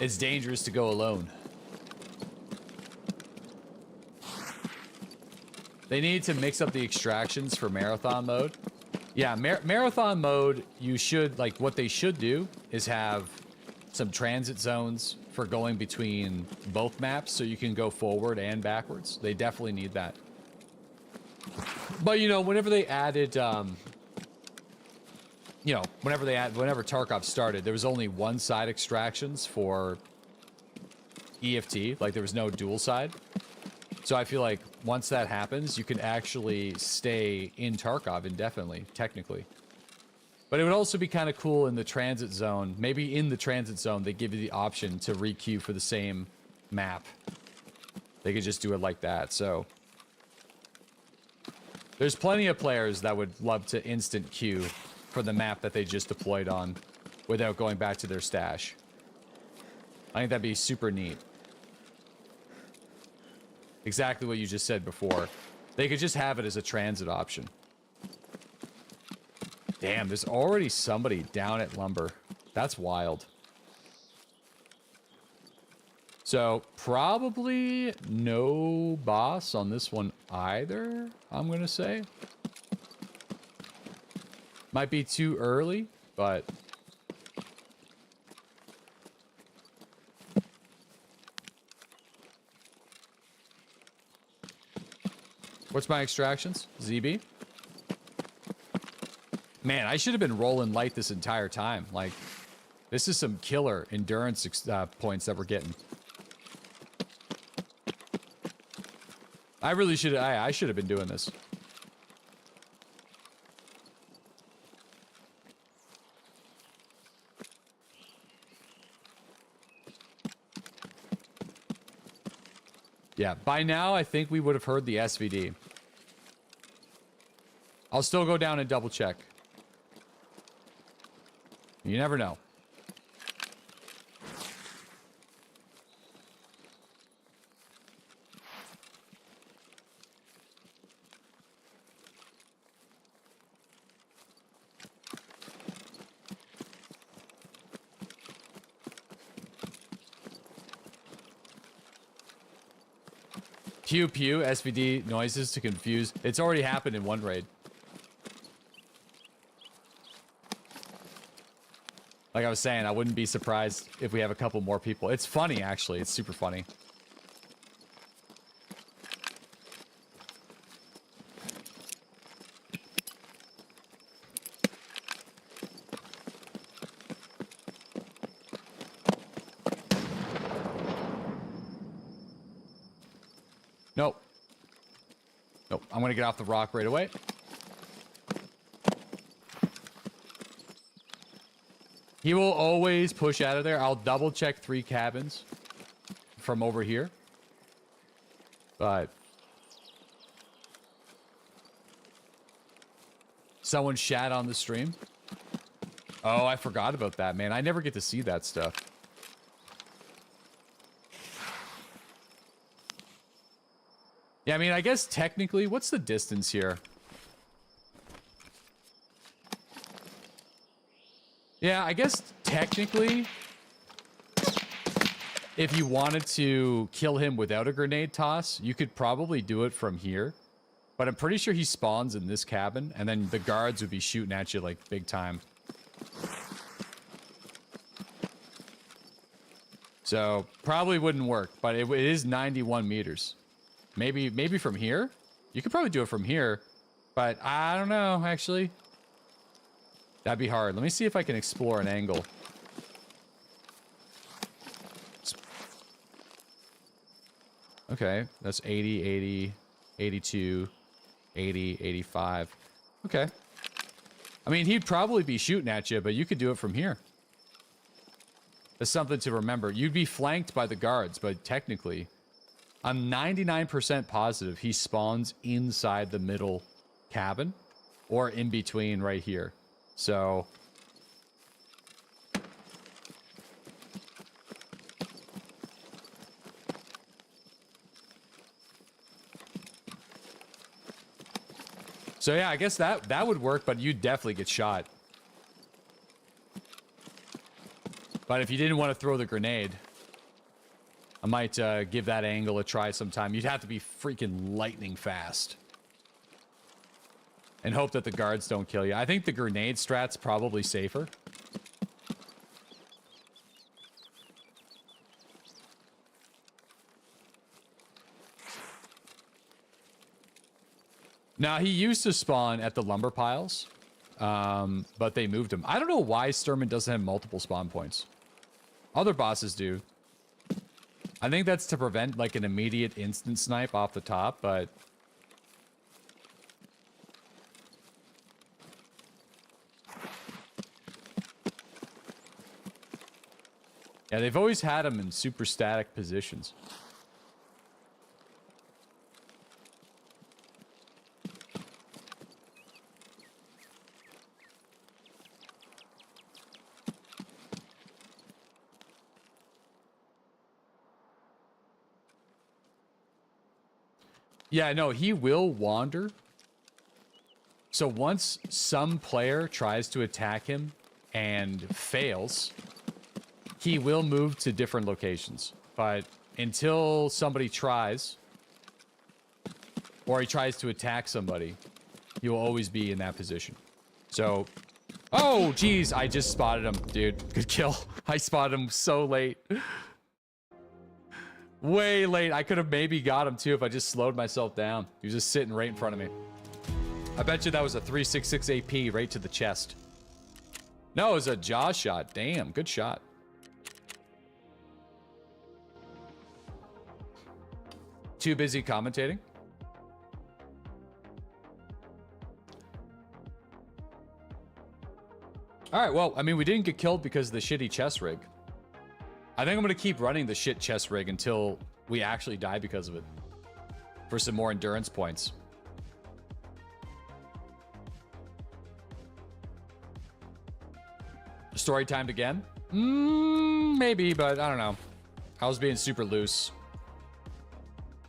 It's dangerous to go alone. They need to mix up the extractions for marathon mode. Yeah, marathon mode, you should, like, what they should do is have some transit zones for going between both maps so you can go forward and backwards. They definitely need that. But, you know, whenever they added, you know, whenever Tarkov started, there was only one side extractions for EFT. Like, there was no dual side. So I feel like once that happens, you can actually stay in Tarkov indefinitely, technically. But it would also be kind of cool in the transit zone. Maybe in the transit zone, they give you the option to re-queue for the same map. They could just do it like that, so... there's plenty of players that would love to instant queue for the map that they just deployed on without going back to their stash. I think that'd be super neat. Exactly what you just said before. They could just have it as a transit option. Damn, there's already somebody down at lumber. That's wild. So, probably no boss on this one either, I'm gonna say. Might be too early, but... what's my extractions? ZB? Man, I should have been rolling light this entire time. Like, this is some killer endurance points that we're getting. I really should. I should have been doing this. Yeah, by now I think we would have heard the SVD. I'll still go down and double check. You never know. Pew pew SVD noises to confuse. It's already happened in one raid. Like I was saying, I wouldn't be surprised if we have a couple more people. It's funny, actually. It's super funny. Nope. Nope. I'm gonna get off the rock right away. He will always push out of there. I'll double check 3 cabins from over here. But someone shat on the stream. Oh, I forgot about that, man. I never get to see that stuff. Yeah, I mean, I guess technically, what's the distance here? Yeah, I guess technically, if you wanted to kill him without a grenade toss, you could probably do it from here. But I'm pretty sure he spawns in this cabin, and then the guards would be shooting at you like big time. So probably wouldn't work, but it is 91 meters. Maybe from here? You could probably do it from here, but I don't know, actually. That'd be hard. Let me see if I can explore an angle. Okay, that's 80, 80, 82, 80, 85. Okay. I mean, he'd probably be shooting at you, but you could do it from here. That's something to remember. You'd be flanked by the guards, but technically, I'm 99% positive he spawns inside the middle cabin or in between right here. So yeah, I guess that would work, but you'd definitely get shot. But if you didn't want to throw the grenade, I might give that angle a try sometime. You'd have to be freaking lightning fast. And hope that the guards don't kill you. I think the grenade strat's probably safer. Now, he used to spawn at the lumber piles, but they moved him. I don't know why Sturman doesn't have multiple spawn points. Other bosses do. I think that's to prevent, like, an immediate instant snipe off the top, but... yeah, they've always had him in super static positions. Yeah, no, he will wander. So once some player tries to attack him and fails, he will move to different locations. But until somebody tries, or he tries to attack somebody, he will always be in that position. So, oh, geez, I just spotted him, dude. Good kill. I spotted him so late. Way late. I could have maybe got him too if I just slowed myself down. He was just sitting right in front of me. I bet you that was a 366 AP right to the chest. No, it was a jaw shot. Damn, good shot. Too busy commentating? All right, well, I mean, we didn't get killed because of the shitty chest rig. I think I'm going to keep running the shit chest rig until we actually die because of it. For some more endurance points. Story timed again? Maybe, but I don't know. I was being super loose.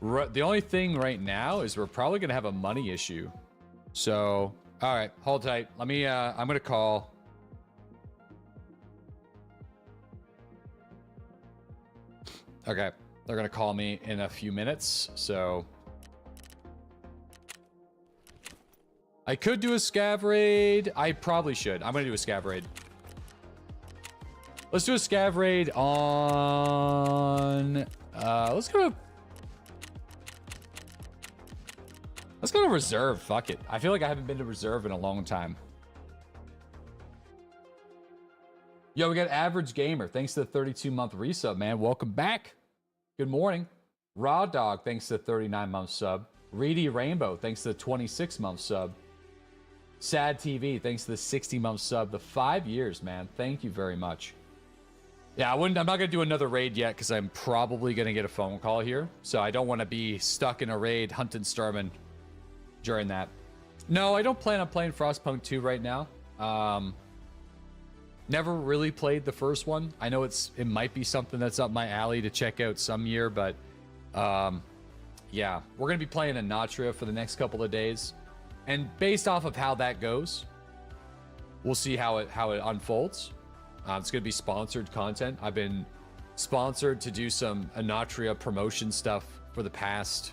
The only thing right now is we're probably gonna have a money issue. So, all right, hold tight. Let me. I'm gonna call. Okay, they're gonna call me in a few minutes. So, I could do a scav raid. I probably should. I'm gonna do a scav raid. Let's do a scav raid on. Let's go to reserve. Fuck it. I feel like I haven't been to reserve in a long time. Yo, we got Average Gamer. Thanks to the 32-month resub, man. Welcome back. Good morning. Raw Dog, thanks to the 39-month sub. Reedy Rainbow, thanks to the 26-month sub. Sad TV, thanks to the 60-month sub. The 5 years, man. Thank you very much. Yeah, I'm not going to do another raid yet because I'm probably going to get a phone call here. So I don't want to be stuck in a raid hunting Sturman during that. No, I don't plan on playing Frostpunk 2 right now. Never really played the first one. I know it might be something that's up my alley to check out some year, but yeah, we're going to be playing Anatria for the next couple of days. And based off of how that goes, we'll see how it unfolds. It's going to be sponsored content. I've been sponsored to do some Anatria promotion stuff for the past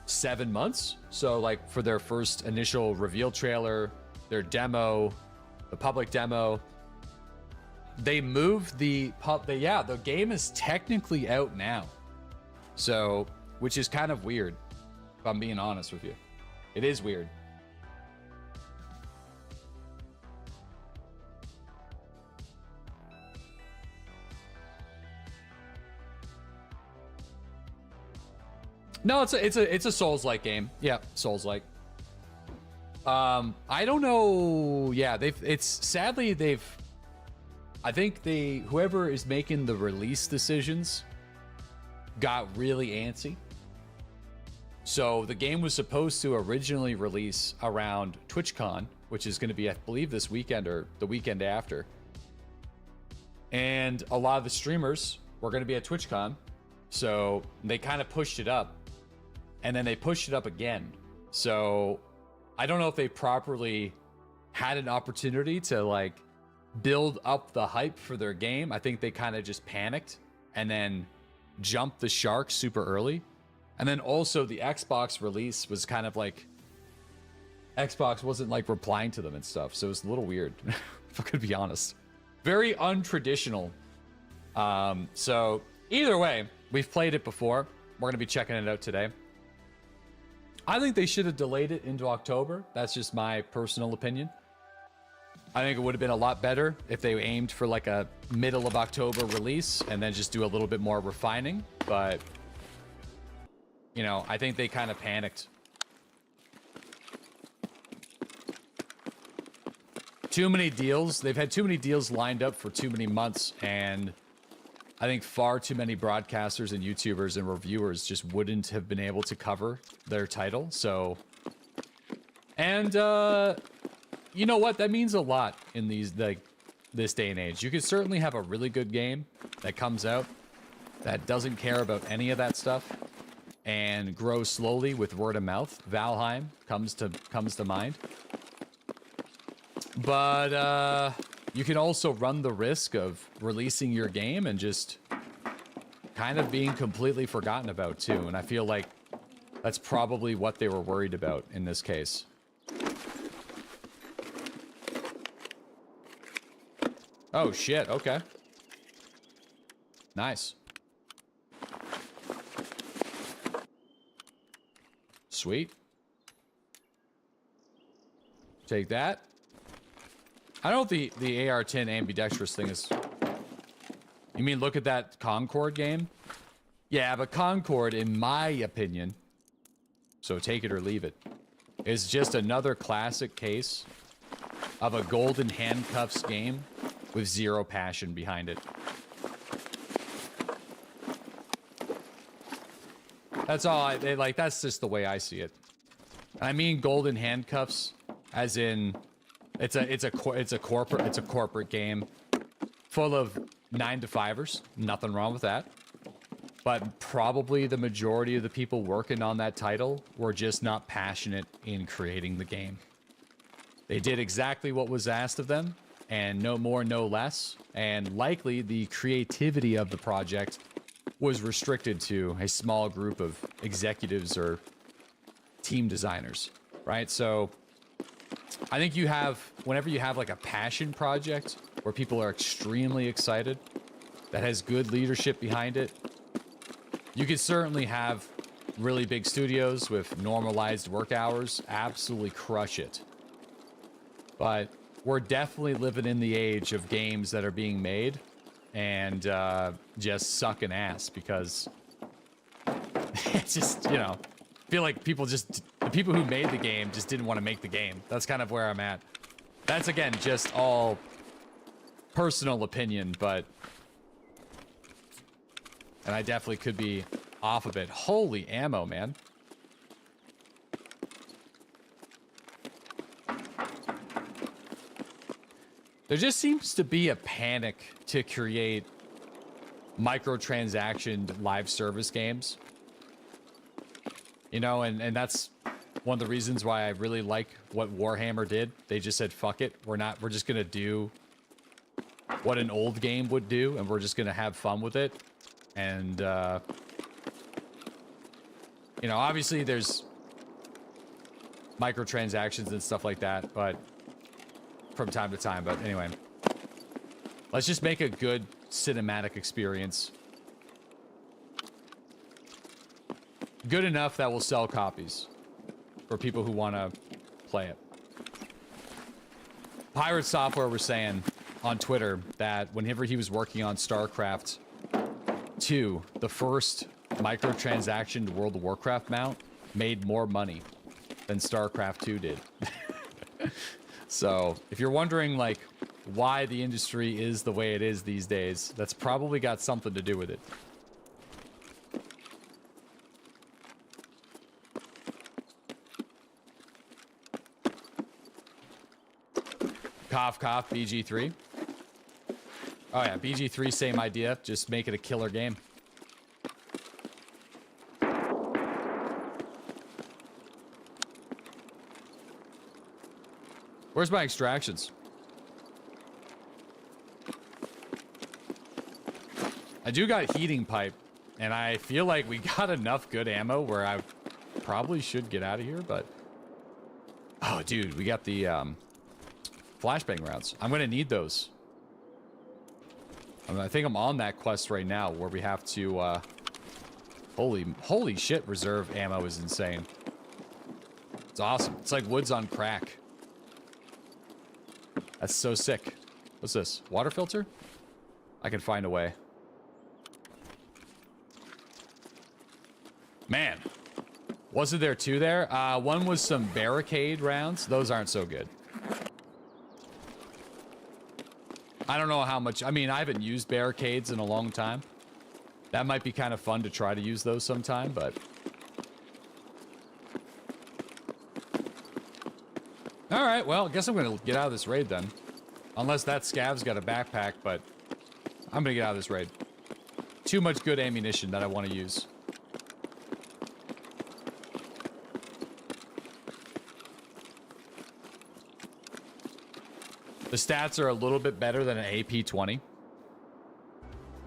7 months. So like for their first initial reveal trailer, their demo, the public demo, they moved the game is technically out now. So, which is kind of weird, if I'm being honest with you. It is weird. No, it's a Souls-like game. Yeah, Souls-like. I don't know. Yeah, I think whoever is making the release decisions got really antsy. So the game was supposed to originally release around TwitchCon, which is going to be, I believe, this weekend or the weekend after. And a lot of the streamers were going to be at TwitchCon, so they kind of pushed it up. And then they pushed it up again. So I don't know if they properly had an opportunity to like build up the hype for their game. I think they kind of just panicked and then jumped the shark super early. And then also the Xbox release was kind of like Xbox wasn't like replying to them and stuff. So it was a little weird, if I could be honest. Very untraditional. So either way, we've played it before. We're going to be checking it out today. I think they should have delayed it into October. That's just my personal opinion. I think it would have been a lot better if they aimed for like a middle of October release and then just do a little bit more refining. But, you know, I think they kind of panicked. Too many deals. They've had too many deals lined up for too many months, and I think far too many broadcasters and YouTubers and reviewers just wouldn't have been able to cover their title. So, and you know what? That means a lot in this day and age. You could certainly have a really good game that comes out that doesn't care about any of that stuff and grows slowly with word of mouth. Valheim comes to mind. But you can also run the risk of releasing your game and just kind of being completely forgotten about too. And I feel like that's probably what they were worried about in this case. Oh shit, okay. Nice. Sweet. Take that. I don't know if the AR-10 ambidextrous thing is... You mean look at that Concord game? Yeah, but Concord, in my opinion, so take it or leave it, is just another classic case of a golden handcuffs game with zero passion behind it. That's all that's just the way I see it. I mean golden handcuffs as in It's a corporate game full of 9-to-5ers. Nothing wrong with that. But probably the majority of the people working on that title were just not passionate in creating the game. They did exactly what was asked of them, and no more, no less. And likely the creativity of the project was restricted to a small group of executives or team designers, right? So I think whenever you have like a passion project where people are extremely excited, that has good leadership behind it, you could certainly have really big studios with normalized work hours absolutely crush it. But we're definitely living in the age of games that are being made and just sucking ass because it's just, you know, I feel like the people who made the game just didn't want to make the game. That's kind of where I'm at. That's, again, just all personal opinion, but... And I definitely could be off of it. Holy ammo, man. There just seems to be a panic to create microtransaction live service games. You know, and that's one of the reasons why I really like what Warhammer did. They just said, fuck it. We're just gonna do what an old game would do, and we're just gonna have fun with it. And, you know, obviously there's microtransactions and stuff like that, but from time to time. But anyway, let's just make a good cinematic experience. Good enough that will sell copies for people who want to play it. Pirate Software was saying on Twitter that whenever he was working on StarCraft 2, the first microtransaction World of Warcraft mount made more money than StarCraft 2 did. So, if you're wondering, like, why the industry is the way it is these days, that's probably got something to do with it. Cough, cough, BG3. Oh yeah, BG3, same idea. Just make it a killer game. Where's my extractions? I do got heating pipe, and I feel like we got enough good ammo where I probably should get out of here, but... Oh, dude, we got the flashbang rounds. I'm gonna need those. I think I'm on that quest right now where we have to, holy shit, reserve ammo is insane. It's awesome. It's like woods on crack. That's so sick. What's this? Water filter? I can find a way. Man. Wasn't there two there? One was some barricade rounds. Those aren't so good. I don't know how much... I mean, I haven't used barricades in a long time. That might be kind of fun to try to use those sometime, but... Alright, well, I guess I'm going to get out of this raid then. Unless that scav's got a backpack, but... I'm going to get out of this raid. Too much good ammunition that I want to use. The stats are a little bit better than an AP-20.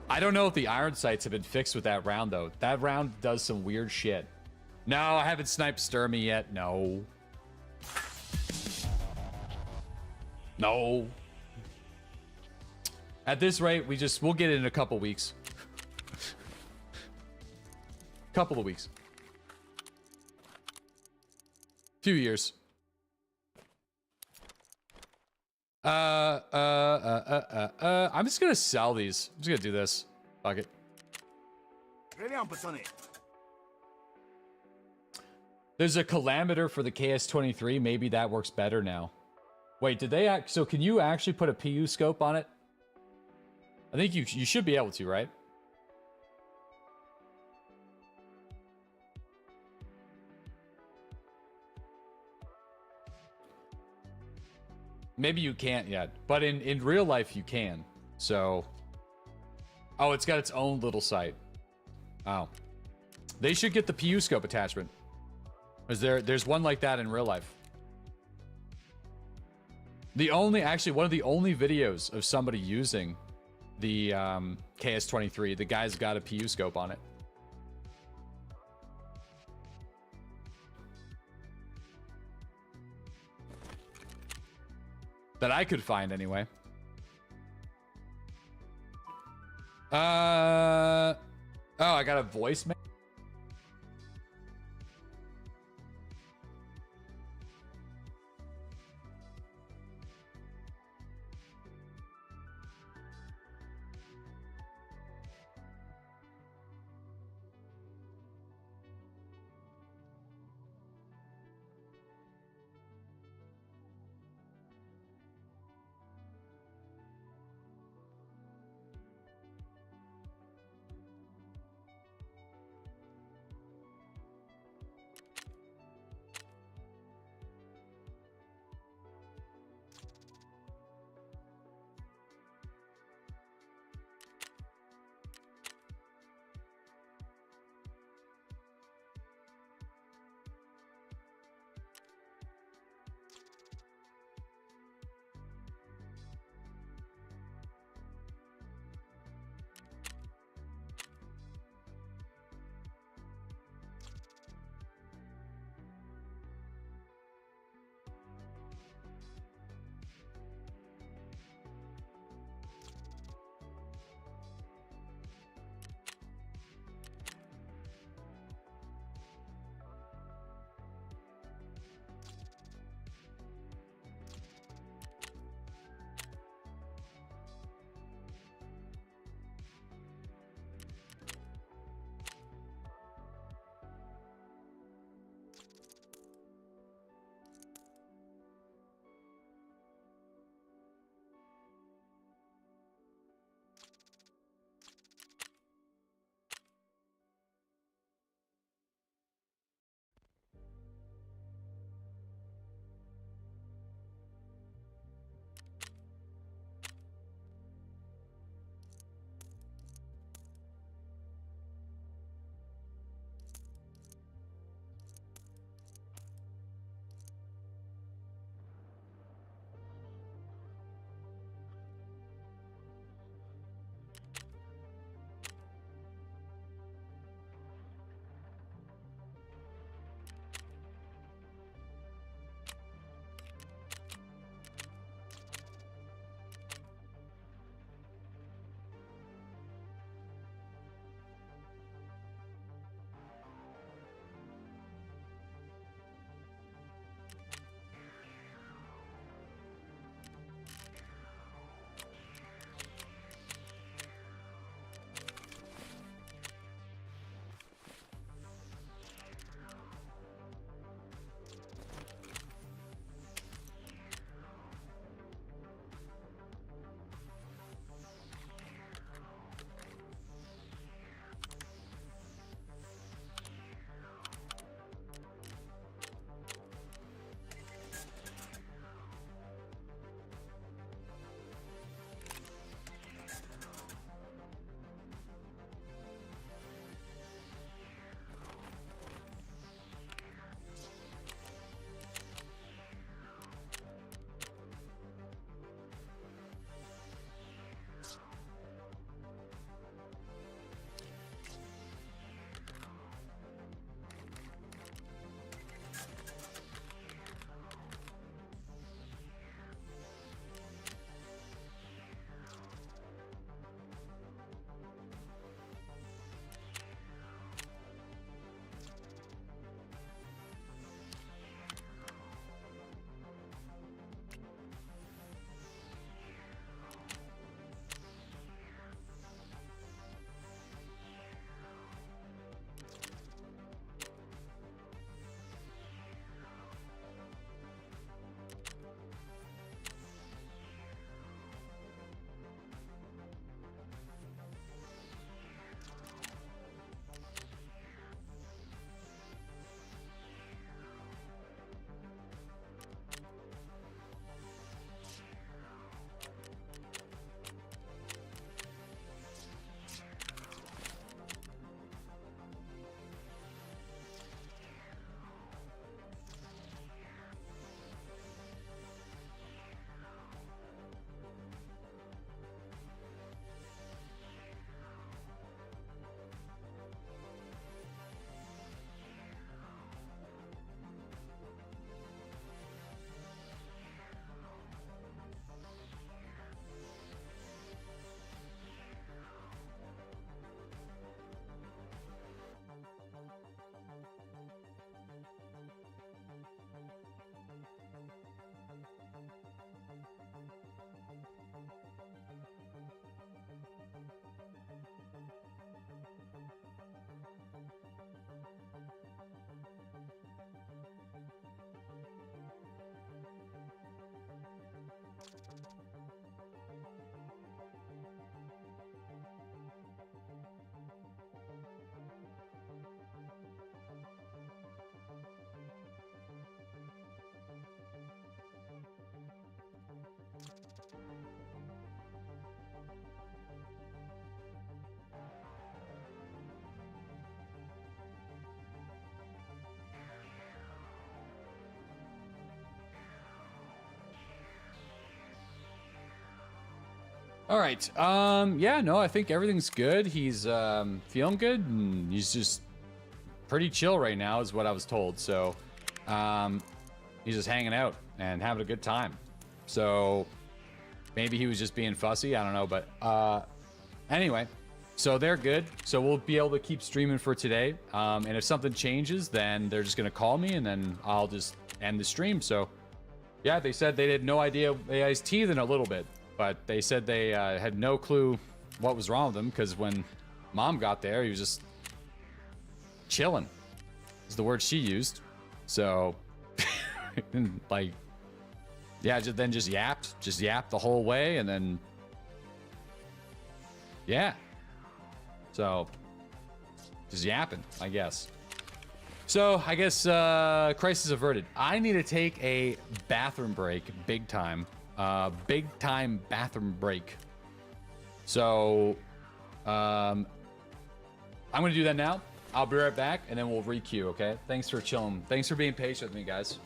I don't know if the iron sights have been fixed with that round, though. That round does some weird shit. No, I haven't sniped Sturman yet. No. No. At this rate, we'll get it in a couple weeks. Couple of weeks. Few years. I'm just gonna sell these. I'm just gonna do this. Fuck it. There's a calameter for the KS-23. Maybe that works better now. Wait, did they so can you actually put a PU scope on it? I think you should be able to, right? Maybe you can't yet, but in real life you can. So, oh, it's got its own little site. Oh, they should get the PU scope attachment. There's one like that in real life. Actually, one of the only videos of somebody using the KS-23, the guy's got a PU scope on it. That I could find anyway. Oh, I got a voicemail. All right. Yeah, no, I think everything's good. He's feeling good, and he's just pretty chill right now, is what I was told. So, he's just hanging out and having a good time. So, maybe he was just being fussy. I don't know, but anyway, so they're good. So we'll be able to keep streaming for today. And if something changes, then they're just gonna call me, and then I'll just end the stream. So, yeah, they said they had no idea. They was teething a little bit. But they said they had no clue what was wrong with him, because when Mom got there, he was just chilling, is the word she used. So, like, yeah, just yapped the whole way, and then, yeah. So, just yapping, I guess. So, I guess crisis averted. I need to take a bathroom break, big time. Big time bathroom break. So, I'm gonna do that now. I'll be right back, and then we'll re-queue, okay? Thanks for chilling. Thanks for being patient with me, guys.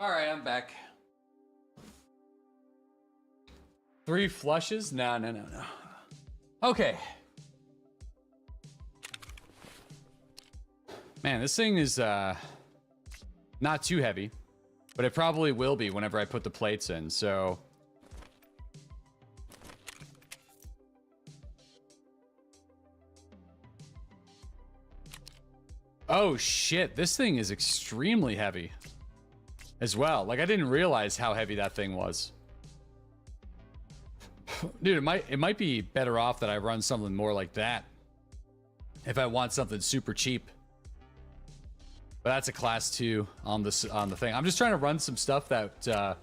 All right, I'm back. 3 flushes? No. Okay. Man, this thing is not too heavy, but it probably will be whenever I put the plates in, so... Oh shit, this thing is extremely heavy as well. Like, I didn't realize how heavy that thing was. Dude, it might be better off that I run something more like that if I want something super cheap. But that's a class 2 on the thing. I'm just trying to run some stuff that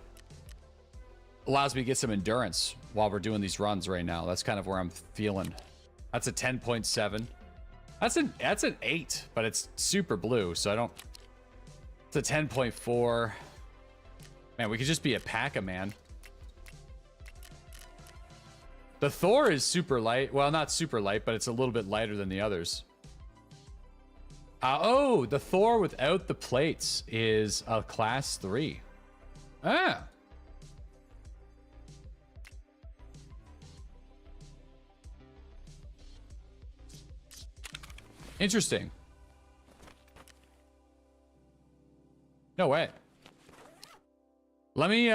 allows me to get some endurance while we're doing these runs right now. That's kind of where I'm feeling. That's a 10.7. That's an 8, but it's super blue, so I don't... It's a 10.4. Man, we could just be a pack-a-man. The Thor is super light. Well, not super light, but it's a little bit lighter than the others. Oh, the Thor without the plates is a class 3. Ah. Interesting. No way. Let me,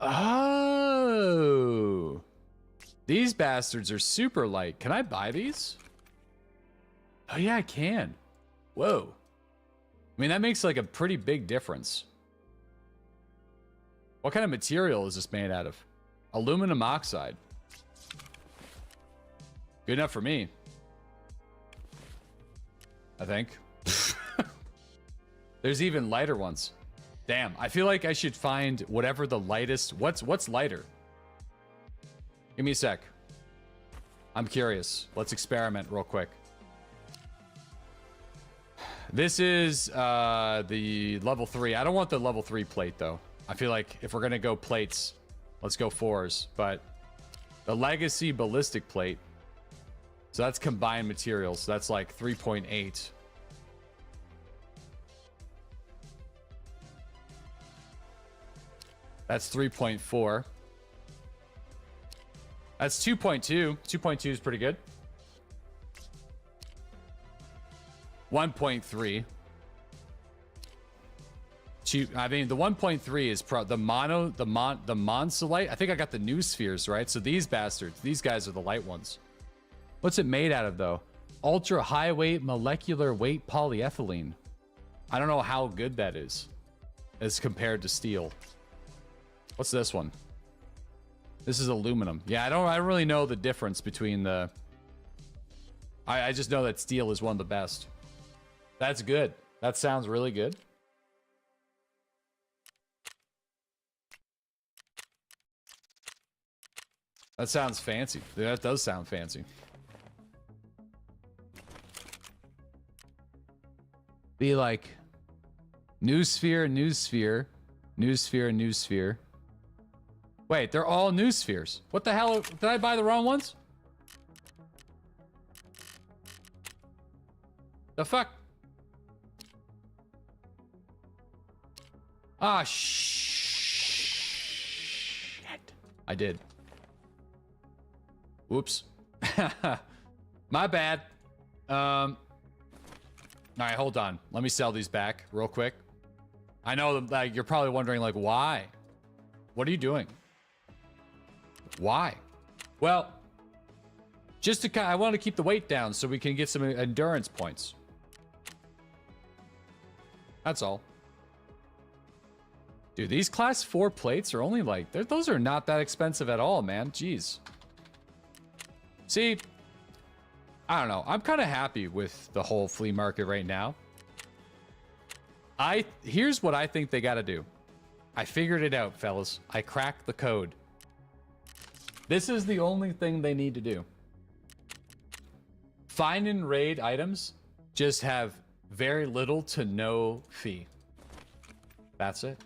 Oh. These bastards are super light. Can I buy these? Oh, yeah, I can. Whoa. I mean, that makes like a pretty big difference. What kind of material is this made out of? Aluminum oxide. Good enough for me, I think. There's even lighter ones. Damn, I feel like I should find whatever the lightest... What's lighter? Give me a sec. I'm curious. Let's experiment real quick. This is the level 3. I don't want the level 3 plate, though. I feel like if we're going to go plates, let's go 4s. But The legacy ballistic plate. So that's combined materials. So that's like 3.8. That's 3.4. That's 2.2. 2.2 is pretty good. 1.3. I mean, the 1.3 is the monsolite. I think I got the new spheres, right? So these bastards, these guys are the light ones. What's it made out of, though? Ultra high weight molecular weight polyethylene. I don't know how good that is as compared to steel. What's this one? This is aluminum. Yeah, I don't really know the difference between the... I just know that steel is one of the best. That's good. That sounds really good. That sounds fancy. That does sound fancy. Be like new sphere, new sphere, new sphere, new sphere. Wait, they're all new spheres. What the hell? Did I buy the wrong ones? The fuck? Ah, shit. I did. Whoops. My bad. All right, hold on. Let me sell these back real quick. I know that you're probably wondering, like, why? What are you doing? Why? Well, just to I want to keep the weight down so we can get some endurance points. That's all. Dude, these class 4 plates are only like, those are not that expensive at all, man. Jeez. See, I don't know. I'm kind of happy with the whole flea market right now. Here's what I think they got to do. I figured it out, fellas. I cracked the code. This is the only thing they need to do. Find and raid items just have very little to no fee. That's it.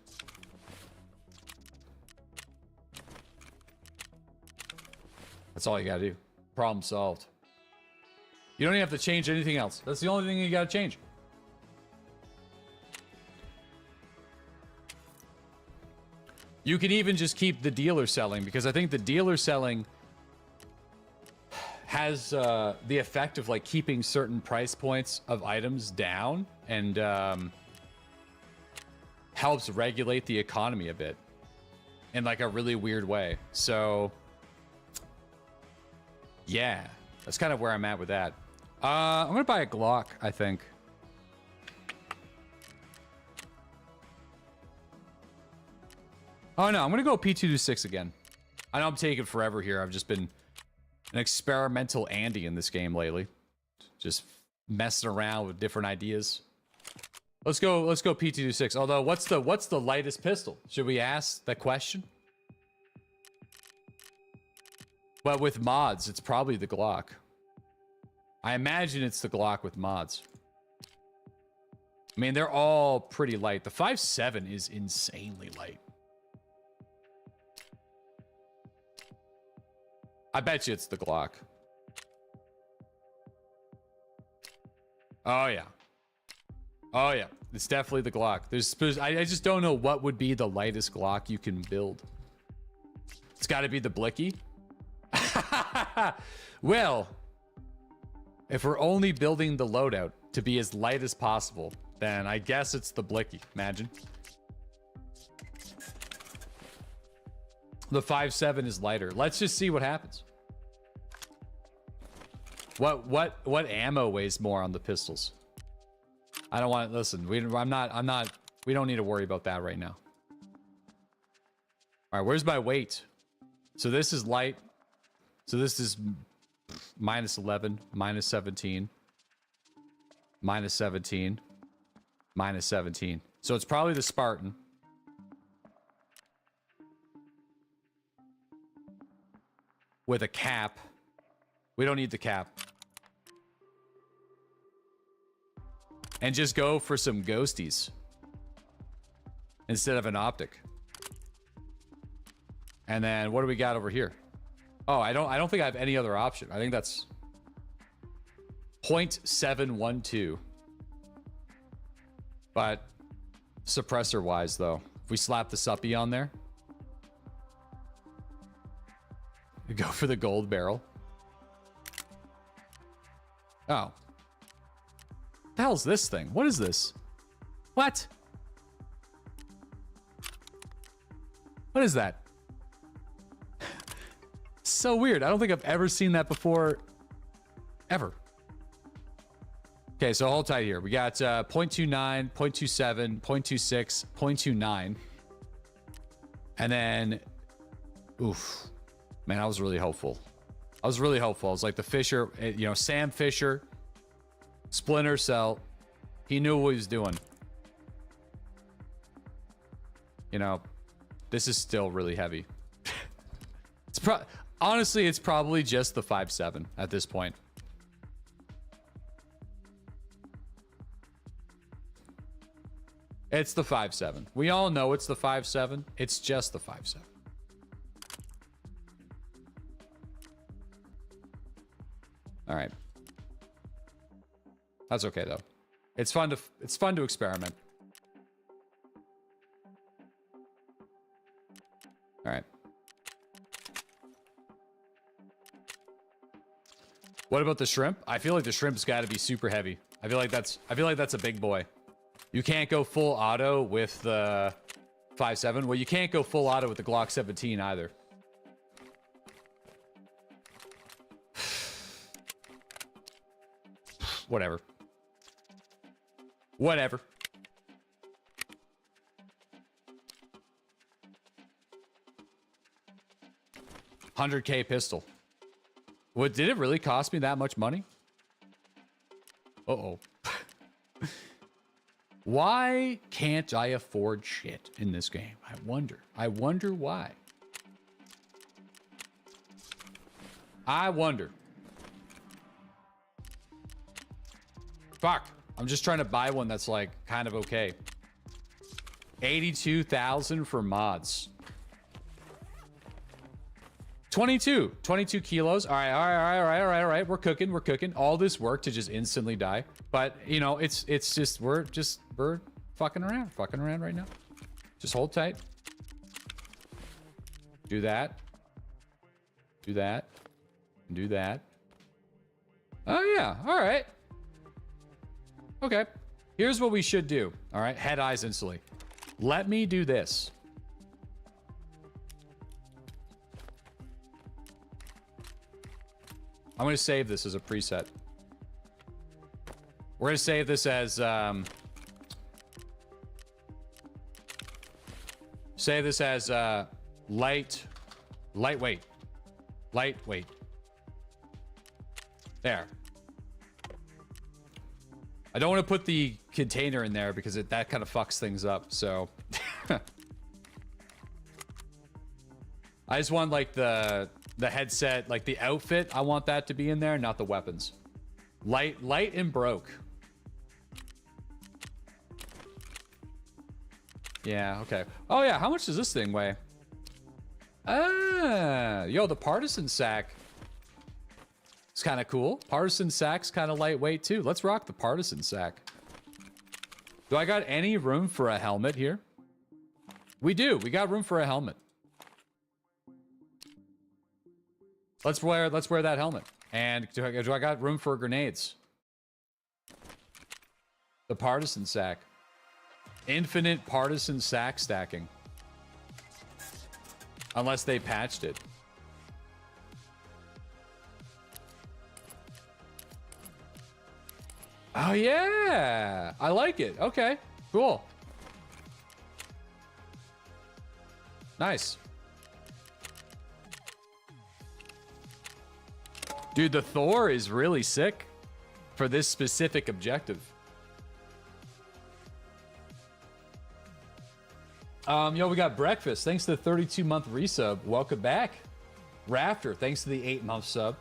That's all you gotta do. Problem solved. You don't even have to change anything else. That's the only thing you gotta change. You can even just keep the dealer selling, because I think the dealer selling has the effect of like keeping certain price points of items down and helps regulate the economy a bit in like a really weird way. So yeah, that's kind of where I'm at with that. I'm gonna buy a Glock, I think. Oh no, I'm gonna go P226 again. I know I'm taking forever here. I've just been an experimental Andy in this game lately. Just messing around with different ideas. Let's go P226. Although, what's the lightest pistol? Should we ask that question? But with mods, it's probably the Glock. I imagine it's the Glock with mods. I mean, they're all pretty light. The 5.7 is insanely light. I bet you it's the Glock. Oh, yeah. Oh, yeah. It's definitely the Glock. I just don't know what would be the lightest Glock you can build. It's got to be the Blicky. Well, if we're only building the loadout to be as light as possible, then I guess it's the Blicky. Imagine. The 5.7 is lighter. Let's just see what happens. What ammo weighs more on the pistols? I don't want to listen. We don't need to worry about that right now. All right, where's my weight? So this is light. So this is minus 11, minus 17, minus 17, minus 17. So it's probably the Spartan. With a cap. We don't need the cap. And just go for some ghosties. Instead of an optic. And then what do we got over here? Oh, I don't think I have any other option. I think that's 0.712. But suppressor wise though, if we slap the suppy on there, we go for the gold barrel. Oh. The hell's this thing? What is this? What? What is that? So weird. I don't think I've ever seen that before. Ever. Okay, so hold tight here. We got 0.29, 0.27, 0.26, 0.29. And then, oof. Man, I was really hopeful. I was really hopeful. I was like the Fisher, you know, Sam Fisher, Splinter Cell. He knew what he was doing. You know, this is still really heavy. Honestly, it's probably just the 5.7 at this point. It's the 5.7. We all know it's the 5.7. It's just the 5.7. All right. That's okay though. It's fun to experiment. All right. What about the shrimp? I feel like the shrimp's got to be super heavy. I feel like that's a big boy. You can't go full auto with the 5.7. Well, you can't go full auto with the Glock 17 either. Whatever. Whatever. $100K pistol. What, did it really cost me that much money? Uh-oh. Why can't I afford shit in this game? I wonder. I wonder why. I wonder. Fuck. I'm just trying to buy one that's like kind of okay. 82,000 for mods. 22 kilos. All right. We're cooking. All this work to just instantly die. But you know, it's just we're fucking around right now. Just hold tight. Do that. Do that. Do that. Oh yeah. All right. Okay. Here's what we should do. All right. Head eyes instantly. Let me do this. I'm going to save this as a preset. We're going to save this as lightweight. There. I don't want to put the container in there because that kind of fucks things up. So I just want like the headset, like the outfit. I want that to be in there, not the weapons. Light and broke. Yeah, okay. Oh yeah, how much does this thing weigh? Yo, the partisan sack. It's kind of cool. Partisan sack's kind of lightweight too. Let's rock the partisan sack. Do I got any room for a helmet here? We do. We got room for a helmet. Let's wear that helmet. And do I got room for grenades? The partisan sack. Infinite partisan sack stacking. Unless they patched it. Oh yeah, I like it. Okay, cool. Nice. Dude, the Thor is really sick for this specific objective. Yo, we got breakfast. Thanks to the 32-month resub. Welcome back. Rafter, thanks to the 8-month sub.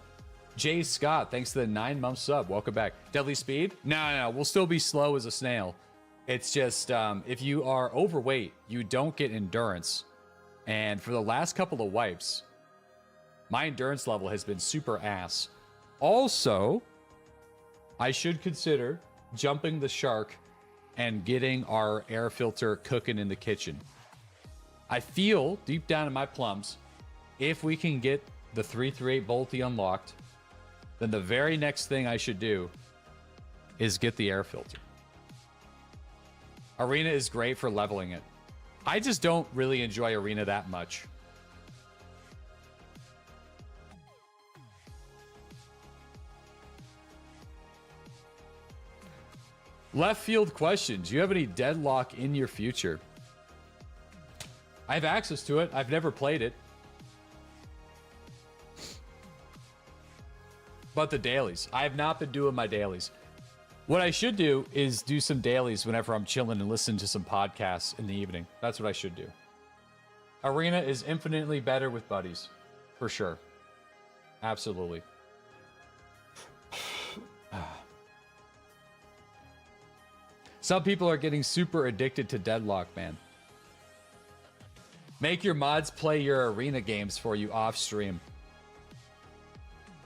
Jay Scott, thanks to the 9-month sub. Welcome back. Deadly Speed? No. We'll still be slow as a snail. It's just, if you are overweight, you don't get endurance. And for the last couple of wipes, My endurance level has been super ass. Also, I should consider jumping the shark and getting our air filter cooking in the kitchen. I feel deep down in my plums, if we can get the 338 bolty unlocked, then the very next thing I should do is get the air filter. Arena is great for leveling it. I just don't really enjoy Arena that much. Left field question. Do you have any Deadlock in your future? I have access to it. I've never played it. But the dailies. I have not been doing my dailies. What I should do is do some dailies whenever I'm chilling and listen to some podcasts in the evening. That's what I should do. Arena is infinitely better with buddies. For sure. Absolutely. Some people are getting super addicted to Deadlock, man. Make your mods play your Arena games for you off stream.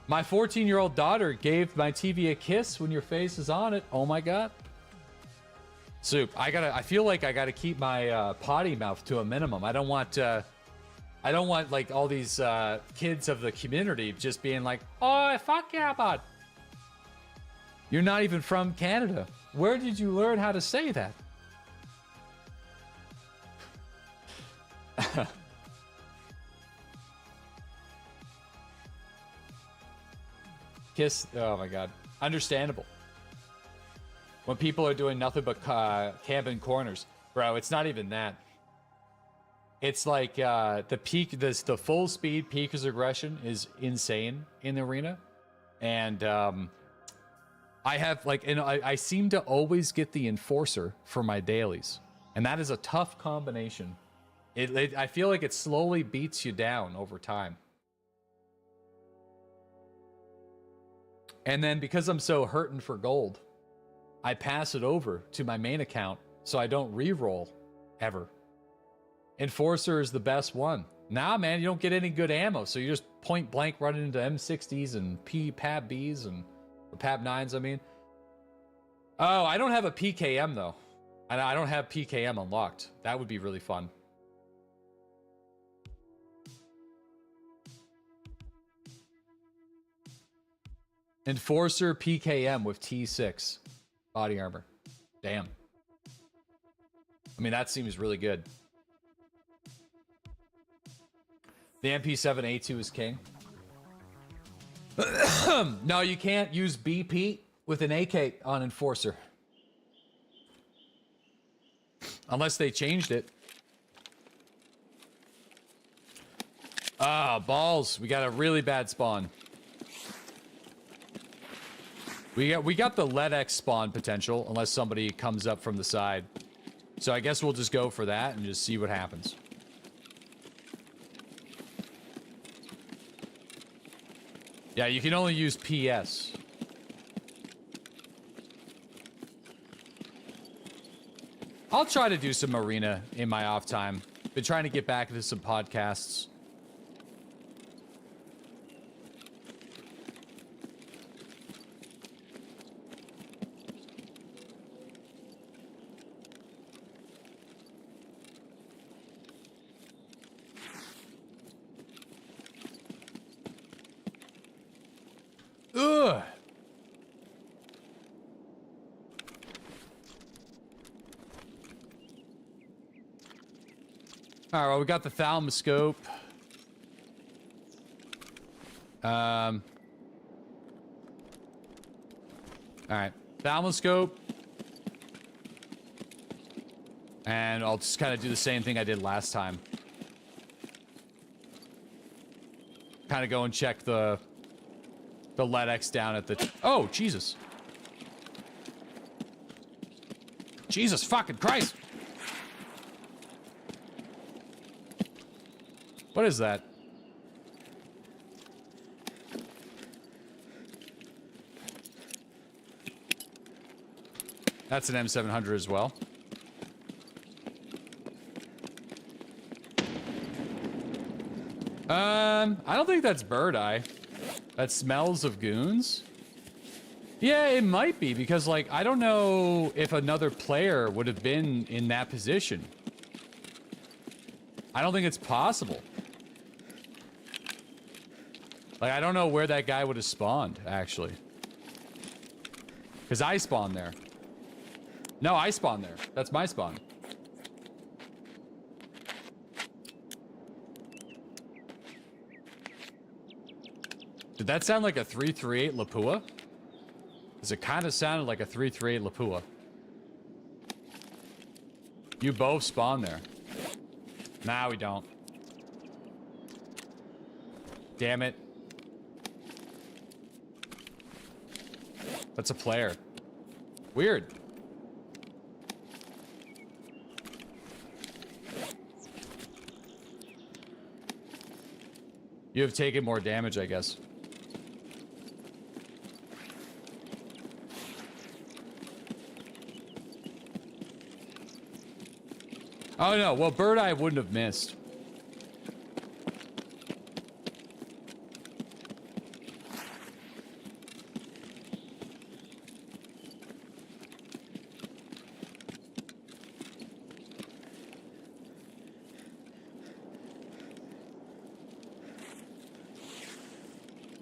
My 14-year-old daughter gave my TV a kiss when your face is on it. Oh my god. Soup, I feel like I gotta keep my potty mouth to a minimum. I don't want like all these kids of the community just being like, oh fuck yeah, bud. You're not even from Canada. Where did you learn how to say that? Kiss. Oh my god. Understandable. When people are doing nothing but camping corners. Bro, it's not even that. It's like the full speed peak of aggression is insane in the arena. And I have like, and I seem to always get the enforcer for my dailies. And that is a tough combination. I feel like it slowly beats you down over time. And then because I'm so hurting for gold, I pass it over to my main account so I don't re-roll ever. Enforcer is the best one. Nah, man, you don't get any good ammo, so you just point blank running into M60s and PAB-Bs and PAB-9s, I mean. Oh, I don't have a PKM, though. I don't have PKM unlocked. That would be really fun. Enforcer PKM with T6 body armor. Damn. I mean, that seems really good. The MP7A2 is king. No, you can't use BP with an AK on Enforcer. Unless they changed it. Ah, balls. We got a really bad spawn. We got the LEDX spawn potential, unless somebody comes up from the side. So I guess we'll just go for that and just see what happens. Yeah, you can only use PS. I'll try to do some arena in my off time. Been trying to get back into some podcasts. Ugh. All right, well, we got the thalamuscope. All right, thalamuscope. And I'll just kind of do the same thing I did last time. Kind of go and check the LEDX down at the... Oh, Jesus. Jesus fucking Christ. What is that? That's an M700 as well. I don't think that's bird eye. That smells of goons. Yeah, it might be because, like, I don't know if another player would have been in that position. I don't think it's possible. Like, I don't know where that guy would have spawned, actually. Because I spawned there. No, I spawned there. That's my spawn. Did that sound like a 338 Lapua? Because it kind of sounded like a 338 Lapua. You both spawned there. Nah, we don't. Damn it. That's a player. Weird. You have taken more damage, I guess. Oh no, well, Bird Eye wouldn't have missed.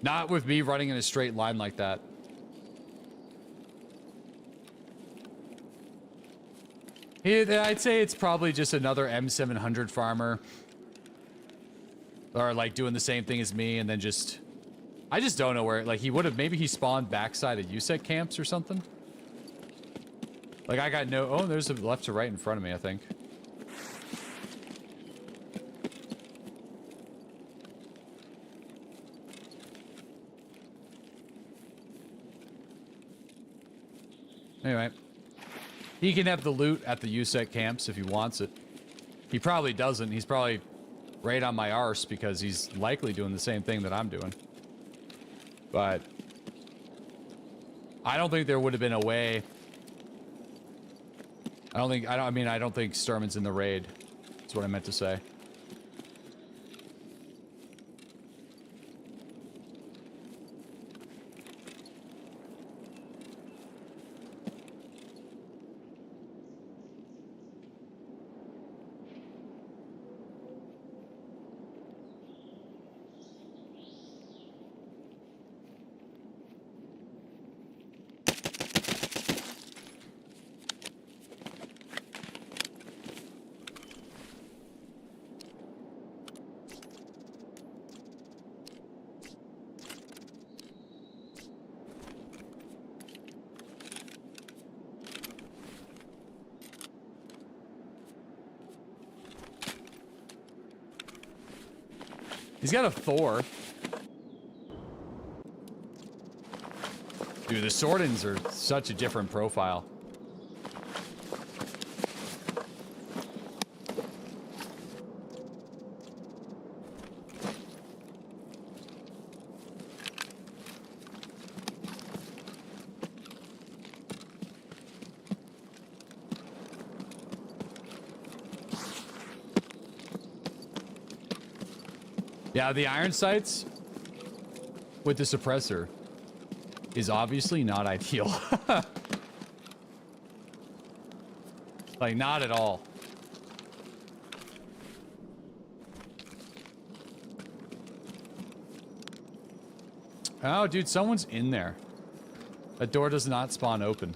Not with me running in a straight line like that. I'd say it's probably just another M700 farmer. Or like doing the same thing as me and then just... I just don't know where... Like he would have... Maybe he spawned backside of USEC camps or something? Like I got no... Oh, there's a left to right in front of me, I think. Anyway. He can have the loot at the USEC camps if he wants it. He probably doesn't. He's probably right on my arse because he's likely doing the same thing that I'm doing. But I don't think there would have been a way. I don't think Sturman's in the raid. That's what I meant to say. He's got a Thor. Dude, the Swordins are such a different profile. Yeah, the iron sights with the suppressor is obviously not ideal. Like, not at all. Oh, dude, someone's in there. That door does not spawn open.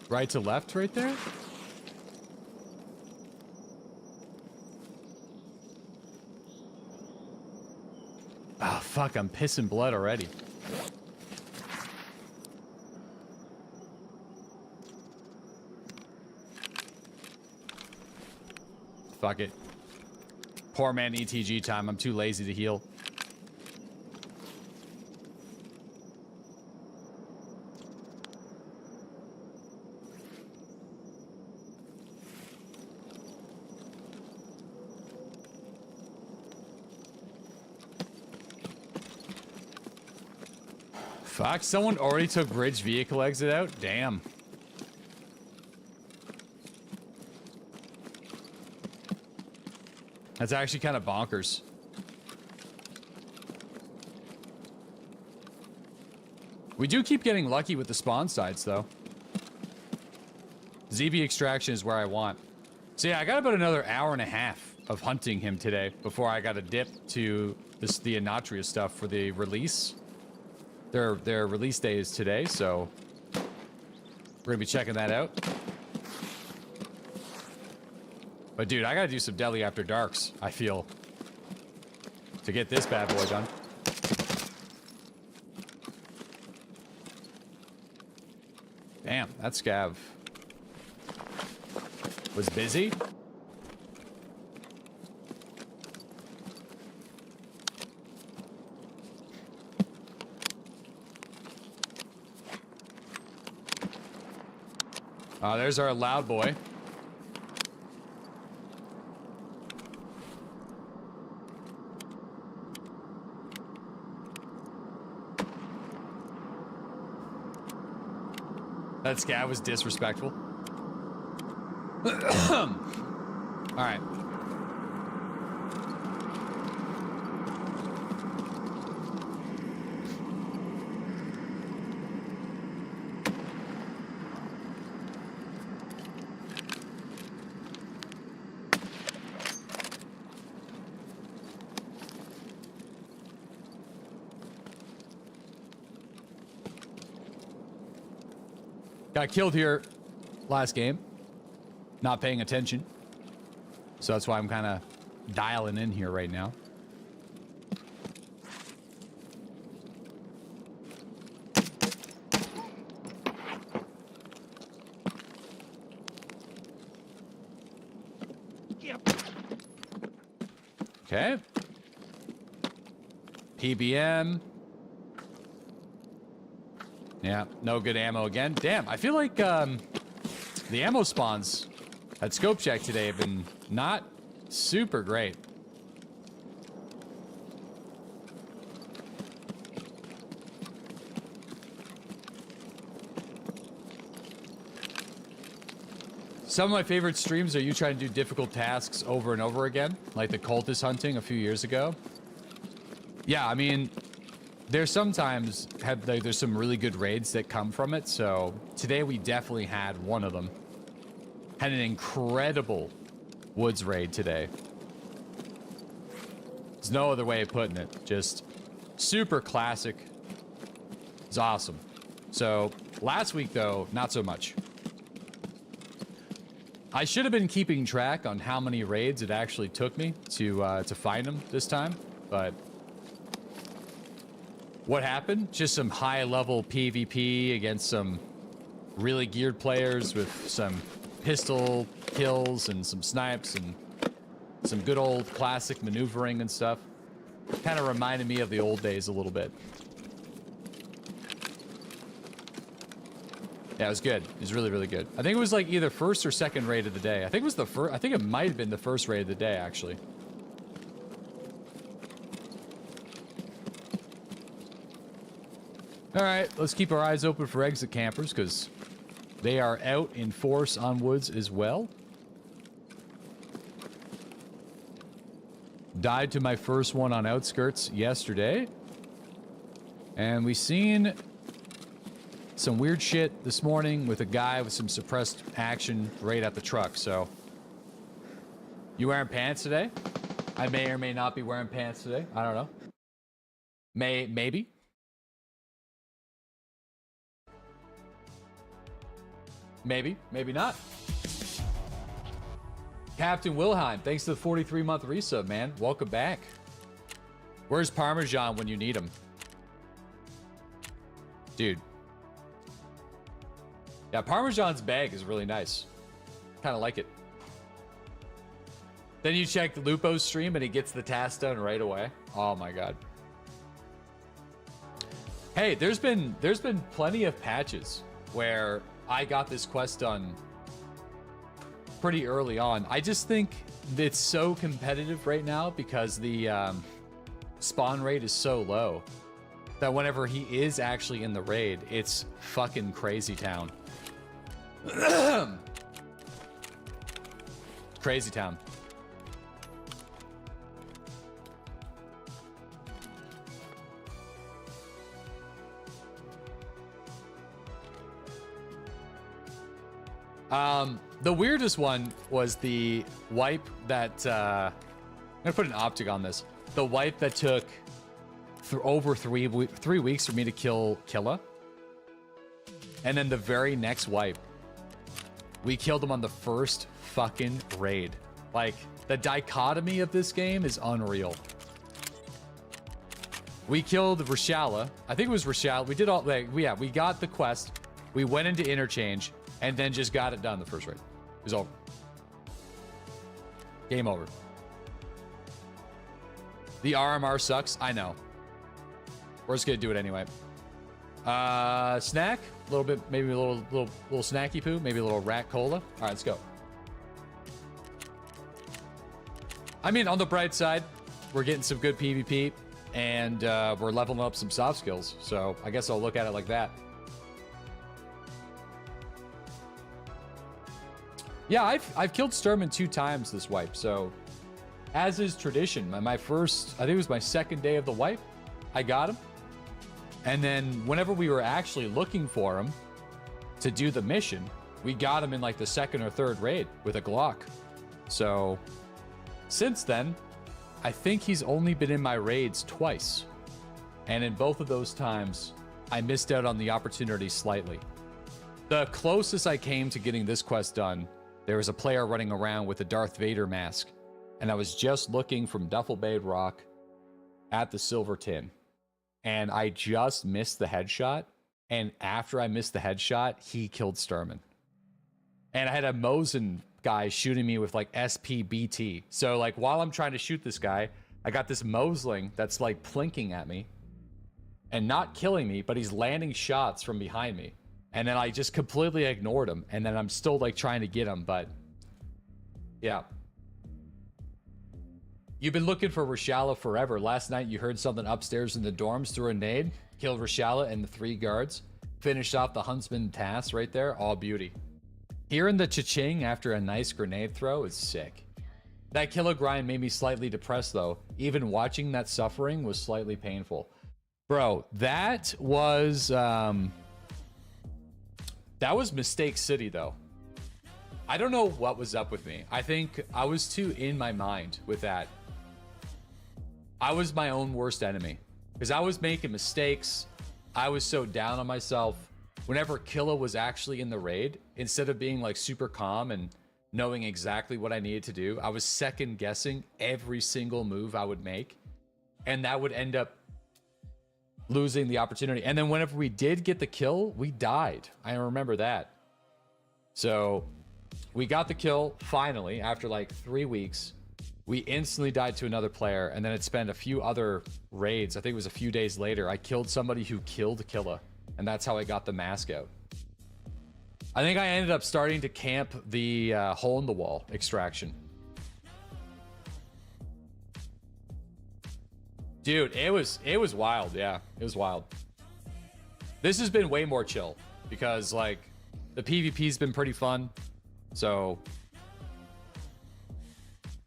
Right to left right there? Oh, fuck, I'm pissing blood already. Fuck it. Poor man ETG time. I'm too lazy to heal. Fuck, someone already took bridge vehicle exit out? Damn. That's actually kind of bonkers. We do keep getting lucky with the spawn sites, though. ZB extraction is where I want. So yeah, I got about another hour and a half of hunting him today before I got a dip to the Anatria stuff for the release. Their release day is today, so we're gonna be checking that out. But dude, I gotta do some Deadly After Darks, I feel, to get this bad boy done. Damn, that scav was busy. There's our loud boy. That scav was disrespectful. All right. Got killed here last game. Not paying attention. So that's why I'm kind of dialing in here right now. Okay. PBM. Yeah, no good ammo again. Damn, I feel like the ammo spawns at Scope Check today have been not super great. Some of my favorite streams are you trying to do difficult tasks over and over again, like the cultist hunting a few years ago. Yeah, I mean, there's sometimes there's some really good raids that come from it. So today we definitely had one of them. Had an incredible woods raid today. There's no other way of putting it. Just super classic. It's awesome. So last week though, not so much. I should have been keeping track on how many raids it actually took me to find them this time, but what happened? Just some high-level PvP against some really geared players with some pistol kills and some snipes and some good old classic maneuvering and stuff. Kind of reminded me of the old days a little bit. Yeah, it was good. It was really, really good. I think it was like either first or second raid of the day. I think it was the first. I think it might have been the first raid of the day, actually. All right, let's keep our eyes open for exit campers because they are out in force on woods as well. Died to my first one on outskirts yesterday. And we seen some weird shit this morning with a guy with some suppressed action right at the truck. So, you wearing pants today? I may or may not be wearing pants today. I don't know. Maybe. Maybe, maybe not. Captain Wilhelm, thanks to the 43-month resub, man. Welcome back. Where's Parmesan when you need him? Dude. Yeah, Parmesan's bag is really nice. Kind of like it. Then you check Lupo's stream and he gets the task done right away. Oh my god. Hey, there's been plenty of patches where I got this quest done pretty early on. I just think it's so competitive right now because the spawn rate is so low that whenever he is actually in the raid, it's fucking crazy town. Crazy town. The weirdest one was the wipe that, I'm gonna put an optic on this. The wipe that took over 3 weeks for me to kill Killa. And then the very next wipe, we killed him on the first fucking raid. Like, the dichotomy of this game is unreal. We killed Reshala. I think it was Reshala. We did all, like, yeah, we got the quest. We went into interchange and then just got it done the first raid. It was over. Game over. The RMR sucks. I know. We're just gonna do it anyway. Snack, a little bit, maybe a little snacky poo, maybe a little rat cola. All right, let's go. I mean, on the bright side, we're getting some good PvP, and we're leveling up some soft skills. So I guess I'll look at it like that. Yeah, I've killed Sturman 2 times this wipe. So, as is tradition, my first, I think it was my second day of the wipe, I got him. And then whenever we were actually looking for him to do the mission, we got him in like the second or third raid with a Glock. So since then, I think he's only been in my raids twice. And in both of those times, I missed out on the opportunity slightly. The closest I came to getting this quest done, there was a player running around with a Darth Vader mask. And I was just looking from Duffel Bay Rock at the Silver Tin. And I just missed the headshot. And after I missed the headshot, he killed Sturman. And I had a Mosin guy shooting me with like SPBT. So like while I'm trying to shoot this guy, I got this Mosling that's like plinking at me and not killing me, but he's landing shots from behind me. And then I just completely ignored him. And then I'm still like trying to get him, but yeah. You've been looking for Reshala forever. Last night you heard something upstairs in the dorms, threw a nade, killed Reshala and the 3 guards, finished off the Huntsman task right there, all beauty. Hearing the cha-ching after a nice grenade throw is sick. That killer grind made me slightly depressed though. Even watching that suffering was slightly painful. Bro, that was Mistake City though. I don't know what was up with me. I think I was too in my mind with that. I was my own worst enemy because I was making mistakes. I was so down on myself. Whenever Killa was actually in the raid, instead of being like super calm and knowing exactly what I needed to do, I was second guessing every single move I would make. And that would end up losing the opportunity. And then whenever we did get the kill, we died. I remember that. So we got the kill finally after like 3 weeks. We instantly died to another player, and then it spent a few other raids. I think it was a few days later. I killed somebody who killed Killa, and that's how I got the mask out. I think I ended up starting to camp the hole in the wall extraction. Dude, it was wild. Yeah, it was wild. This has been way more chill because like the PvP's been pretty fun. So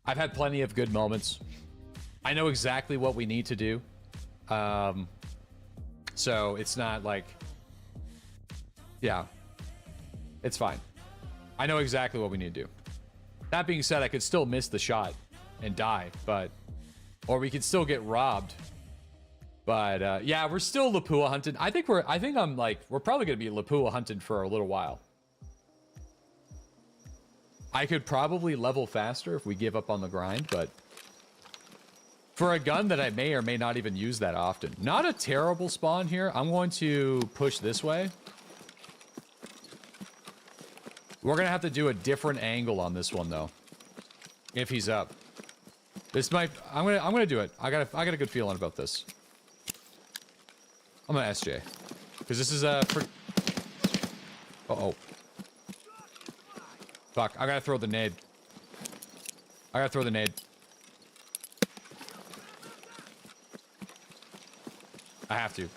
I've had plenty of good moments. I know exactly what we need to do. So it's not like, yeah, it's fine. I know exactly what we need to do. That being said, I could still miss the shot and die, but, or we could still get robbed. But yeah, we're still Lapua hunting. I think we're probably gonna be Lapua hunting for a little while. I could probably level faster if we give up on the grind, but for a gun that I may or may not even use that often. Not a terrible spawn here. I'm going to push this way. We're gonna have to do a different angle on this one though. If he's up. This might, I'm gonna do it. I got a good feeling about this. I'm gonna SJ. Because this is a uh-oh. Fuck, I gotta throw the nade. I gotta throw the nade. I have to.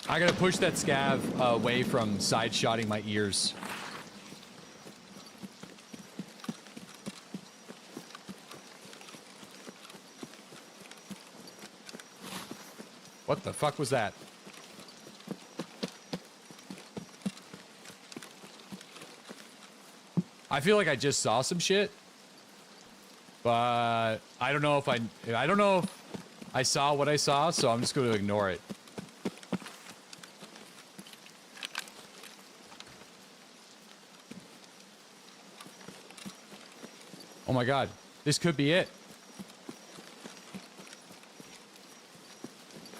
I gotta push that scav away from side-shotting my ears. What the fuck was that? I feel like I just saw some shit, but I don't know if I don't know if I saw what I saw, so I'm just going to ignore it. Oh my god, this could be it.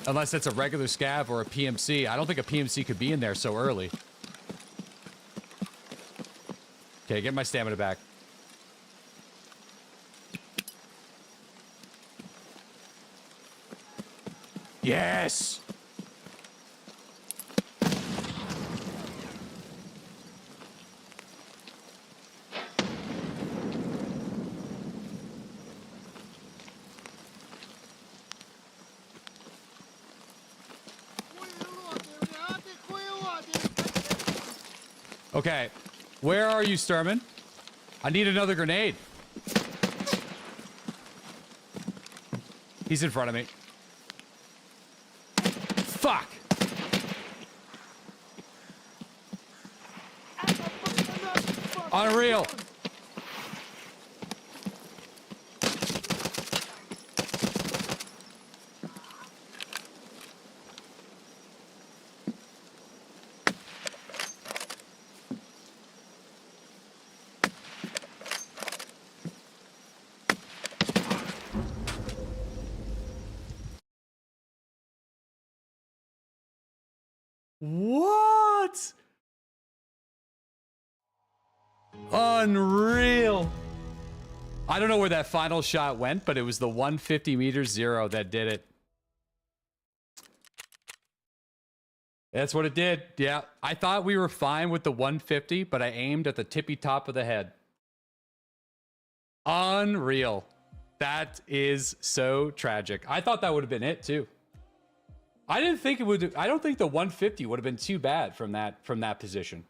Unless it's a regular scav or a PMC. I don't think a PMC could be in there so early. Okay, get my stamina back. Yes! Okay, where are you, Sturman? I need another grenade. He's in front of me. Fuck! Unreal. What? Unreal. I don't know where that final shot went, but it was the 150 meters 0 that did it. That's what it did. Yeah, I thought we were fine with the 150, but I aimed at the tippy top of the head. Unreal. That is so tragic. I thought that would have been it too. I didn't think it would. I don't think the 150 would have been too bad from that position.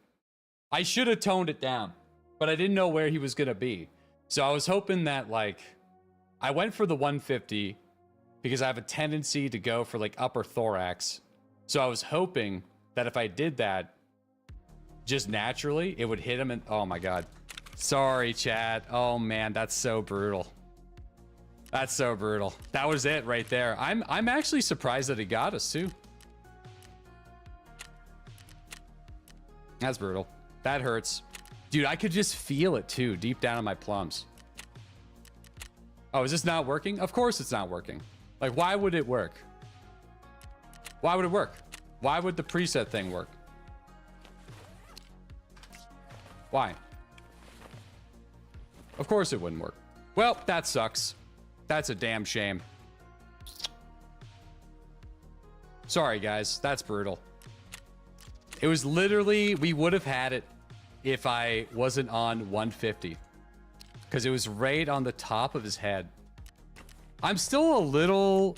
I should have toned it down, but I didn't know where he was gonna be. So I was hoping that, like, I went for the 150 because I have a tendency to go for like upper thorax. So I was hoping that if I did that, just naturally, it would hit him. And oh my god, sorry, chat. Oh man, that's so brutal. That's so brutal. That was it right there. I'm actually surprised that he got us too. That's brutal. That hurts. Dude, I could just feel it too, deep down in my plums. Oh, is this not working? Of course it's not working. Like, why would it work? Why would it work? Why would the preset thing work? Why? Of course it wouldn't work. Well, that sucks. That's a damn shame. Sorry, guys. That's brutal. It was literally, we would have had it if I wasn't on 150. Because it was right on the top of his head. I'm still a little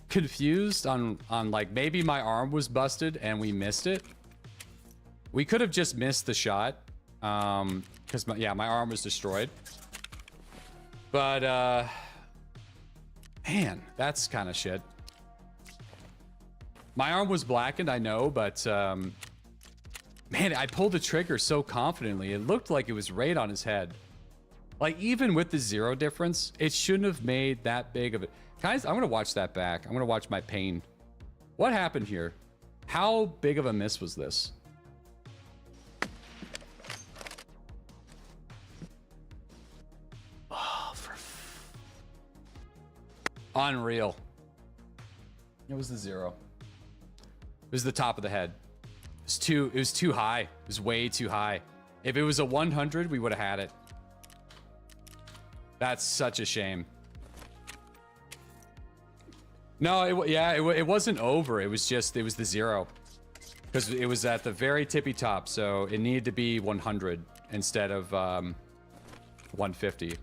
confused on like, maybe my arm was busted and we missed it. We could have just missed the shot. Because, my arm was destroyed. But, man, that's kind of shit. My arm was blackened, I know, but, man, I pulled the trigger so confidently. It looked like it was right on his head. Like, even with the 0 difference, it shouldn't have made that big of it. Guys, I'm going to watch that back. I'm going to watch my pain. What happened here? How big of a miss was this? Unreal. It was the 0. It was the top of the head. It was too high. It was way too high. If it was a 100, we would have had it. That's such a shame. No, it wasn't over. It was the 0. Because it was at the very tippy top, so it needed to be 100 instead of 150.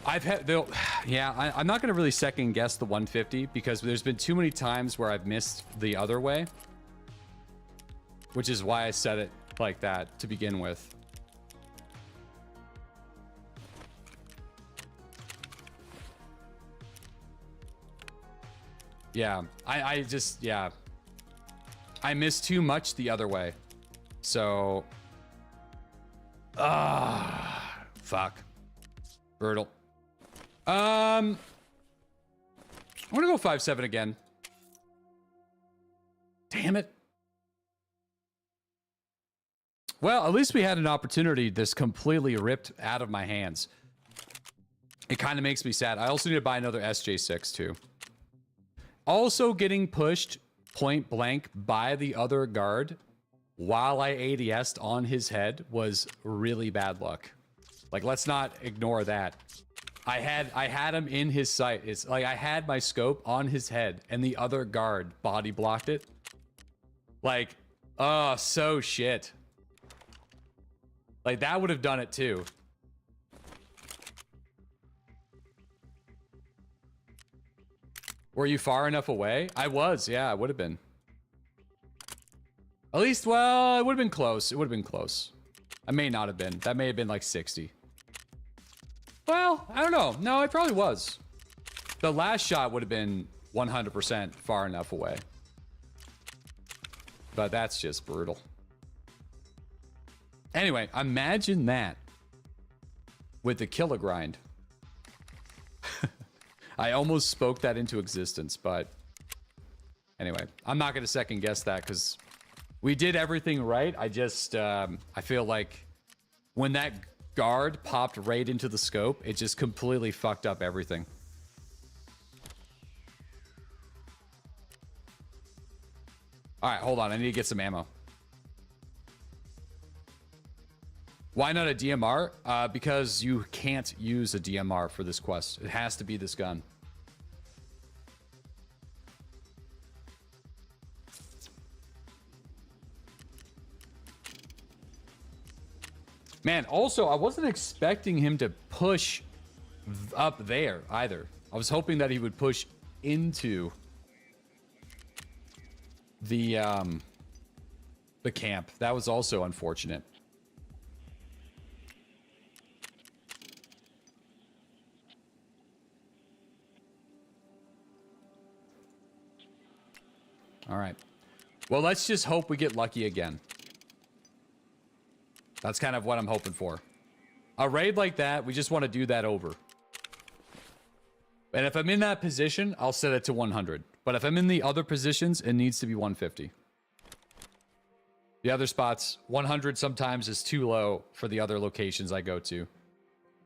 I'm not going to really second guess the 150 because there's been too many times where I've missed the other way. Which is why I said it like that to begin with. Yeah, I missed too much the other way. So, Fuck. Brutal. I'm gonna go 5-7 again. Damn it. Well, at least we had an opportunity this completely ripped out of my hands. It kind of makes me sad. I also need to buy another SJ6 too. Also getting pushed point blank by the other guard while I ADS'd on his head was really bad luck. Like, let's not ignore that. I had him in his sight. It's like I had my scope on his head and the other guard body blocked it. Like, oh, so shit. Like, that would have done it too. Were you far enough away? I was, yeah, I would have been. At least, well, it would have been close. It would have been close. I may not have been. That may have been like 60. Well, I don't know. No, it probably was. The last shot would have been 100% far enough away. But that's just brutal. Anyway, imagine that with the killer grind. I almost spoke that into existence, but anyway, I'm not going to second guess that because we did everything right. I just, I feel like when that guard popped right into the scope, it just completely fucked up everything. All right, hold on. I need to get some ammo. Why not a DMR? Because you can't use a DMR for this quest. It has to be this gun. Man, also, I wasn't expecting him to push up there either. I was hoping that he would push into the camp. That was also unfortunate. All right. Well, let's just hope we get lucky again. That's kind of what I'm hoping for. A raid like that, we just want to do that over. And if I'm in that position, I'll set it to 100. But if I'm in the other positions, it needs to be 150. The other spots, 100 sometimes is too low for the other locations I go to.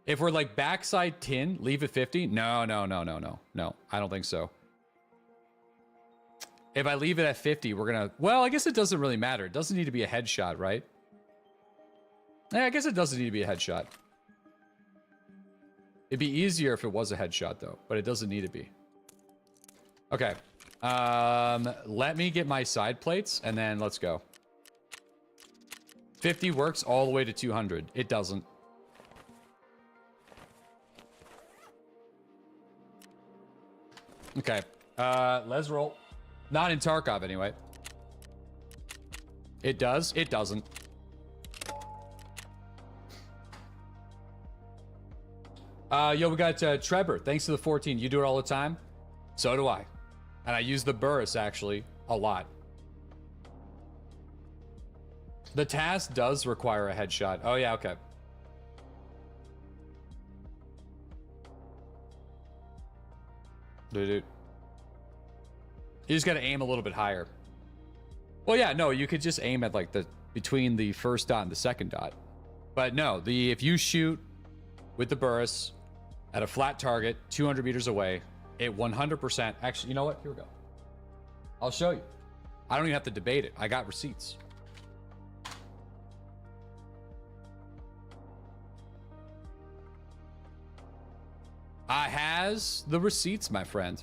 If we're like backside tin, leave it 50? No, no, no, no, no. No, I don't think so. If I leave it at 50, we're gonna... Well, I guess it doesn't really matter. It doesn't need to be a headshot, right? Yeah, I guess it doesn't need to be a headshot. It'd be easier if it was a headshot, though. But it doesn't need to be. Okay. Let me get my side plates, and then let's go. 50 works all the way to 200. It doesn't. Okay. Let's roll. Not in Tarkov, anyway. It does. It doesn't. Yo, we got Trevor. Thanks to the 14. You do it all the time? So do I. And I use the burst, actually, a lot. The task does require a headshot. Oh, yeah, okay. Dude. You just gotta aim a little bit higher. Well, yeah, no, you could just aim at, like, between the first dot and the second dot. But no, if you shoot with the burst at a flat target 200 meters away, it 100%... Actually, you know what? Here we go. I'll show you. I don't even have to debate it. I got receipts. I has the receipts, my friend.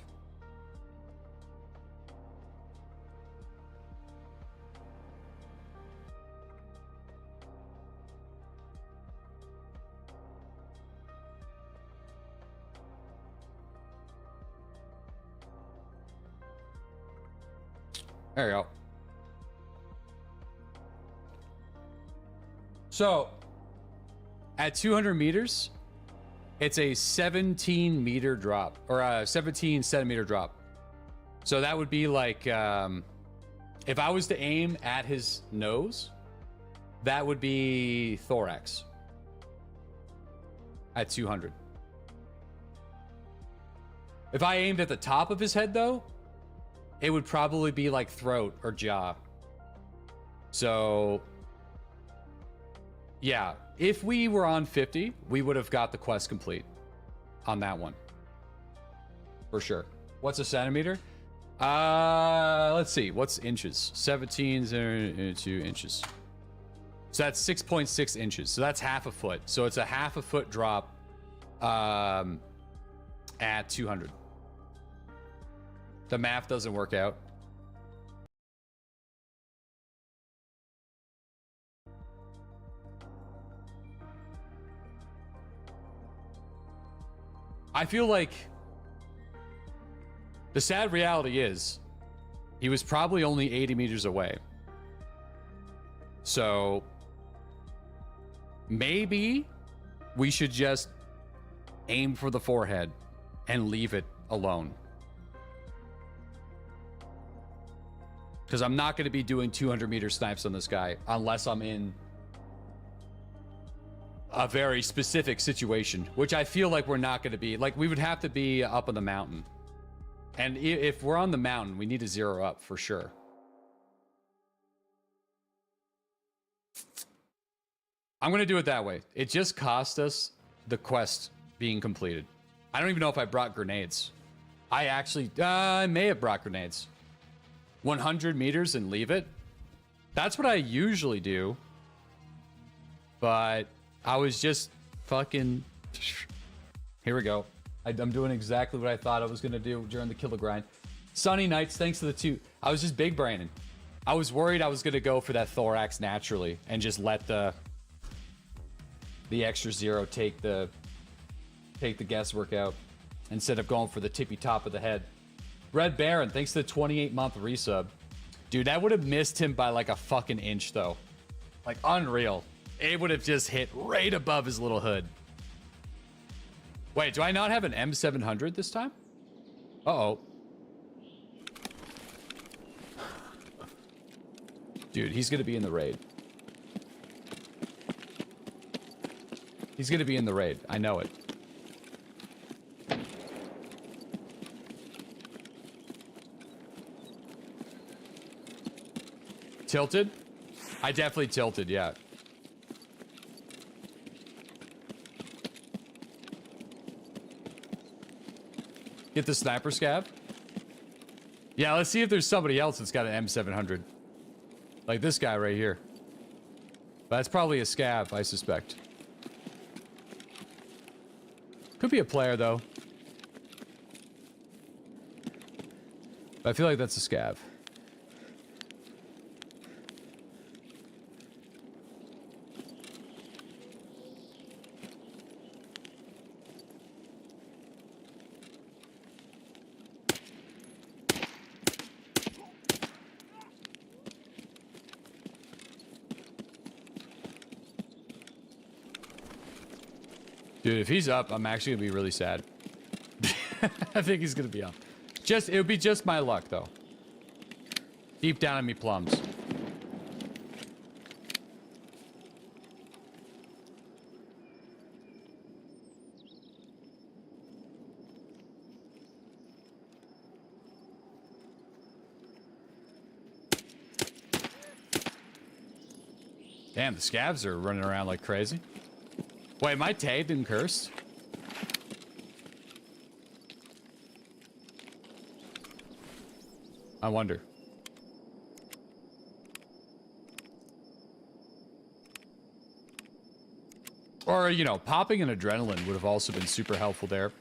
There you go. So, at 200 meters, it's a 17 meter drop, or a 17 centimeter drop. So that would be like, if I was to aim at his nose, that would be thorax. at 200. If I aimed at the top of his head, though, it would probably be like throat or jaw. So, yeah, if we were on 50, we would have got the quest complete on that one. For sure. What's a centimeter? Let's see. What's inches? 17.2 inches. So that's 6.6 inches. So that's half a foot. So it's a half a foot drop at 200. The math doesn't work out. I feel like the sad reality is he was probably only 80 meters away. So maybe we should just aim for the forehead and leave it alone. Because I'm not going to be doing 200-meter snipes on this guy unless I'm in a very specific situation, which I feel like we're not going to be. Like, we would have to be up on the mountain. And if we're on the mountain, we need to zero up for sure. I'm going to do it that way. It just cost us the quest being completed. I don't even know if I brought grenades. I may have brought grenades. 100 meters and leave it. That's what I usually do. But I was just fucking... Here we go. I'm doing exactly what I thought I was going to do during the killer grind. Sunny Nights, thanks to the 2. I was just big braining. I was worried I was going to go for that thorax naturally and just let the extra 0 take the guesswork out instead of going for the tippy top of the head. Red Baron, thanks to the 28-month resub. Dude, that would have missed him by like a fucking inch, though. Like, unreal. It would have just hit right above his little hood. Wait, do I not have an M700 this time? Uh-oh. Dude, he's going to be in the raid. He's going to be in the raid. I know it. Tilted? I definitely tilted, yeah. Get the sniper scav? Yeah, let's see if there's somebody else that's got an M700. Like this guy right here. But that's probably a scav, I suspect. Could be a player, though. But I feel like that's a scav. Dude, if he's up, I'm actually gonna be really sad. I think he's gonna be up. It would be just my luck, though. Deep down in me plums. Damn, the scavs are running around like crazy. Wait, am I tagged and cursed? I wonder. Or, you know, popping an adrenaline would have also been super helpful there.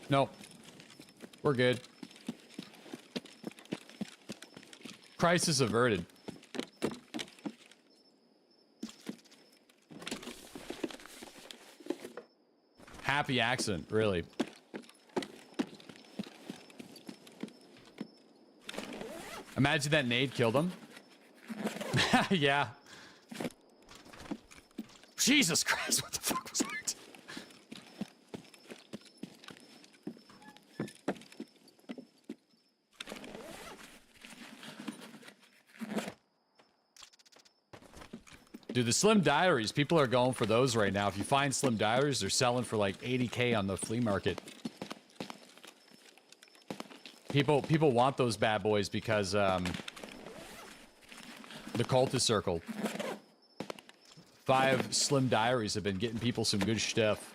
No. We're good. Crisis averted. Happy accident, really. Imagine that nade killed him. Yeah. Jesus Christ, what the fuck was that? Dude, the Slim Diaries, people are going for those right now. If you find Slim Diaries, they're selling for like 80K on the flea market. People want those bad boys because the cultist circle. 5 Slim Diaries have been getting people some good stuff.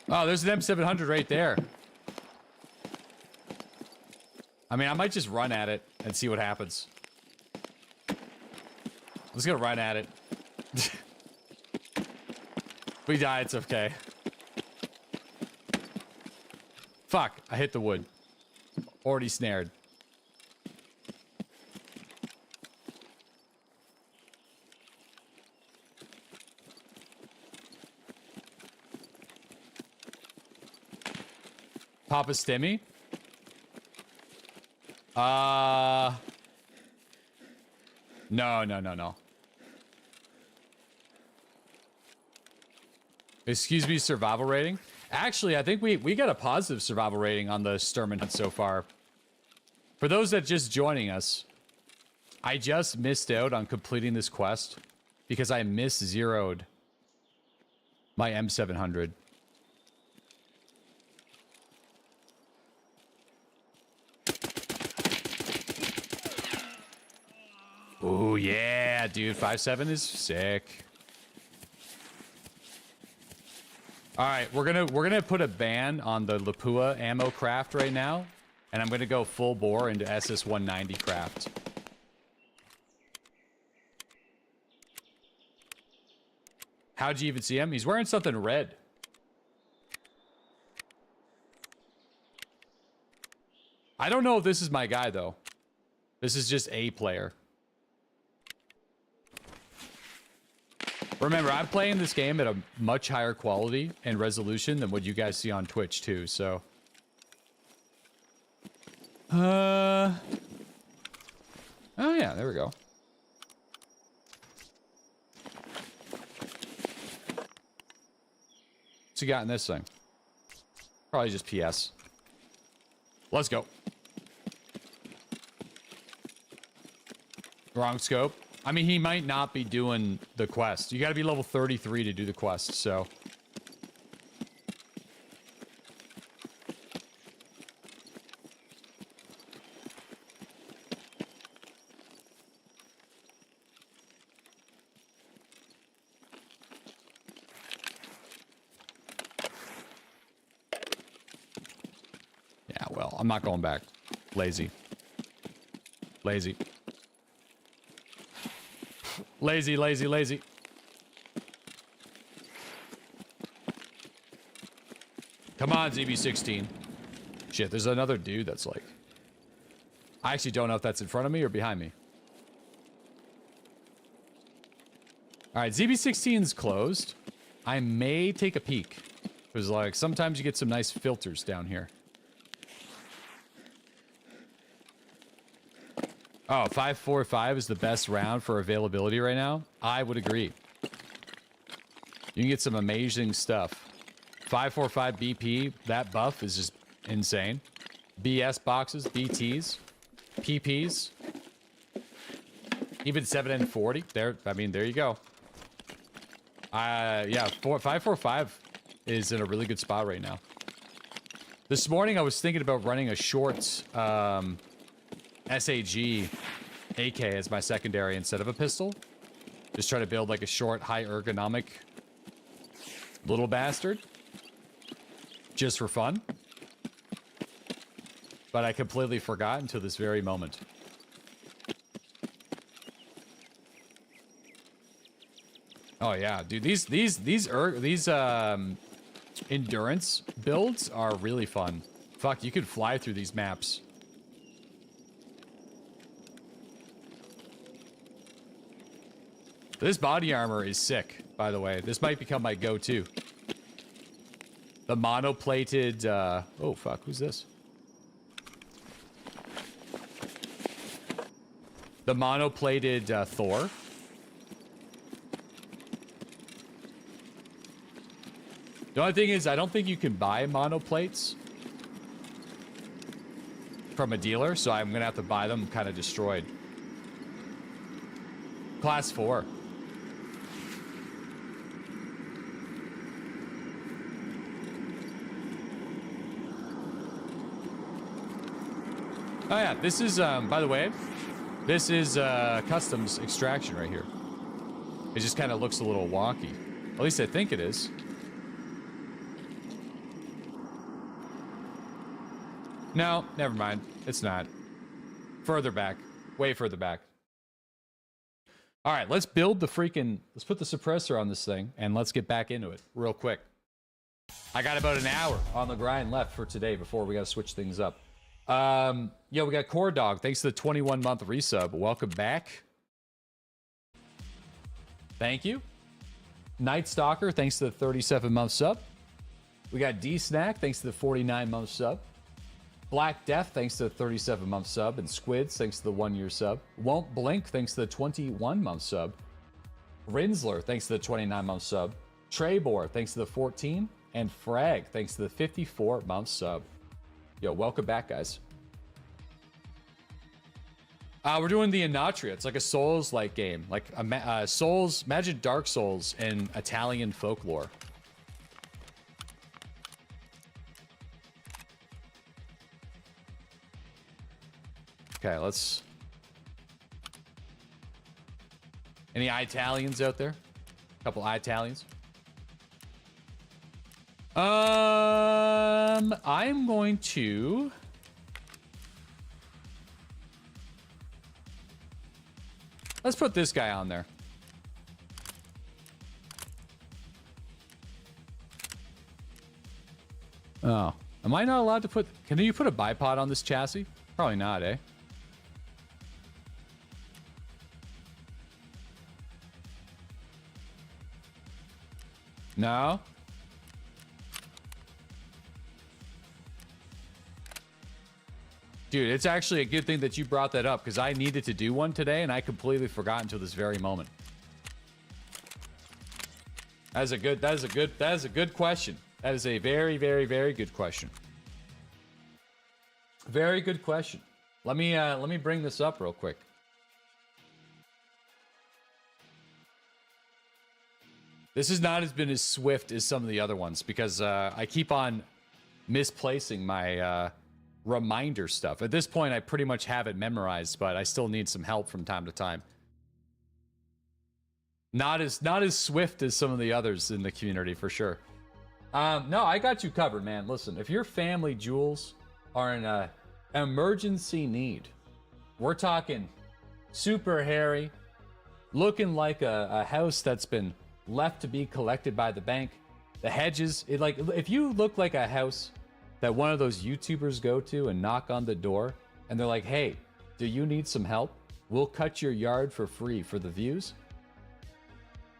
Oh, there's an M700 right there. I mean, I might just run at it and see what happens. Let's go run at it. We die, it's okay. Fuck, I hit the wood. Already snared. Papa Stimmy? No. Excuse me, survival rating? Actually, I think we got a positive survival rating on the Sturman hunt so far. For those that just joining us, I just missed out on completing this quest because I zeroed my M700. Oh yeah, dude, 5.7 is sick. All right, we're gonna put a ban on the Lapua ammo craft right now, and I'm gonna go full bore into SS190 craft. How'd you even see him? He's wearing something red. I don't know if this is my guy though. This is just a player. Remember, I'm playing this game at a much higher quality and resolution than what you guys see on Twitch too, so. Oh yeah, there we go. What's you got in this thing? Probably just PS. Let's go. Wrong scope. I mean, he might not be doing the quest. You gotta be level 33 to do the quest, so. Yeah, well, I'm not going back. Lazy. Lazy. Lazy. Come on, ZB16. Shit, there's another dude that's like... I actually don't know if that's in front of me or behind me. Alright, ZB16's closed. I may take a peek. Because, like, sometimes you get some nice filters down here. Oh, 5.45 is the best round for availability right now? I would agree. You can get some amazing stuff. 5.45 BP, that buff is just insane. BS boxes, BTs, PPs. Even 7N40. There, I mean, there you go. Yeah, 5.45 is in a really good spot right now. This morning I was thinking about running a short SAG AK as my secondary instead of a pistol. Just try to build like a short, high ergonomic little bastard. Just for fun. But I completely forgot until this very moment. Oh yeah, dude, these endurance builds are really fun. Fuck, you could fly through these maps. This body armor is sick, by the way. This might become my go-to. The monoplated, oh fuck, who's this? The monoplated Thor. The only thing is, I don't think you can buy monoplates from a dealer, so I'm gonna have to buy them kind of destroyed. Class 4. Oh yeah, this is by the way, this is customs extraction right here. It just kind of looks a little wonky. At least I think it is. No, never mind. It's not. Further back. Way further back. All right, let's build the freaking... Let's put the suppressor on this thing, and let's get back into it real quick. I got about an hour on the grind left for today before we got to switch things up. Yeah, we got Core Dog. Thanks to the 21-month resub. Welcome back. Thank you. Night Stalker, thanks to the 37-month sub. We got D-Snack, thanks to the 49-month sub. Black Death, thanks to the 37-month sub. And Squids, thanks to the 1-year sub. Won't Blink, thanks to the 21-month sub. Rinsler, thanks to the 29-month sub. Trebor, thanks to the 14. And Frag, thanks to the 54-month sub. Yo, welcome back, guys. We're doing the Anatria. It's like a Souls-like game. Like Souls, imagine Dark Souls in Italian folklore. Okay, let's... Any Italians out there? A couple Italians? I'm going to... Let's put this guy on there. Oh. Am I not allowed to put... Can you put a bipod on this chassis? Probably not, eh? No? Dude, it's actually a good thing that you brought that up because I needed to do one today and I completely forgot until this very moment. That is a good question. That is a very, very, very good question. Very good question. Let me bring this up real quick. This has not been as swift as some of the other ones because I keep on misplacing my reminder stuff. At this point, I pretty much have it memorized, but I still need some help from time to time. Not as swift as some of the others in the community, for sure. No, I got you covered, man. Listen, if your family jewels are in an emergency need, we're talking super hairy, looking like a house that's been left to be collected by the bank. The hedges, if you look like a house that one of those YouTubers go to and knock on the door and they're like, hey, do you need some help? We'll cut your yard for free for the views.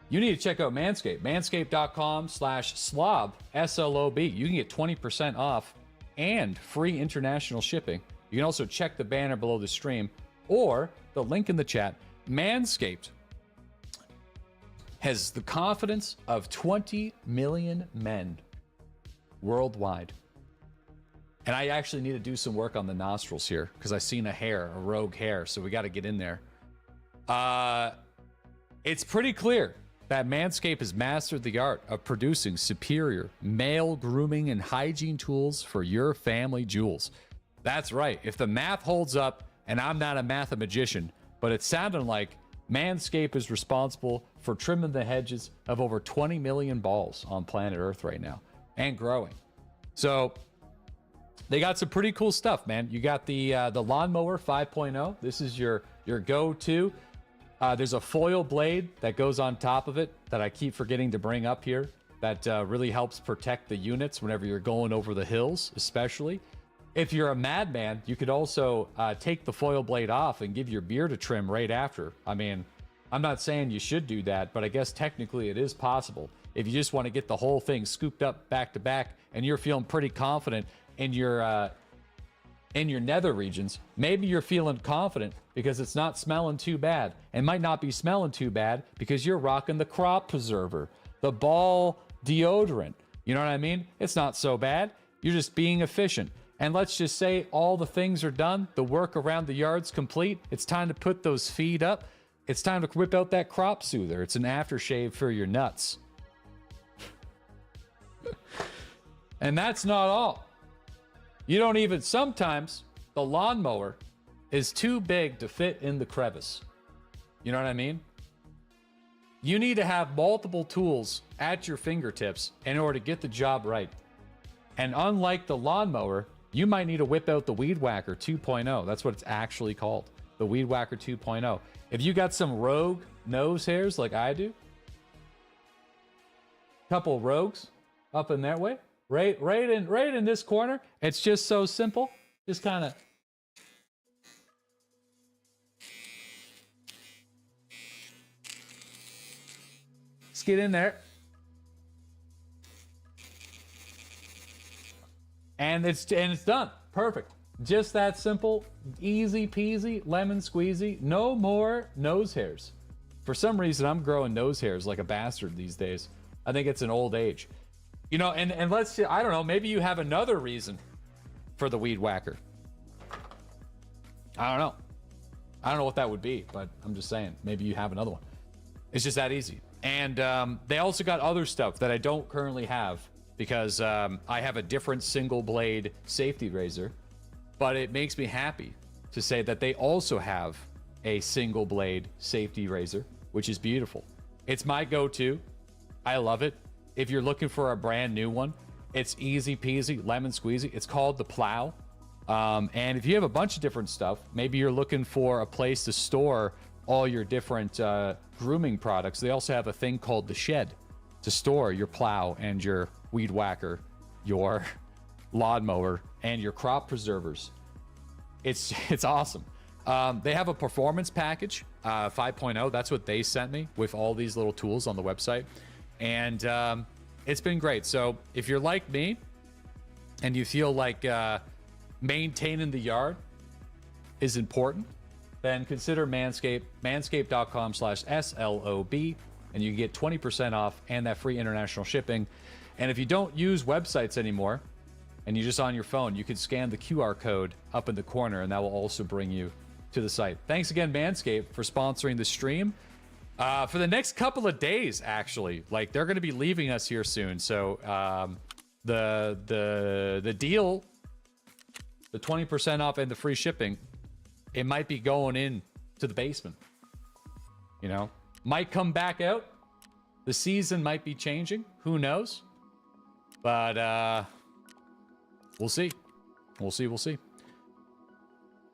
You need to check out Manscaped. Manscaped.com/slob, S-L-O-B. You can get 20% off and free international shipping. You can also check the banner below the stream or the link in the chat. Manscaped has the confidence of 20 million men worldwide. And I actually need to do some work on the nostrils here because I seen a rogue hair, so we got to get in there. It's pretty clear that Manscaped has mastered the art of producing superior male grooming and hygiene tools for your family jewels. That's right. If the math holds up, and I'm not a mathematician, but it sounded like Manscaped is responsible for trimming the hedges of over 20 million balls on planet Earth right now, and growing. So they got some pretty cool stuff, man. You got the Lawnmower 5.0. This is your go-to. There's a foil blade that goes on top of it that I keep forgetting to bring up here that really helps protect the units whenever you're going over the hills, especially. If you're a madman, you could also take the foil blade off and give your beard a trim right after. I mean, I'm not saying you should do that, but I guess technically it is possible. If you just want to get the whole thing scooped up back to back and you're feeling pretty confident in your nether regions, maybe you're feeling confident because it's not smelling too bad, and might not be smelling too bad because you're rocking the crop preserver, the ball deodorant. You know what I mean? It's not so bad. You're just being efficient. And let's just say all the things are done. The work around the yard's complete. It's time to put those feet up. It's time to whip out that crop soother. It's an aftershave for your nuts. And that's not all. You don't even, sometimes the lawnmower is too big to fit in the crevice. You know what I mean? You need to have multiple tools at your fingertips in order to get the job right. And unlike the lawnmower, you might need to whip out the Weed Whacker 2.0. That's what it's actually called. The Weed Whacker 2.0. If you got some rogue nose hairs like I do, couple rogues up in that way, right in this corner, it's just so simple. Just kind of just get in there. And it's done. Perfect. Just that simple, easy peasy, lemon squeezy. No more nose hairs. For some reason, I'm growing nose hairs like a bastard these days. I think it's an old age. You know, and let's see, I don't know, maybe you have another reason for the Weed Whacker. I don't know. I don't know what that would be, but I'm just saying, maybe you have another one. It's just that easy. And they also got other stuff that I don't currently have because I have a different single blade safety razor, but it makes me happy to say that they also have a single blade safety razor, which is beautiful. It's my go-to. I love it. If you're looking for a brand new one, it's easy peasy, lemon squeezy. It's called the Plow. And if you have a bunch of different stuff, maybe you're looking for a place to store all your different grooming products. They also have a thing called the Shed to store your plow and your Weed Whacker, your lawnmower, and your crop preservers. It's awesome. They have a performance package, 5.0. That's what they sent me with all these little tools on the website. And it's been great. So if you're like me and you feel like maintaining the yard is important, then consider Manscaped, manscaped.com/SLOB, and you can get 20% off and that free international shipping. And if you don't use websites anymore and you're just on your phone, you can scan the QR code up in the corner and that will also bring you to the site. Thanks again, Manscaped, for sponsoring the stream. For the next couple of days, actually, like they're going to be leaving us here soon. So the deal, the 20% off and the free shipping, it might be going in to the basement. You know, might come back out. The season might be changing. Who knows? But we'll see. We'll see.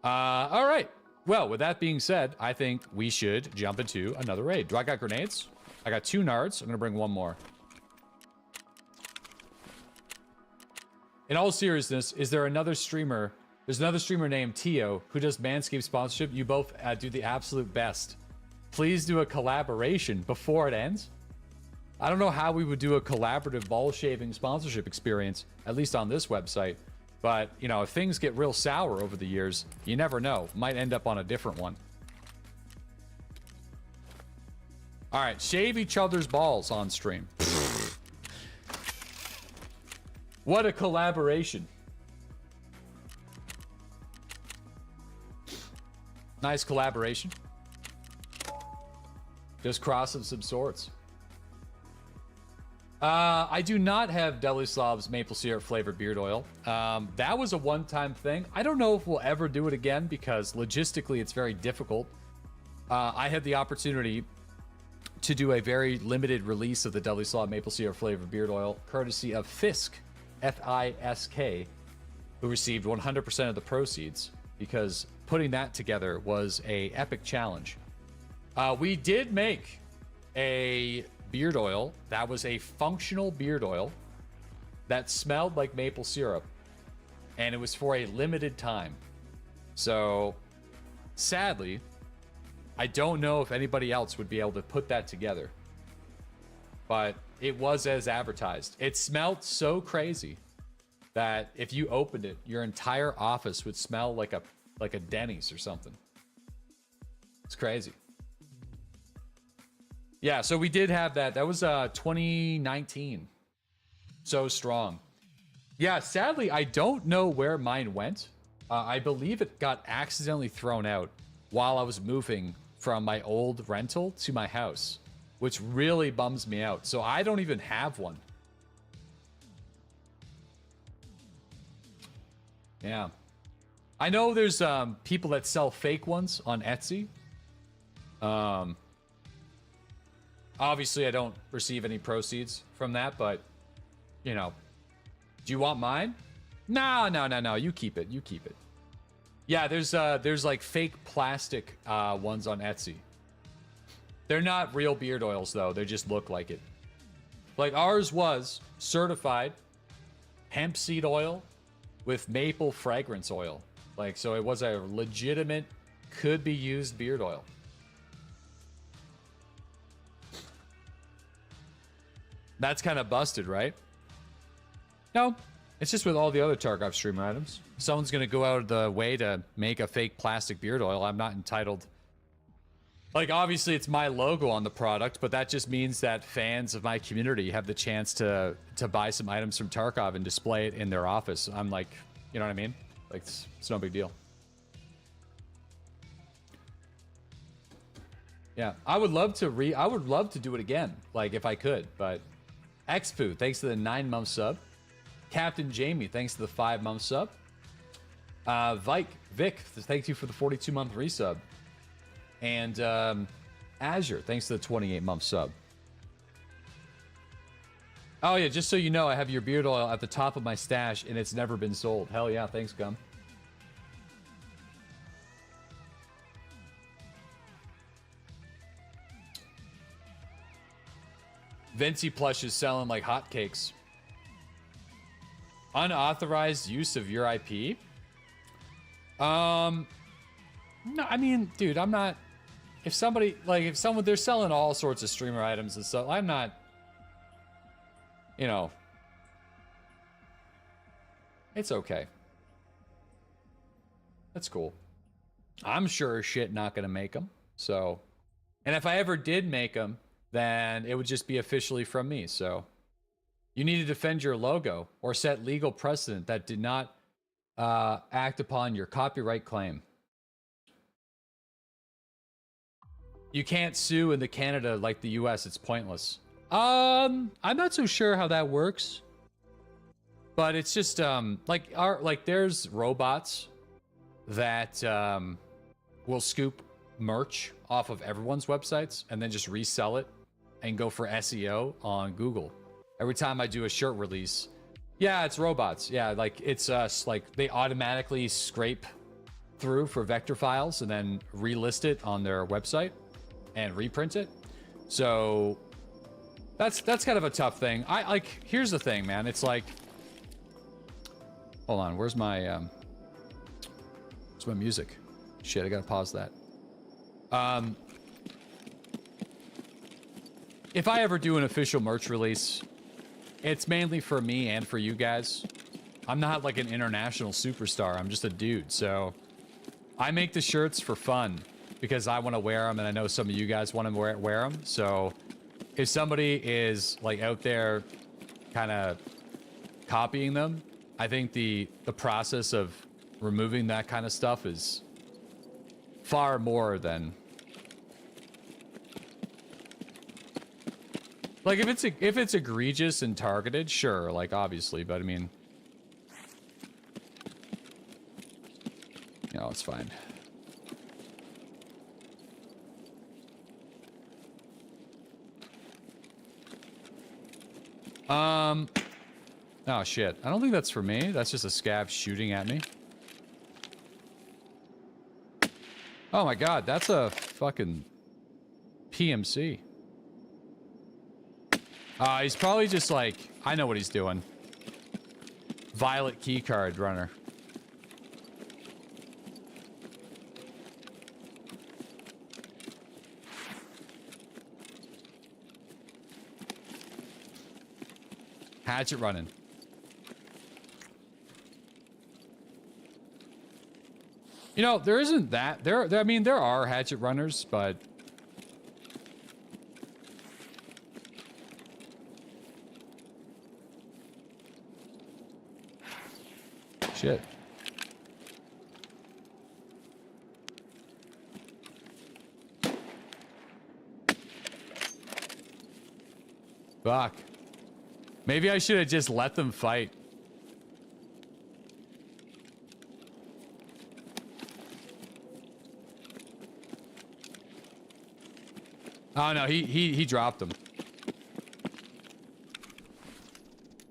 All right. Well, with that being said, I think we should jump into another raid. Do I got grenades? I got 2 nards. I'm going to bring 1 more. In all seriousness, is there another streamer? There's another streamer named Tio who does Manscaped sponsorship. You both do the absolute best. Please do a collaboration before it ends. I don't know how we would do a collaborative ball shaving sponsorship experience, at least on this website. But, you know, if things get real sour over the years, you never know. Might end up on a different one. All right, shave each other's balls on stream. What a collaboration. Nice collaboration. Just cross of some sorts. I do not have Deadlyslob's maple syrup flavored beard oil. That was a one-time thing. I don't know if we'll ever do it again because logistically it's very difficult. I had the opportunity to do a very limited release of the Deadlyslob maple syrup flavored beard oil, courtesy of Fisk, F-I-S-K, who received 100% of the proceeds because putting that together was a epic challenge. We did make a beard oil that was a functional beard oil that smelled like maple syrup, and it was for a limited time. So sadly, I don't know if anybody else would be able to put that together, but it was as advertised. It smelled so crazy that if you opened it, your entire office would smell like a Denny's or something. It's crazy. Yeah, so we did have that. That was 2019. So strong. Yeah, sadly, I don't know where mine went. I believe it got accidentally thrown out while I was moving from my old rental to my house, which really bums me out. So I don't even have one. Yeah. I know there's people that sell fake ones on Etsy. Obviously, I don't receive any proceeds from that, but, you know. Do you want mine? No. You keep it. You keep it. Yeah, there's like fake plastic ones on Etsy. They're not real beard oils, though. They just look like it. Like, ours was certified hemp seed oil with maple fragrance oil. Like, so it was a legitimate, could be used beard oil. That's kind of busted, right? No, it's just with all the other Tarkov stream items. If someone's going to go out of the way to make a fake plastic beard oil, I'm not entitled. Like, obviously, it's my logo on the product, but that just means that fans of my community have the chance to buy some items from Tarkov and display it in their office. I'm like, you know what I mean? Like, it's no big deal. Yeah, I would love to do it again, like, if I could, but Xfu, thanks to the 9-month sub. Captain Jamie, thanks to the 5-month sub. Vic, thank you for the 42-month resub. And Azure, thanks to the 28-month sub. Oh yeah, just so you know, I have your beard oil at the top of my stash, and it's never been sold. Hell yeah, thanks, Gum. Vinci plush is selling like hotcakes. Unauthorized use of your IP? No, I mean, dude, I'm not... If someone, they're selling all sorts of streamer items and stuff, I'm not... You know... It's okay. That's cool. I'm sure as shit not gonna make them, so... And if I ever did make them, then it would just be officially from me, so... You need to defend your logo or set legal precedent that did not act upon your copyright claim. You can't sue in the Canada like the US. It's pointless. I'm not so sure how that works. But it's just like there's robots that will scoop merch off of everyone's websites and then just resell it and go for SEO on Google. Every time I do a shirt release, yeah, it's robots. Yeah, like it's like they automatically scrape through for vector files and then relist it on their website and reprint it. So that's kind of a tough thing. Here's the thing, man. It's like, hold on, where's my music? Shit, I gotta pause that. If I ever do an official merch release, it's mainly for me and for you guys. I'm not like an international superstar. I'm just a dude. So I make the shirts for fun because I want to wear them, and I know some of you guys want to wear them. So if somebody is like out there kind of copying them, I think the process of removing that kind of stuff is far more than... Like, if it's egregious and targeted, sure, like, obviously, but I mean... You know, it's fine. Oh, shit. I don't think that's for me. That's just a scav shooting at me. Oh my god, that's a fucking PMC. He's probably just like, I know what he's doing. Violet keycard runner. Hatchet running. You know, there isn't that. I mean, there are hatchet runners, but... Shit. Fuck. Maybe I should have just let them fight. Oh no, he dropped them.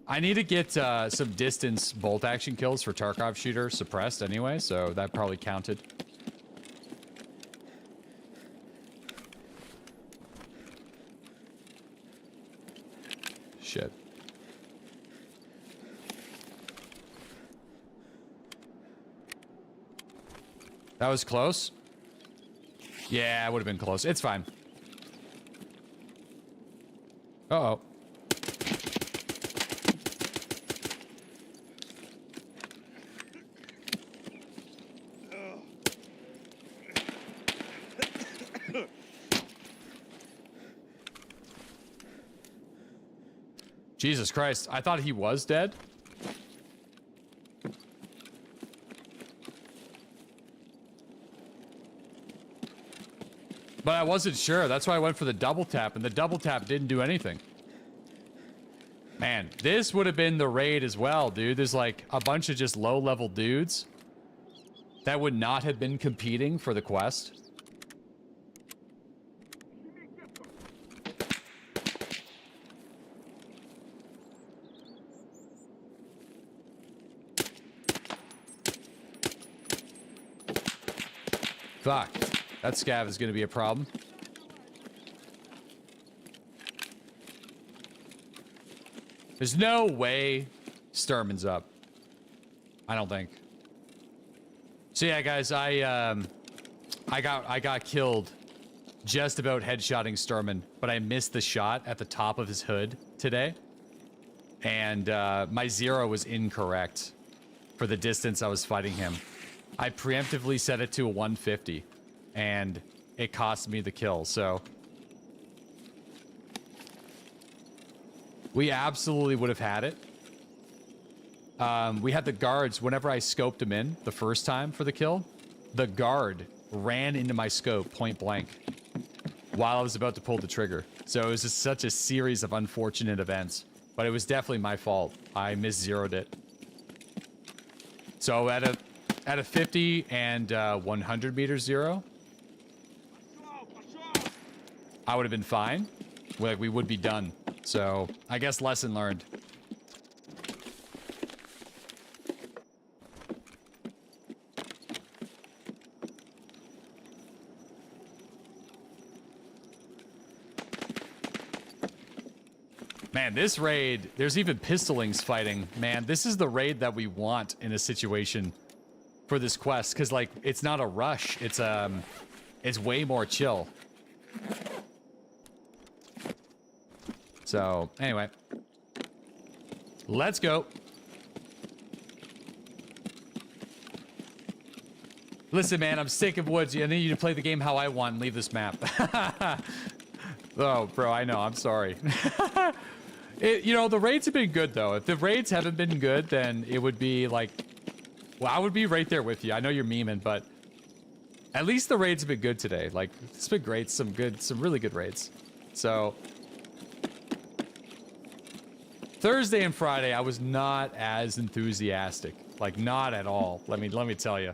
I need to get some distance bolt action kills for Tarkov shooter suppressed anyway, so that probably counted. Shit. That was close. Yeah, it would have been close. It's fine. Uh-oh. Jesus Christ, I thought he was dead. But I wasn't sure. That's why I went for the double tap, and the double tap didn't do anything. Man, this would have been the raid as well, dude. There's like a bunch of just low-level dudes that would not have been competing for the quest. Fuck. That scav is going to be a problem. There's no way Sturman's up. I don't think. So yeah, guys, I got killed just about headshotting Sturman, but I missed the shot at the top of his hood today. And my zero was incorrect for the distance I was fighting him. I preemptively set it to a 150, and it cost me the kill, so... We absolutely would have had it. We had the guards, whenever I scoped him in the first time for the kill, the guard ran into my scope point blank while I was about to pull the trigger. So it was just such a series of unfortunate events, but it was definitely my fault. I mis-zeroed it. So at a 50 and 100 meter zero, I would have been fine. We would be done. So I guess lesson learned. Man, this raid, there's even pistolings fighting. Man, this is the raid that we want in a situation for this quest, because like it's not a rush. It's way more chill. So anyway, let's go. Listen, man, I'm sick of woods. I need you to play the game how I want and leave this map. Oh, bro, I know. I'm sorry. You know, the raids have been good, though. If the raids haven't been good, then it would be like... Well, I would be right there with you. I know you're memeing, but... At least the raids have been good today. Like, it's been great. Some really good raids. So... Thursday and Friday, I was not as enthusiastic. Like, not at all. Let me tell you.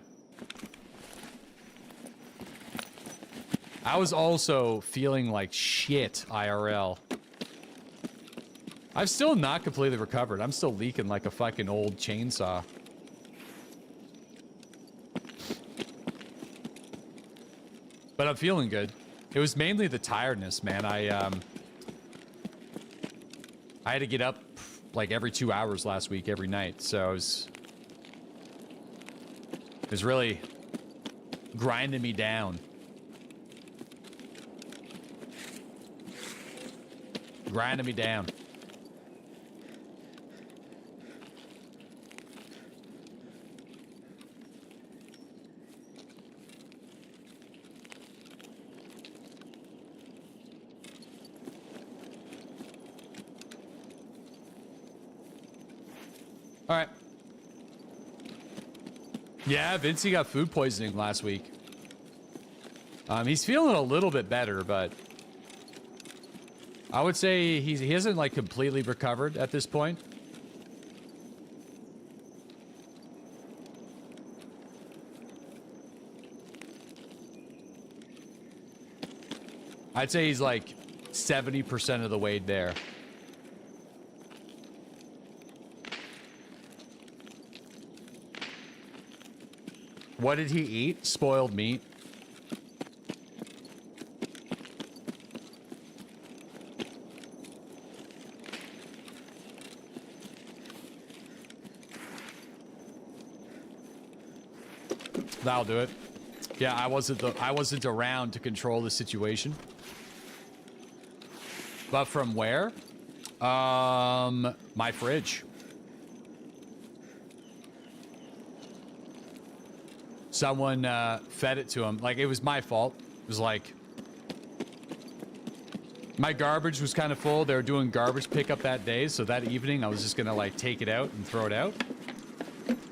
I was also feeling like shit IRL. I've still not completely recovered. I'm still leaking like a fucking old chainsaw. But I'm feeling good. It was mainly the tiredness, man. I had to get up like every 2 hours last week, every night. So it was really grinding me down. Grinding me down. All right. Yeah, Vincey got food poisoning last week. He's feeling a little bit better, but I would say he hasn't like completely recovered at this point. I'd say he's like 70% of the way there. What did he eat? Spoiled meat. That'll do it. Yeah, I wasn't around to control the situation. But from where? My fridge. Someone fed it to him. Like, it was my fault. It was like, my garbage was kind of full. They were doing garbage pickup that day, so that evening I was just gonna like take it out and throw it out.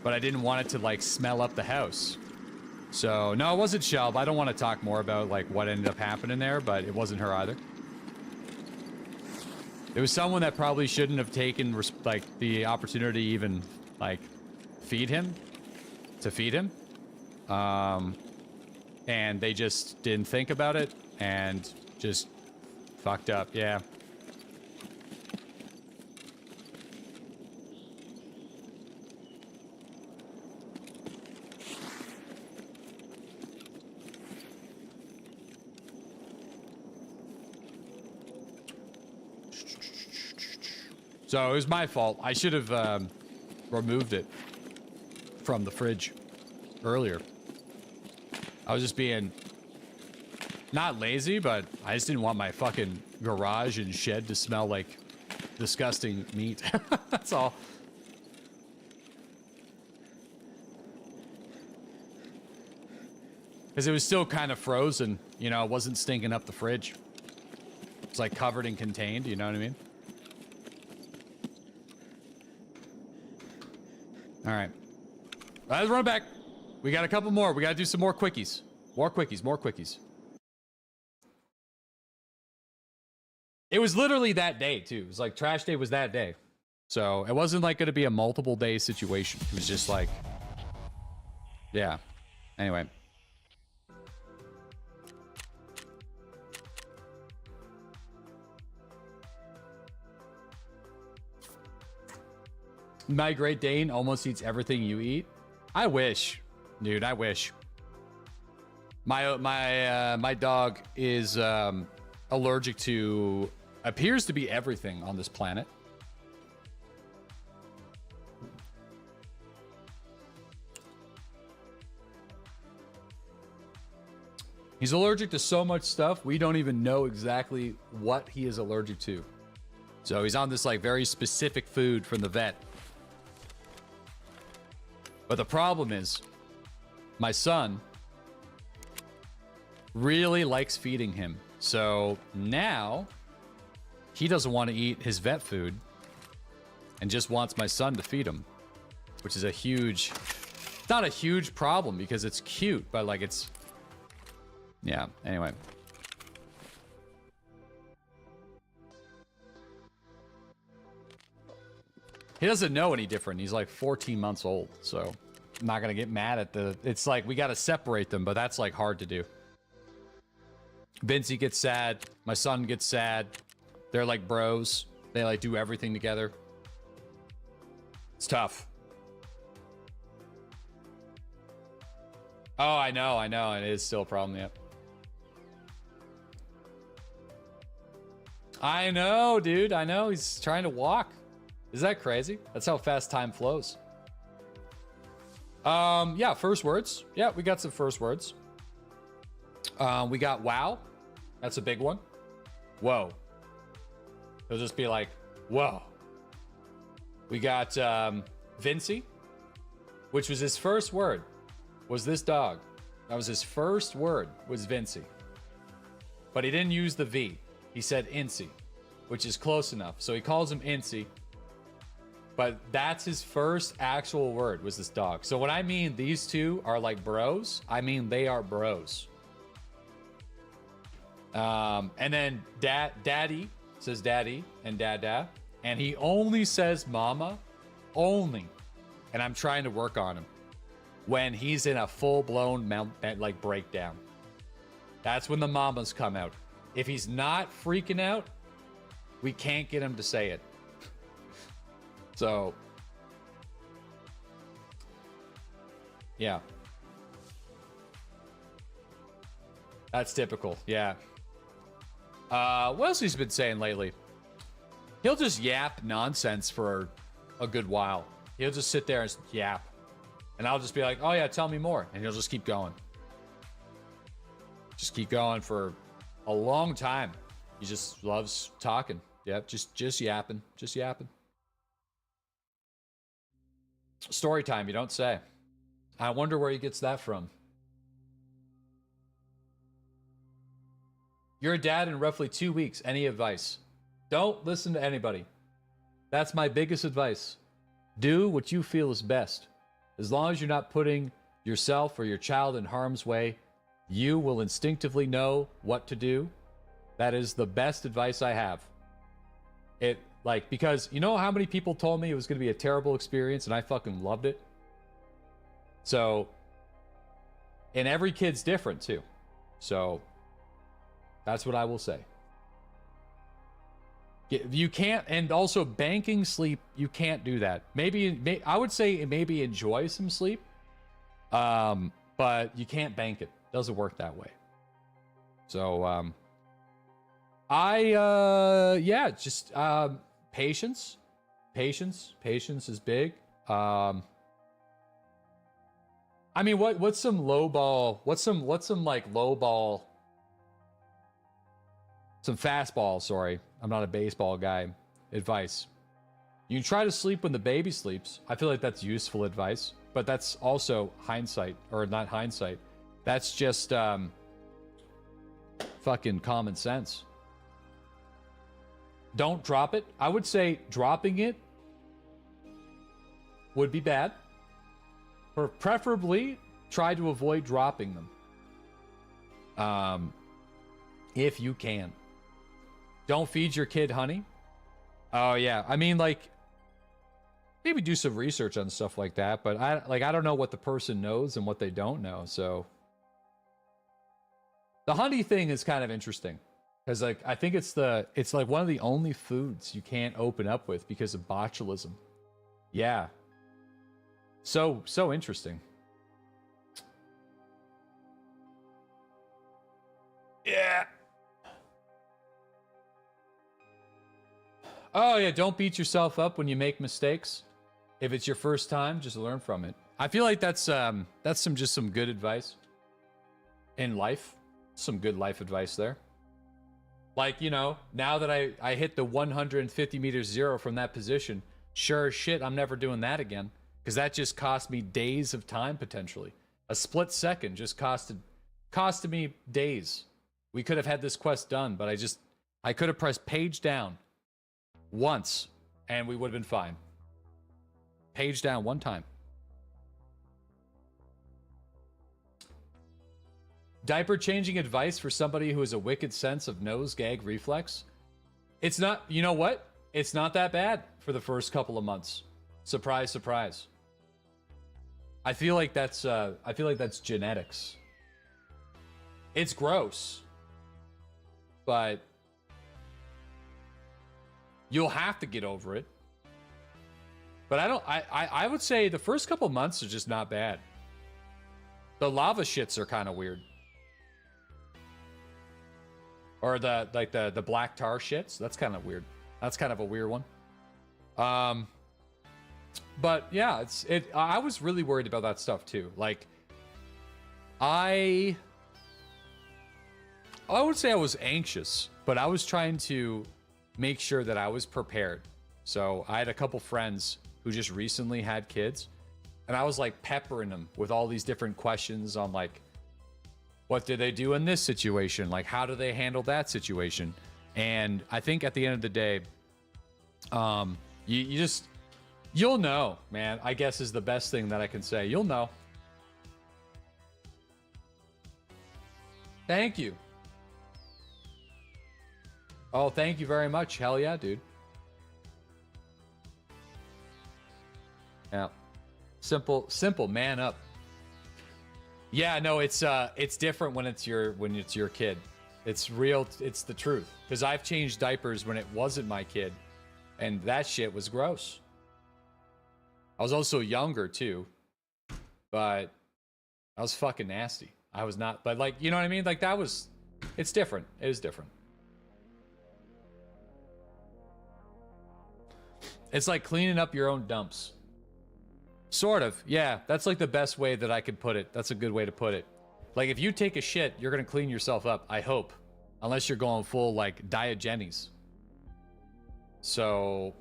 But I didn't want it to like smell up the house. So, no, it wasn't Shelb. I don't want to talk more about like what ended up happening there, but it wasn't her either. It was someone that probably shouldn't have taken like the opportunity to even like feed him. And they just didn't think about it and just fucked up. Yeah. So it was my fault. I should have removed it from the fridge earlier. I was just being not lazy, but I just didn't want my fucking garage and shed to smell like disgusting meat. That's all. Because it was still kind of frozen, you know, it wasn't stinking up the fridge. It's like covered and contained, you know what I mean? All right. Let's run it back. We got a couple more. We got to do some more quickies. More quickies, more quickies. It was literally that day, too. It was like trash day was that day. So it wasn't like going to be a multiple day situation. It was just like, yeah. Anyway. My Great Dane almost eats everything you eat. I wish, dude. I wish. My dog is allergic to appears to be everything on this planet. He's allergic to so much stuff, we don't even know exactly what he is allergic to. So he's on this like very specific food from the vet. But the problem is, my son really likes feeding him. So now he doesn't want to eat his vet food and just wants my son to feed him, which is a huge, not a huge problem because it's cute, but like it's, yeah, anyway. He doesn't know any different. He's like 14 months old, so I'm not gonna get mad at the, it's like we gotta separate them, but that's like hard to do. Vincey gets sad, my son gets sad. They're like bros. They like do everything together. It's tough. Oh, I know, and it is still a problem, yep. I know, dude, I know, he's trying to walk. Is that crazy? That's how fast time flows. Yeah, first words. Yeah, we got some first words. We got wow. That's a big one. Whoa. It'll just be like, whoa. We got Vincey, which was his first word, was this dog. That was his first word, was Vincey. But he didn't use the V. He said Incy, which is close enough. So he calls him Incy. But that's his first actual word, was this dog. So when I mean these two are like bros, I mean they are bros. And then daddy says daddy and dada. And he only says mama, only. And I'm trying to work on him. When he's in a full-blown like breakdown. That's when the mamas come out. If he's not freaking out, we can't get him to say it. So, yeah. That's typical, yeah. What else he's been saying lately? He'll just yap nonsense for a good while. He'll just sit there and yap. And I'll just be like, oh yeah, tell me more. And he'll just keep going. Just keep going for a long time. He just loves talking. Yep, just yapping. Just yapping. Story time, you don't say. I wonder where he gets that from. You're a dad in roughly 2 weeks. Any advice? Don't listen to anybody. That's my biggest advice. Do what you feel is best. As long as you're not putting yourself or your child in harm's way, you will instinctively know what to do. That is the best advice I have. Because you know how many people told me it was going to be a terrible experience and I fucking loved it? So, and every kid's different too. So, that's what I will say. You can't, and also banking sleep, you can't do that. Maybe I would say maybe enjoy some sleep, but you can't bank it. Doesn't work that way. So, patience. Patience is big. I mean, what's some low ball? What's some like low ball? Some fastball, sorry. I'm not a baseball guy. Advice. You try to sleep when the baby sleeps. I feel like that's useful advice, but that's also hindsight, or not hindsight. That's just fucking common sense. Don't drop it. I would say dropping it would be bad. Or preferably try to avoid dropping them. If you can. Don't feed your kid honey. Oh yeah, I mean, like, maybe do some research on stuff like that, but I don't know what the person knows and what they don't know. So the honey thing is kind of interesting because, like, I think it's like one of the only foods you can't open up with because of botulism. Yeah. So interesting. Yeah. Oh yeah, don't beat yourself up when you make mistakes. If it's your first time, just learn from it. I feel like that's some good advice in life. Some good life advice there. Like, you know, now that I hit the 150 meters zero from that position, sure as shit, I'm never doing that again. Because that just cost me days of time potentially. A split second just costed me days. We could have had this quest done, but I could have pressed page down once and we would have been fine. Page down one time. Diaper changing advice for somebody who has a wicked sense of nose gag reflex. It's not, you know what? It's not that bad for the first couple of months. Surprise, surprise. I feel like that's genetics. It's gross. But you'll have to get over it. But I would say the first couple months are just not bad. The lava shits are kind of weird. Or the black tar shits. That's kind of weird. That's kind of a weird one. But yeah, I was really worried about that stuff too. Like, I would say I was anxious, but I was trying to make sure that I was prepared. So I had a couple friends who just recently had kids, and I was like peppering them with all these different questions on like, what did they do in this situation? Like, how do they handle that situation? And I think at the end of the day, you'll know, man, I guess is the best thing that I can say. You'll know. Thank you. Oh, thank you very much. Hell yeah, dude. Yeah. Simple, man up. Yeah, no, it's different when it's your kid. It's real. It's the truth. Because I've changed diapers when it wasn't my kid. And that shit was gross. I was also younger, too. But I was fucking nasty. I was not... But, like, you know what I mean? Like, that was... It's different. It is different. It's like cleaning up your own dumps. Sort of. Yeah, that's, like, the best way that I could put it. That's a good way to put it. Like, if you take a shit, you're gonna clean yourself up, I hope. Unless you're going full, like, Diogenes. So...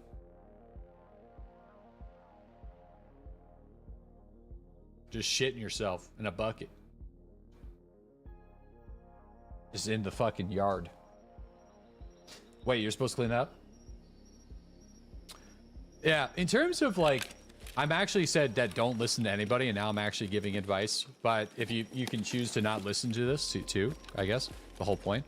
just shitting yourself in a bucket. Just in the fucking yard. Wait, you're supposed to clean up? Yeah, in terms of, like... I'm actually said that don't listen to anybody, and now I'm actually giving advice. But if you can choose to not listen to this too, I guess the whole point.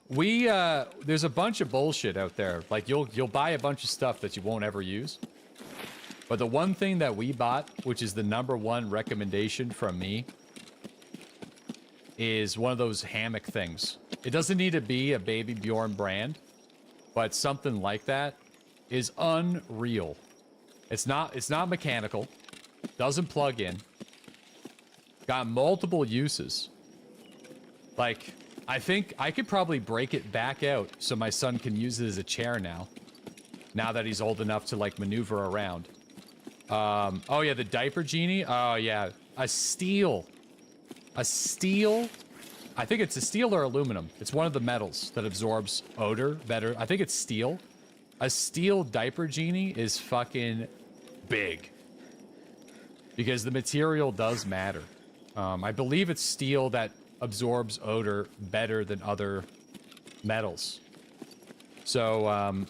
There's a bunch of bullshit out there. Like you'll buy a bunch of stuff that you won't ever use. But the one thing that we bought, which is the #1 recommendation from me, is one of those hammock things. It doesn't need to be a Baby Bjorn brand, but something like that is unreal. It's not mechanical, doesn't plug in, got multiple uses. Like, I think I could probably break it back out so my son can use it as a chair now that he's old enough to, like, maneuver around. Oh yeah, the diaper genie. Oh yeah, a steel, I think it's a steel or aluminum. It's one of the metals that absorbs odor better. I think it's steel. A steel diaper genie is fucking big. Because the material does matter. I believe it's steel that absorbs odor better than other metals. So,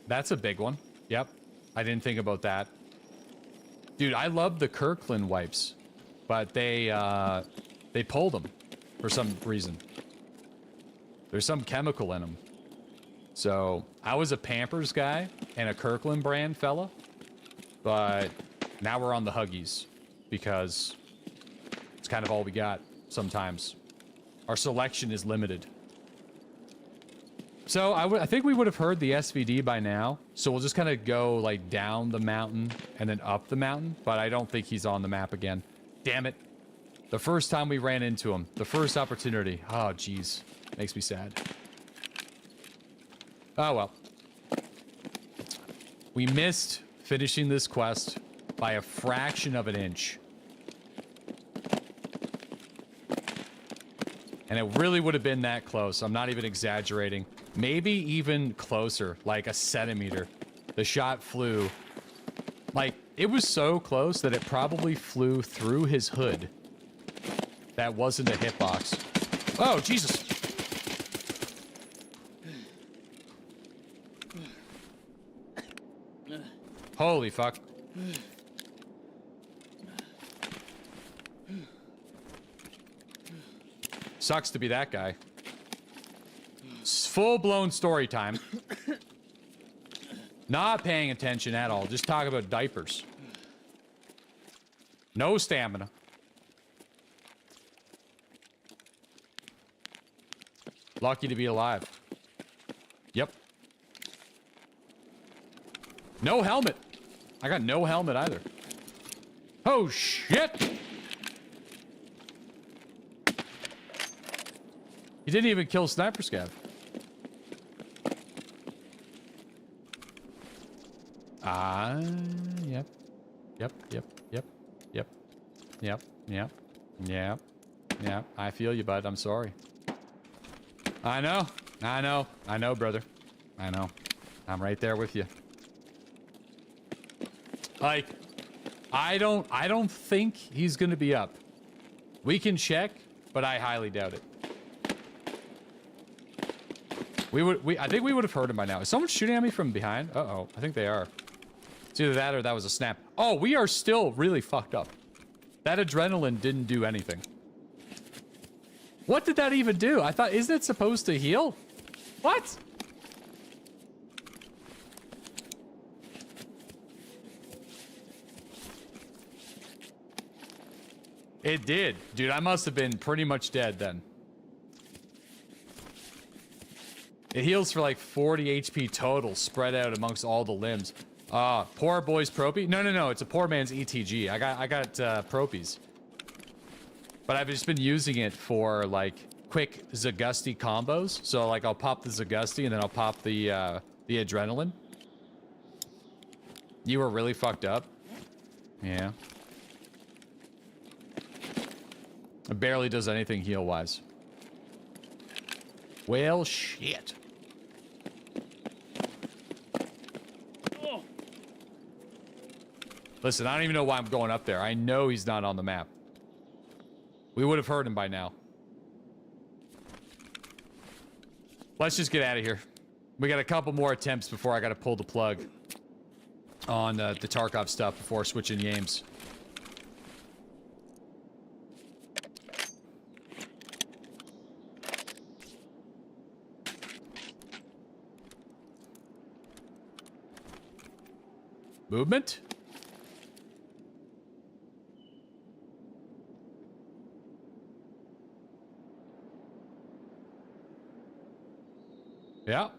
that's a big one. Yep. I didn't think about that. Dude, I love the Kirkland wipes. But they pulled them for some reason. There's some chemical in them. So, I was a Pampers guy and a Kirkland brand fella, but now we're on the Huggies because it's kind of all we got sometimes. Our selection is limited. So, I think we would have heard the SVD by now, so we'll just kind of go, like, down the mountain and then up the mountain, but I don't think he's on the map again. Damn it. The first time we ran into him, the first opportunity. Oh, jeez. Makes me sad. Oh, well. We missed finishing this quest by a fraction of an inch. And it really would have been that close. I'm not even exaggerating. Maybe even closer, like a centimeter. The shot flew. Like, it was so close that it probably flew through his hood. That wasn't a hitbox. Oh, Jesus. Holy fuck. Sucks to be that guy. Full-blown story time. Not paying attention at all. Just talk about diapers. No stamina. Lucky to be alive. Yep. No helmet. I got no helmet either. Oh, shit! He didn't even kill Sniper Scav. Yep. Yep, yep, yep, yep, yep, yep, yep, yep. I feel you, bud. I'm sorry. I know, brother. I know. I'm right there with you. Like, I don't think he's gonna be up. We can check, but I highly doubt it. I think we would have heard him by now. Is someone shooting at me from behind? Uh-oh, I think they are. It's either that or that was a snap. Oh, we are still really fucked up. That adrenaline didn't do anything. What did that even do? I thought, isn't it supposed to heal? What? It did. Dude, I must have been pretty much dead then. It heals for like 40 HP total spread out amongst all the limbs. Poor boy's propy? No. It's a poor man's ETG. I got propies. But I've just been using it for like quick Zagusty combos. So like I'll pop the Zagusty and then I'll pop the adrenaline. You were really fucked up. Yeah. It barely does anything heal-wise. Well, shit. Oh. Listen, I don't even know why I'm going up there. I know he's not on the map. We would have heard him by now. Let's just get out of here. We got a couple more attempts before I got to pull the plug on the Tarkov stuff before switching games. Movement? Yeah.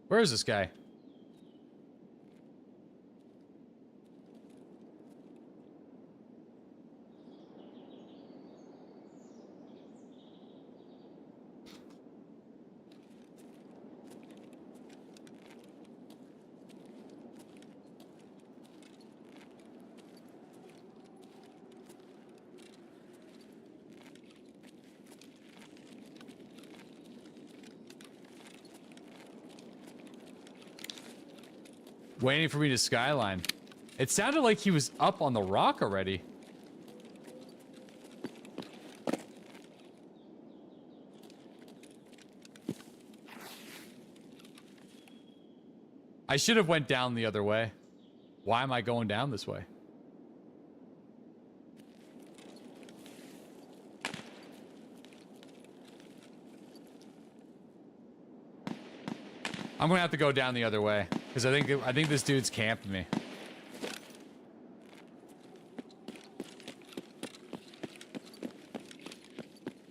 Where is this guy? Waiting for me to skyline. It sounded like he was up on the rock already. I should have went down the other way. Why am I going down this way? I'm gonna have to go down the other way because I think this dude's camping me.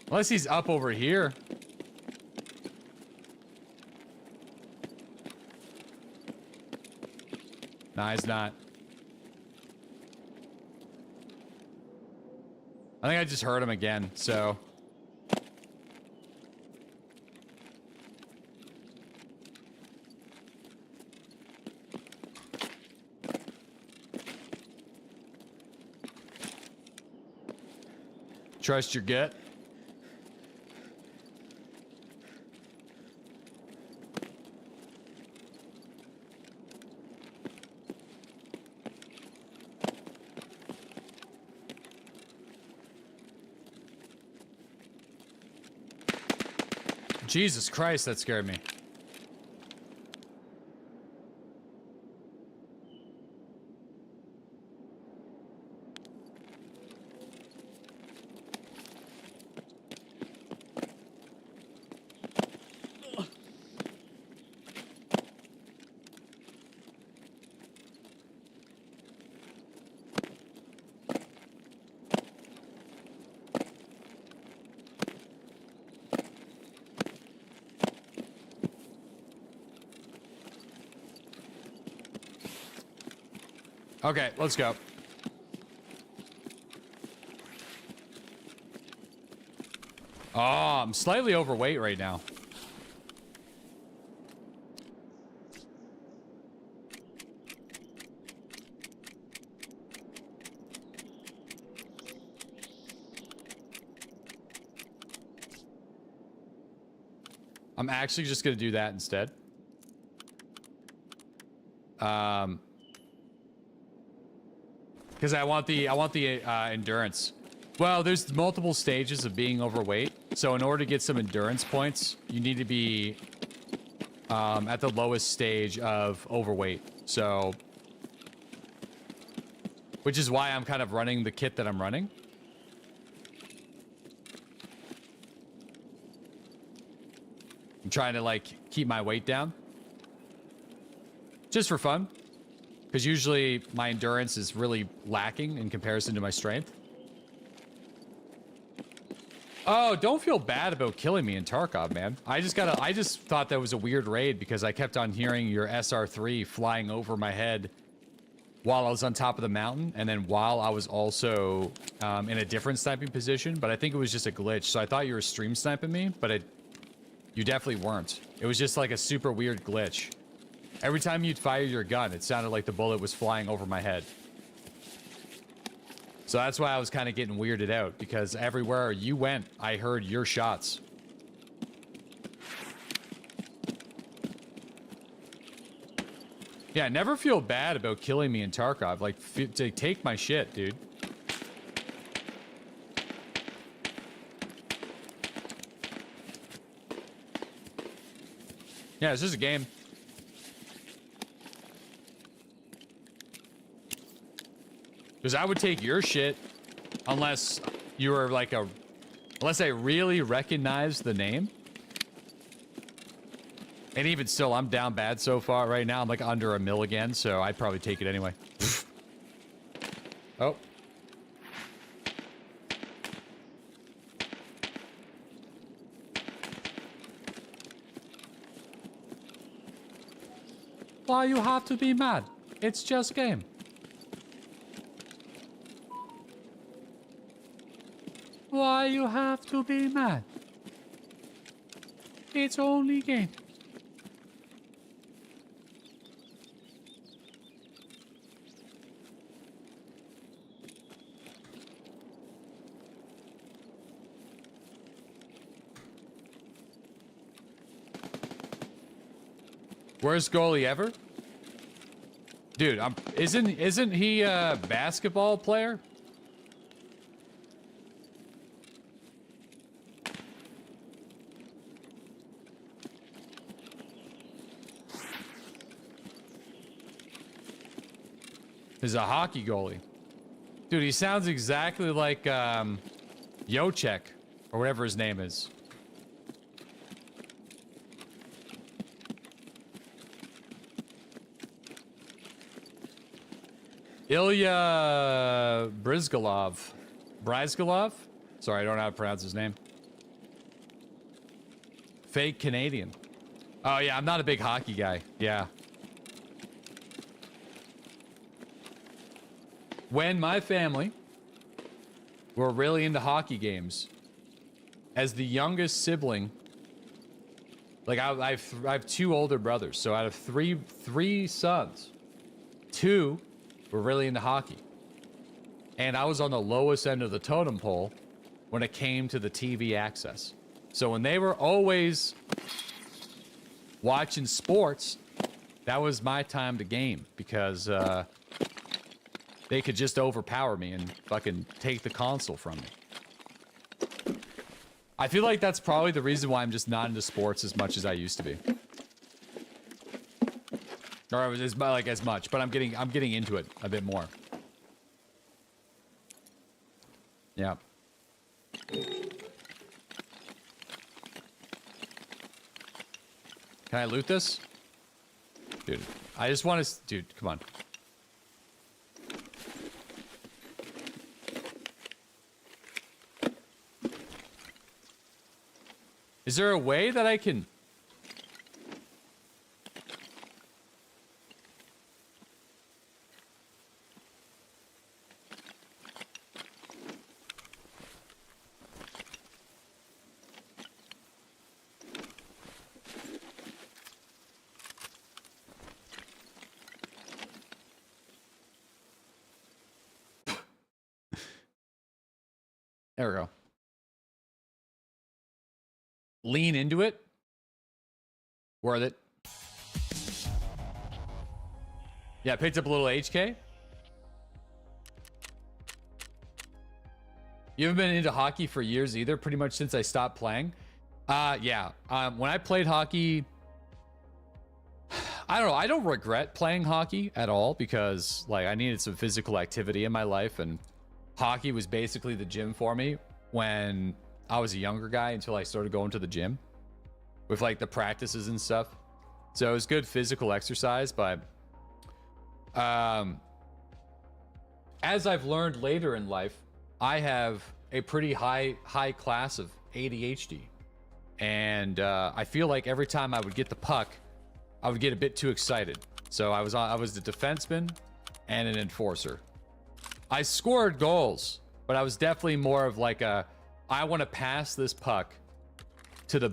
Unless he's up over here. Nah, he's not. I think I just heard him again, so. Trust your gut. Jesus Christ, that scared me. Okay, let's go. Oh, I'm slightly overweight right now. I'm actually just gonna do that instead. Because I want the endurance. Well, there's multiple stages of being overweight. So in order to get some endurance points, you need to be at the lowest stage of overweight. So, which is why I'm kind of running the kit that I'm running. trying to like keep my weight down. Just for fun. Because usually my endurance is really lacking in comparison to my strength. Oh, don't feel bad about killing me in Tarkov, man. I just thought that was a weird raid because I kept on hearing your SR3 flying over my head while I was on top of the mountain, and then while I was also in a different sniping position, but I think it was just a glitch. So I thought you were stream sniping me, but you definitely weren't. It was just like a super weird glitch. Every time you'd fire your gun, it sounded like the bullet was flying over my head. So that's why I was kind of getting weirded out, because everywhere you went, I heard your shots. Yeah, never feel bad about killing me in Tarkov. Like, take my shit, dude. Yeah, it's just a game. Because I would take your shit unless you were like unless I really recognized the name. And even still, I'm down bad so far right now. I'm like under a mil again, so I'd probably take it anyway. Oh. Why you have to be mad? It's just game. Why you have to be mad? It's only game. Worst goalie ever? Dude, isn't he a basketball player? He's a hockey goalie. Dude, he sounds exactly like Yochek, or whatever his name is. Ilya Bryzgalov? Sorry, I don't know how to pronounce his name. Fake Canadian. Oh yeah, I'm not a big hockey guy. Yeah. When my family were really into hockey games, as the youngest sibling, like I have two older brothers, so out of three sons, two were really into hockey. And I was on the lowest end of the totem pole when it came to the TV access. So when they were always watching sports, that was my time to game, because they could just overpower me and fucking take the console from me. I feel like that's probably the reason why I'm just not into sports as much as I used to be. Or as much, but I'm getting into it a bit more. Yeah. Can I loot this? Dude, I just want to... Dude, come on. Is there a way that I can... There we go. Lean into it. Worth it. Yeah, picked up a little HK. You haven't been into hockey for years either, pretty much since I stopped playing. Yeah. When I played hockey, I don't know. I don't regret playing hockey at all, because like I needed some physical activity in my life, and hockey was basically the gym for me when I was a younger guy until I started going to the gym. with like the practices and stuff. So it was good physical exercise, but as I've learned later in life, I have a pretty high class of ADHD. And I feel like every time I would get the puck, I would get a bit too excited. So I was the defenseman and an enforcer. I scored goals, but I was definitely more of like I want to pass this puck to the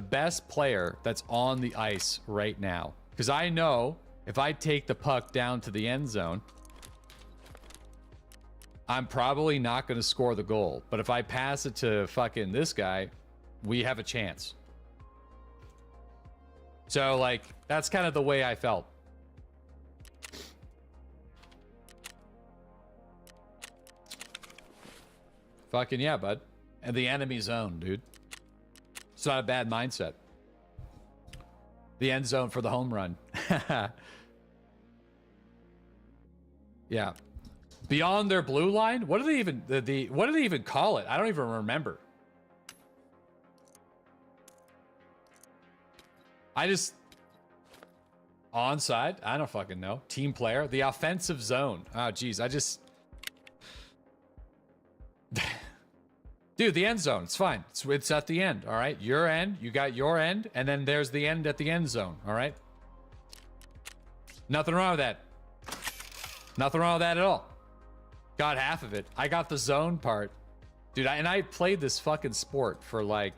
best player that's on the ice right now. Because I know if I take the puck down to the end zone, I'm probably not going to score the goal. But if I pass it to fucking this guy, we have a chance. So, like, that's kind of the way I felt. Fucking yeah, bud. And the enemy zone, dude. It's not a bad mindset. The end zone for the home run. Yeah. Beyond their blue line? What do they even what do they even call it? I don't even remember. I just onside? I don't fucking know. Team player? The offensive zone. Oh geez, I just dude, the end zone. It's fine. It's at the end, all right? Your end, you got your end, and then there's the end at the end zone, all right? Nothing wrong with that. Nothing wrong with that at all. Got half of it. I got the zone part. Dude, I played this fucking sport for like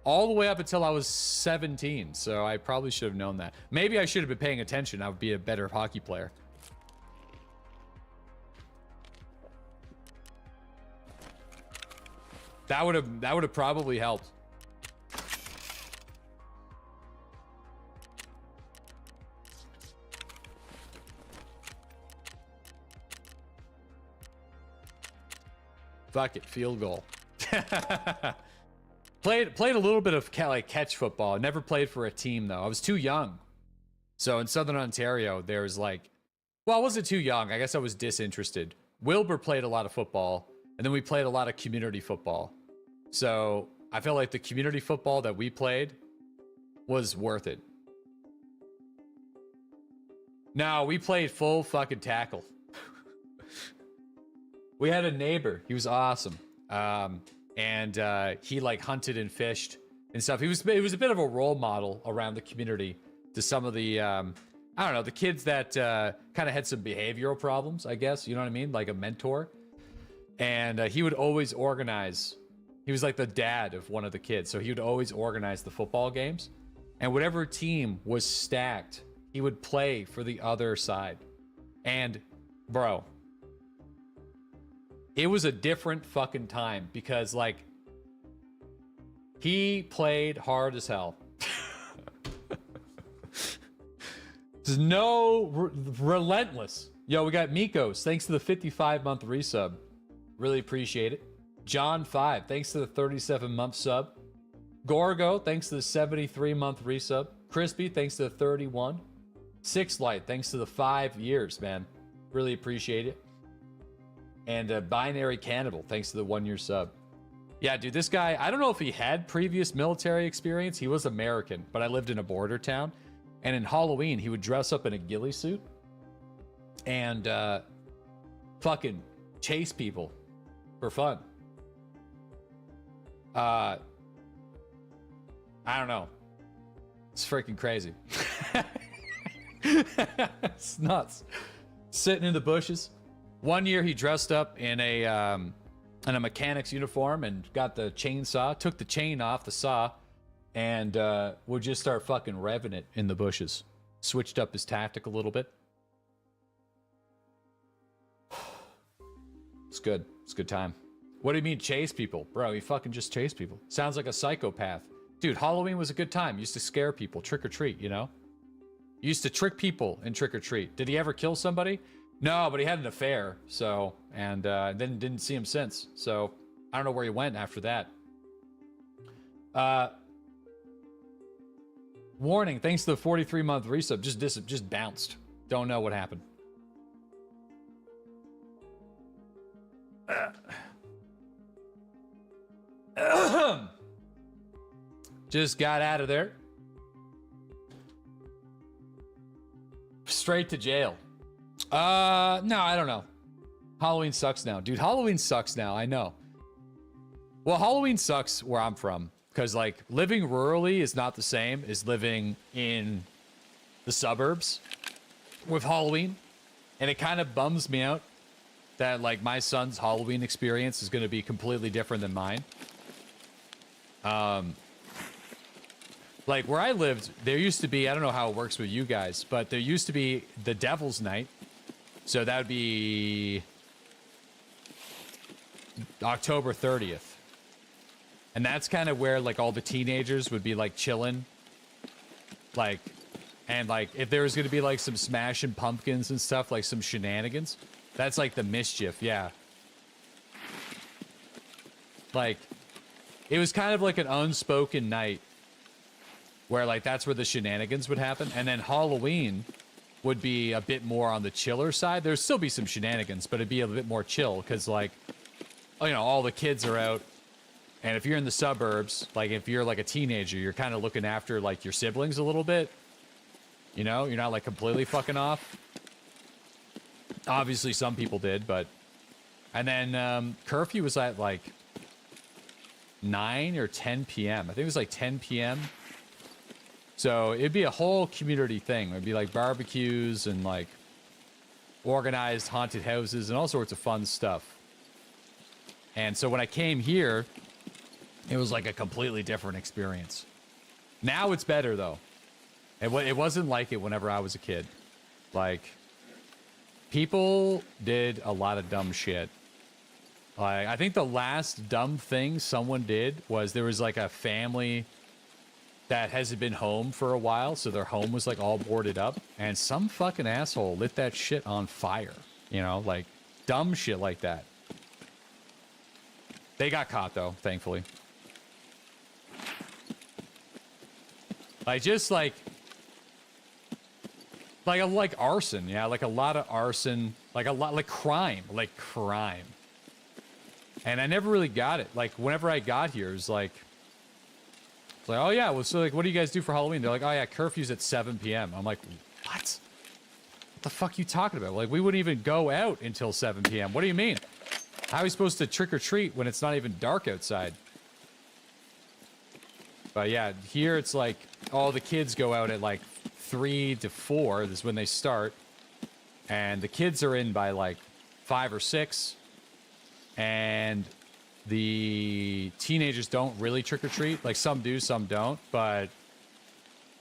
all the way up until I was 17, so I probably should have known that. Maybe I should have been paying attention. I would be a better hockey player. That would have probably helped. Fuck it, field goal. Played a little bit of like catch football. I never played for a team though. I was too young. So in Southern Ontario, there's like, well, I wasn't too young. I guess I was disinterested. Wilbur played a lot of football, and then we played a lot of community football. So I felt like the community football that we played was worth it. No, we played full fucking tackle. We had a neighbor. He was awesome. And he like hunted and fished and stuff. He was a bit of a role model around the community to some of the, I don't know, the kids that kind of had some behavioral problems, I guess. You know what I mean? Like a mentor. And he would always organize. He was like the dad of one of the kids. So he would always organize the football games. And whatever team was stacked, he would play for the other side. And bro, it was a different fucking time because like he played hard as hell. There's no relentless. Yo, we got Mikos. Thanks to the 55-month resub. Really appreciate it. John 5, thanks to the 37-month sub. Gorgo, thanks to the 73-month resub. Crispy, thanks to the 31. Six Light, thanks to the 5 years, man. Really appreciate it. And Binary Cannibal, thanks to the 1-year sub. Yeah, dude, this guy, I don't know if he had previous military experience. He was American, but I lived in a border town. And in Halloween, he would dress up in a ghillie suit and fucking chase people for fun. I don't know. It's freaking crazy. It's nuts. Sitting in the bushes. 1 year he dressed up in a mechanic's uniform and got the chainsaw, took the chain off the saw, and would just start fucking revving it in the bushes. Switched up his tactic a little bit. It's good. It's a good time. What do you mean chase people? Bro, he fucking just chased people. Sounds like a psychopath. Dude, Halloween was a good time. Used to scare people. Trick or treat, you know? Used to trick people in trick or treat. Did he ever kill somebody? No, but he had an affair, so, and then didn't see him since. So, I don't know where he went after that. Warning, thanks to the 43-month resub, just bounced. Don't know what happened. Just got out of there. Straight to jail. No, I don't know. Halloween sucks now. Dude, Halloween sucks now. I know. Well, Halloween sucks where I'm from. Because, like, living rurally is not the same as living in the suburbs with Halloween. And it kind of bums me out that, like, my son's Halloween experience is going to be completely different than mine. Like, where I lived, there used to be, I don't know how it works with you guys, but there used to be the Devil's Night. So that would be October 30th. And that's kind of where, like, all the teenagers would be, like, chilling. Like, and, like, if there was going to be, like, some smashing pumpkins and stuff, like some shenanigans, that's, like, the mischief, yeah. Like, it was kind of like an unspoken night where, like, that's where the shenanigans would happen. And then Halloween would be a bit more on the chiller side. There'd still be some shenanigans, but it'd be a bit more chill because, like, you know, all the kids are out. And if you're in the suburbs, like, if you're, like, a teenager, you're kind of looking after, like, your siblings a little bit. You know? You're not, like, completely fucking off. Obviously, some people did, but... And then curfew was at, like, 9 or 10 p.m. I think it was, like, 10 p.m. So it'd be a whole community thing. It'd be, like, barbecues and, like, organized haunted houses and all sorts of fun stuff. And so when I came here... It was like a completely different experience. Now it's better, though. It wasn't like it whenever I was a kid. Like, people did a lot of dumb shit. Like, I think the last dumb thing someone did was there was, like, a family that hasn't been home for a while, so their home was, like, all boarded up, and some fucking asshole lit that shit on fire. You know, like, dumb shit like that. They got caught, though, thankfully. Like, just, like arson, yeah, like a lot of arson, like a lot, like crime. And I never really got it. Like, whenever I got here, it was like, oh yeah, well, so, like, what do you guys do for Halloween? They're like, oh yeah, curfew's at 7 p.m. I'm like, what? What the fuck are you talking about? Like, we wouldn't even go out until 7 p.m. What do you mean? How are we supposed to trick or treat when it's not even dark outside? But yeah, here it's like all the kids go out at like 3 to 4. This is when they start. And the kids are in by like 5 or 6. And the teenagers don't really trick or treat. Like, some do, some don't. But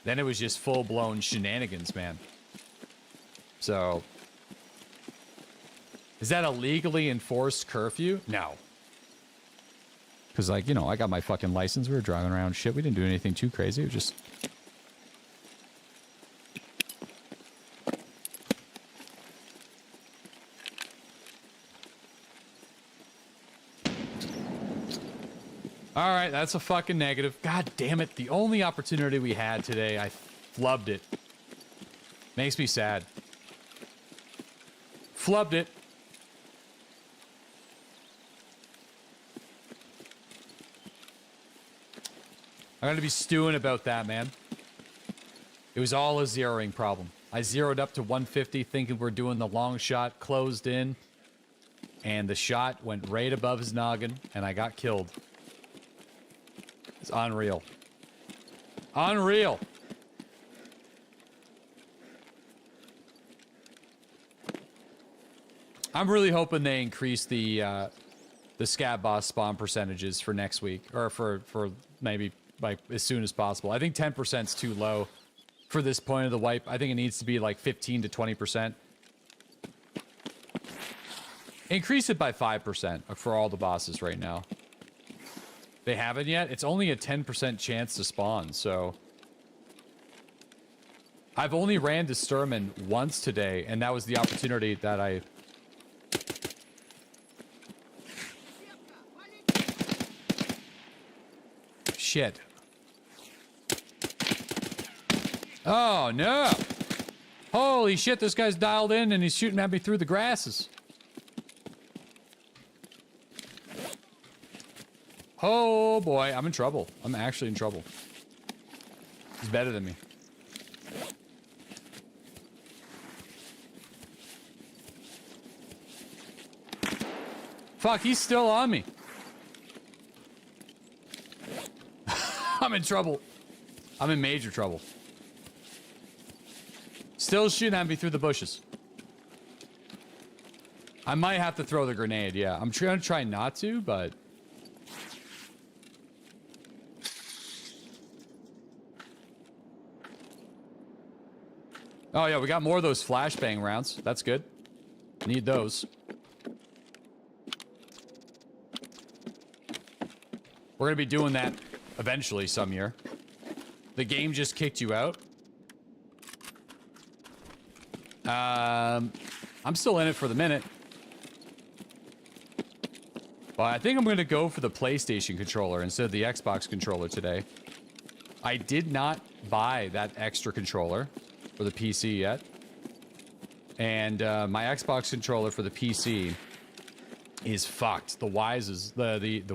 then it was just full-blown shenanigans, man. So, is that a legally enforced curfew? No. Because, like, you know, I got my fucking license. We were driving around shit. We didn't do anything too crazy. It was just... Alright, that's a fucking negative. God damn it. The only opportunity we had today, I flubbed it. Makes me sad. Flubbed it. I'm gonna be stewing about that, man. It was all a zeroing problem. I zeroed up to 150 thinking we're doing the long shot, closed in, and the shot went right above his noggin, and I got killed. It's unreal. Unreal. I'm really hoping they increase the scav boss spawn percentages for next week, or for maybe like as soon as possible. I think 10% is too low for this point of the wipe. I think it needs to be like 15 to 20%. Increase it by 5% for all the bosses right now. They haven't yet. It's only a 10% chance to spawn, so... I've only ran to Sturman once today, and that was the opportunity that I... Shit. Oh, no! Holy shit, this guy's dialed in and he's shooting at me through the grasses. Oh boy, I'm in trouble. I'm actually in trouble. He's better than me. Fuck, he's still on me. I'm in trouble. I'm in major trouble. Still shooting at me through the bushes. I might have to throw the grenade, yeah. I'm trying to try not to, but... Oh, yeah, we got more of those flashbang rounds. That's good. Need those. We're gonna be doing that eventually some year. The game just kicked you out. I'm still in it for the minute. Well, I think I'm going to go for the PlayStation controller instead of the Xbox controller today. I did not buy that extra controller for the PC yet. And my Xbox controller for the PC is fucked. The Wise is the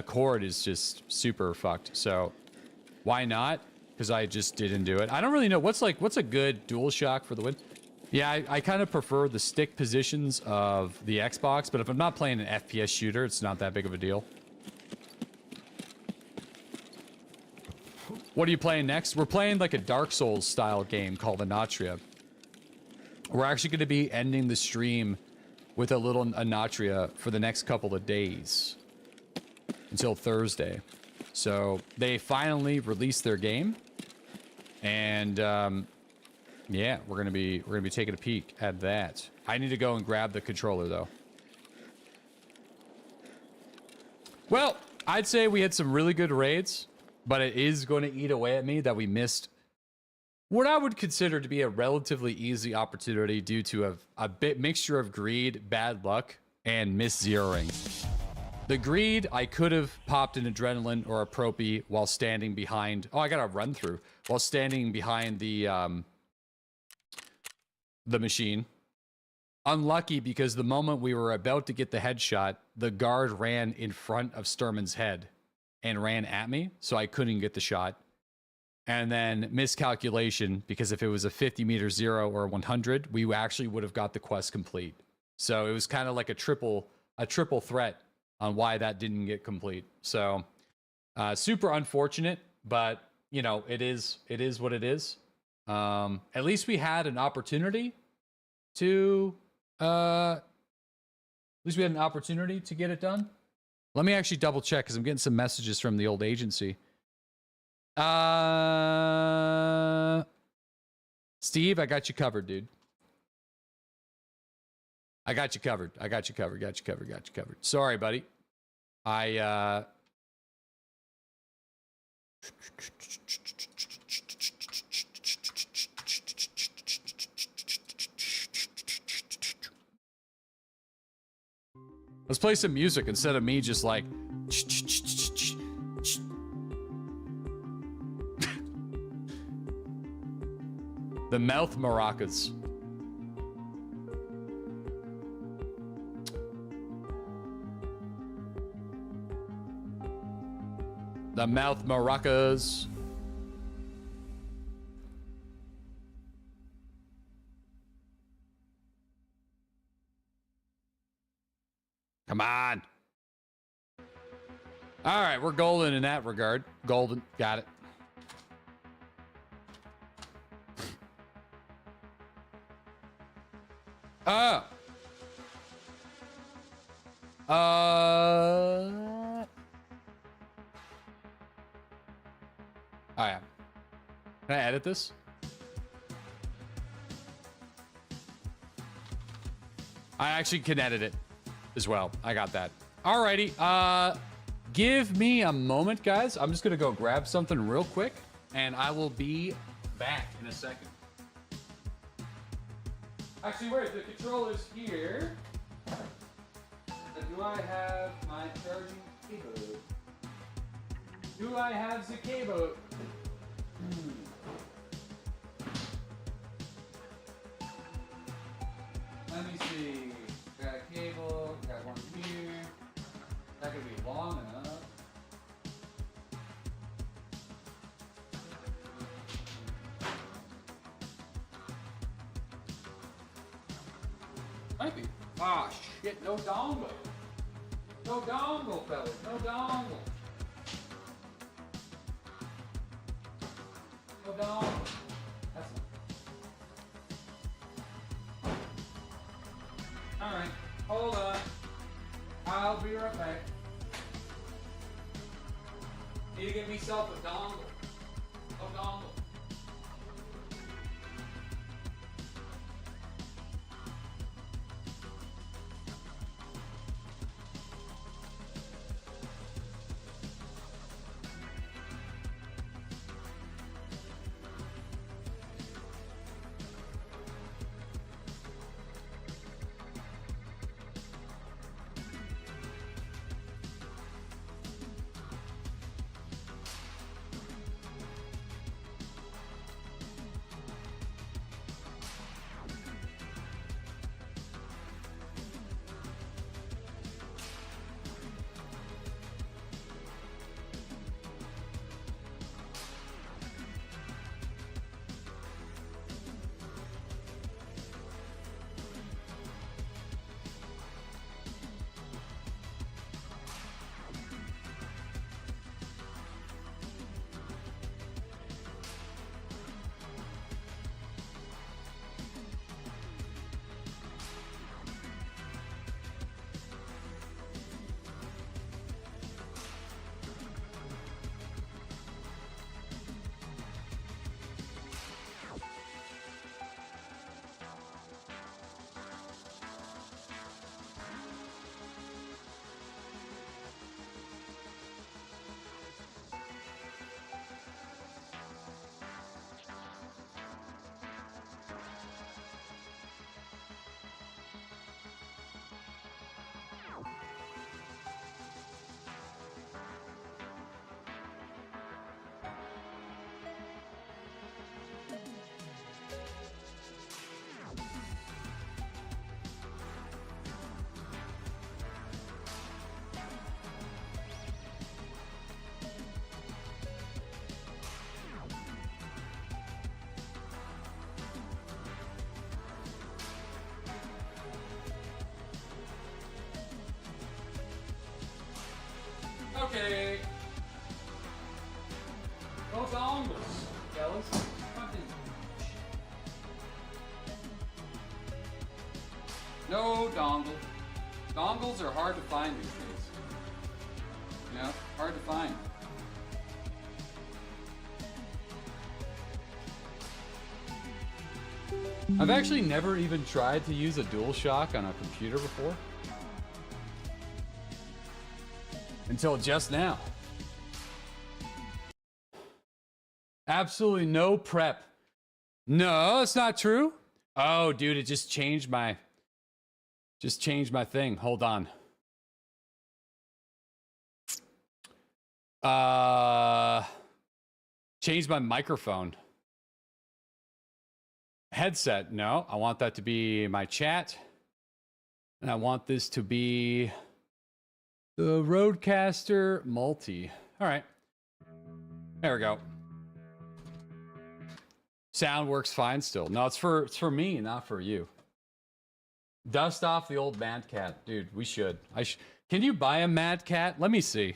cord is just super fucked. So why not? Because I just didn't do it. I don't really know what's a good DualShock for the win. Yeah, I kind of prefer the stick positions of the Xbox, but if I'm not playing an FPS shooter, it's not that big of a deal. What are you playing next? We're playing like a Dark Souls style game called Anatria. We're actually going to be ending the stream with a little Anatria for the next couple of days until Thursday. So they finally released their game, and yeah, we're gonna be taking a peek at that. I need to go and grab the controller though. Well, I'd say we had some really good raids, but it is going to eat away at me that we missed what I would consider to be a relatively easy opportunity due to a bit mixture of greed, bad luck, and miss-zeroing. The greed, I could have popped an adrenaline or a propy while standing behind... Oh, I got a run through. While standing behind the machine. Unlucky because the moment we were about to get the headshot, the guard ran in front of Sturman's head and ran at me, so I couldn't get the shot. And then miscalculation, because if it was a 50-meter 0 or 100, we actually would have got the quest complete. So it was kind of like a triple threat on why that didn't get complete. So super unfortunate, but you know, it is what it is. At least we had an opportunity to get it done. Let me actually double check because I'm getting some messages from the old agency. Steve, I got you covered, dude. I got you covered. Got you covered. Sorry, buddy. Let's play some music instead of me just like... The mouth maracas. The mouth maracas. Come on. All right, we're golden in that regard. Golden, got it. Oh. Oh, yeah. Can I edit this? I actually can edit it as well. I got that. Alrighty. Give me a moment, guys. I'm just gonna go grab something real quick, and I will be back in a second. Actually, wait, the controller's here. Do I have my charging cable? Do I have the cable? Let me see. Got a cable, got one here. That could be long enough. Might be. Ah, shit, no dongle. No dongle, fellas, no dongle. No dongle. That's not. Alright, hold on. I'll be right back. Need to get myself a dongle. No dongle. Okay. No dongles, fellas. Fucking. No dongle. Dongles are hard to find these days. Yeah, hard to find. I've actually never even tried to use a DualShock on a computer before. Until just now. Absolutely no prep. No, it's not true. Oh, dude, it just changed my thing. Hold on. Changed my microphone. Headset. No, I want that to be my chat. And I want this to be the Rodecaster Multi. All right. There we go. Sound works fine still. No, it's for me, not for you. Dust off the old Mad Cat. Dude, we should. Can you buy a Mad Cat? Let me see.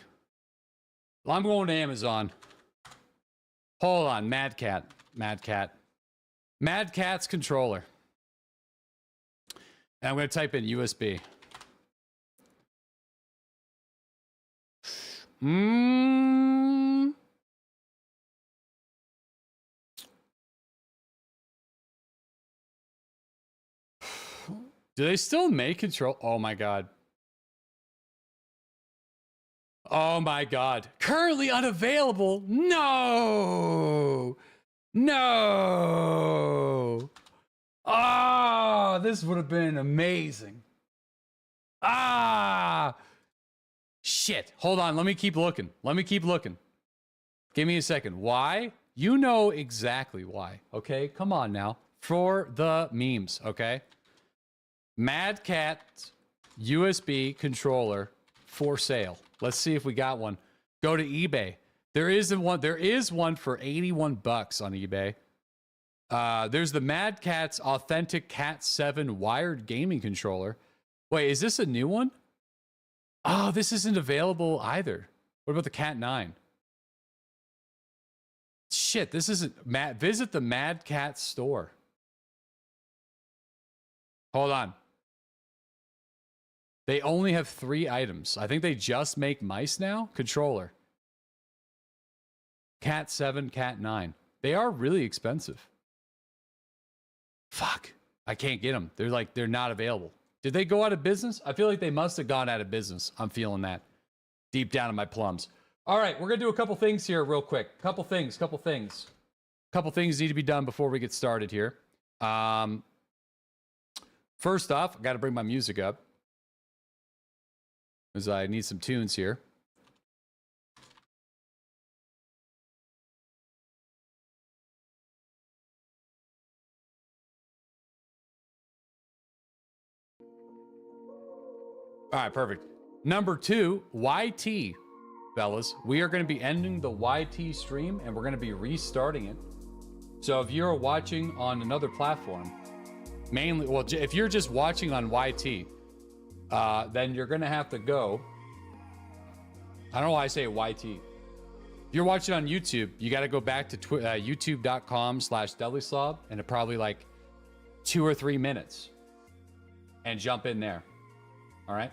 Well, I'm going to Amazon. Hold on. Mad Cat. Mad Cat. Mad Cat's controller. And I'm going to type in USB. Do they still make control? Oh my god. Oh my god. Currently unavailable. No. No. Ah, this would have been amazing. Ah. Shit. Hold on. Let me keep looking. Give me a second. Why? You know exactly why. Okay? Come on now. For the memes. Okay? Mad Cat USB controller for sale. Let's see if we got one. Go to eBay. There is one for $81 on eBay. There's the Mad Catz Authentic Cat 7 wired gaming controller. Wait, is this a new one? Oh, this isn't available either. What about the Cat 9? Shit, this isn't... Visit the Mad Catz store. Hold on. They only have 3 items. I think they just make mice now. Controller. Cat 7, Cat 9. They are really expensive. Fuck. I can't get them. They're not available. Did they go out of business? I feel like they must have gone out of business. I'm feeling that deep down in my plums. All right, we're going to do a couple things here real quick. Couple things need to be done before we get started here. First off, I got to bring my music up because I need some tunes here. All right, perfect. Number 2, YT, fellas. We are going to be ending the YT stream, and we're going to be restarting it. So if you're watching on another platform, mainly, well, if you're just watching on YT, then you're going to have to go. I don't know why I say YT. If you're watching on YouTube, you got to go back to youtube.com/Deadlyslob, and it probably like 2 or 3 minutes, and jump in there. All right.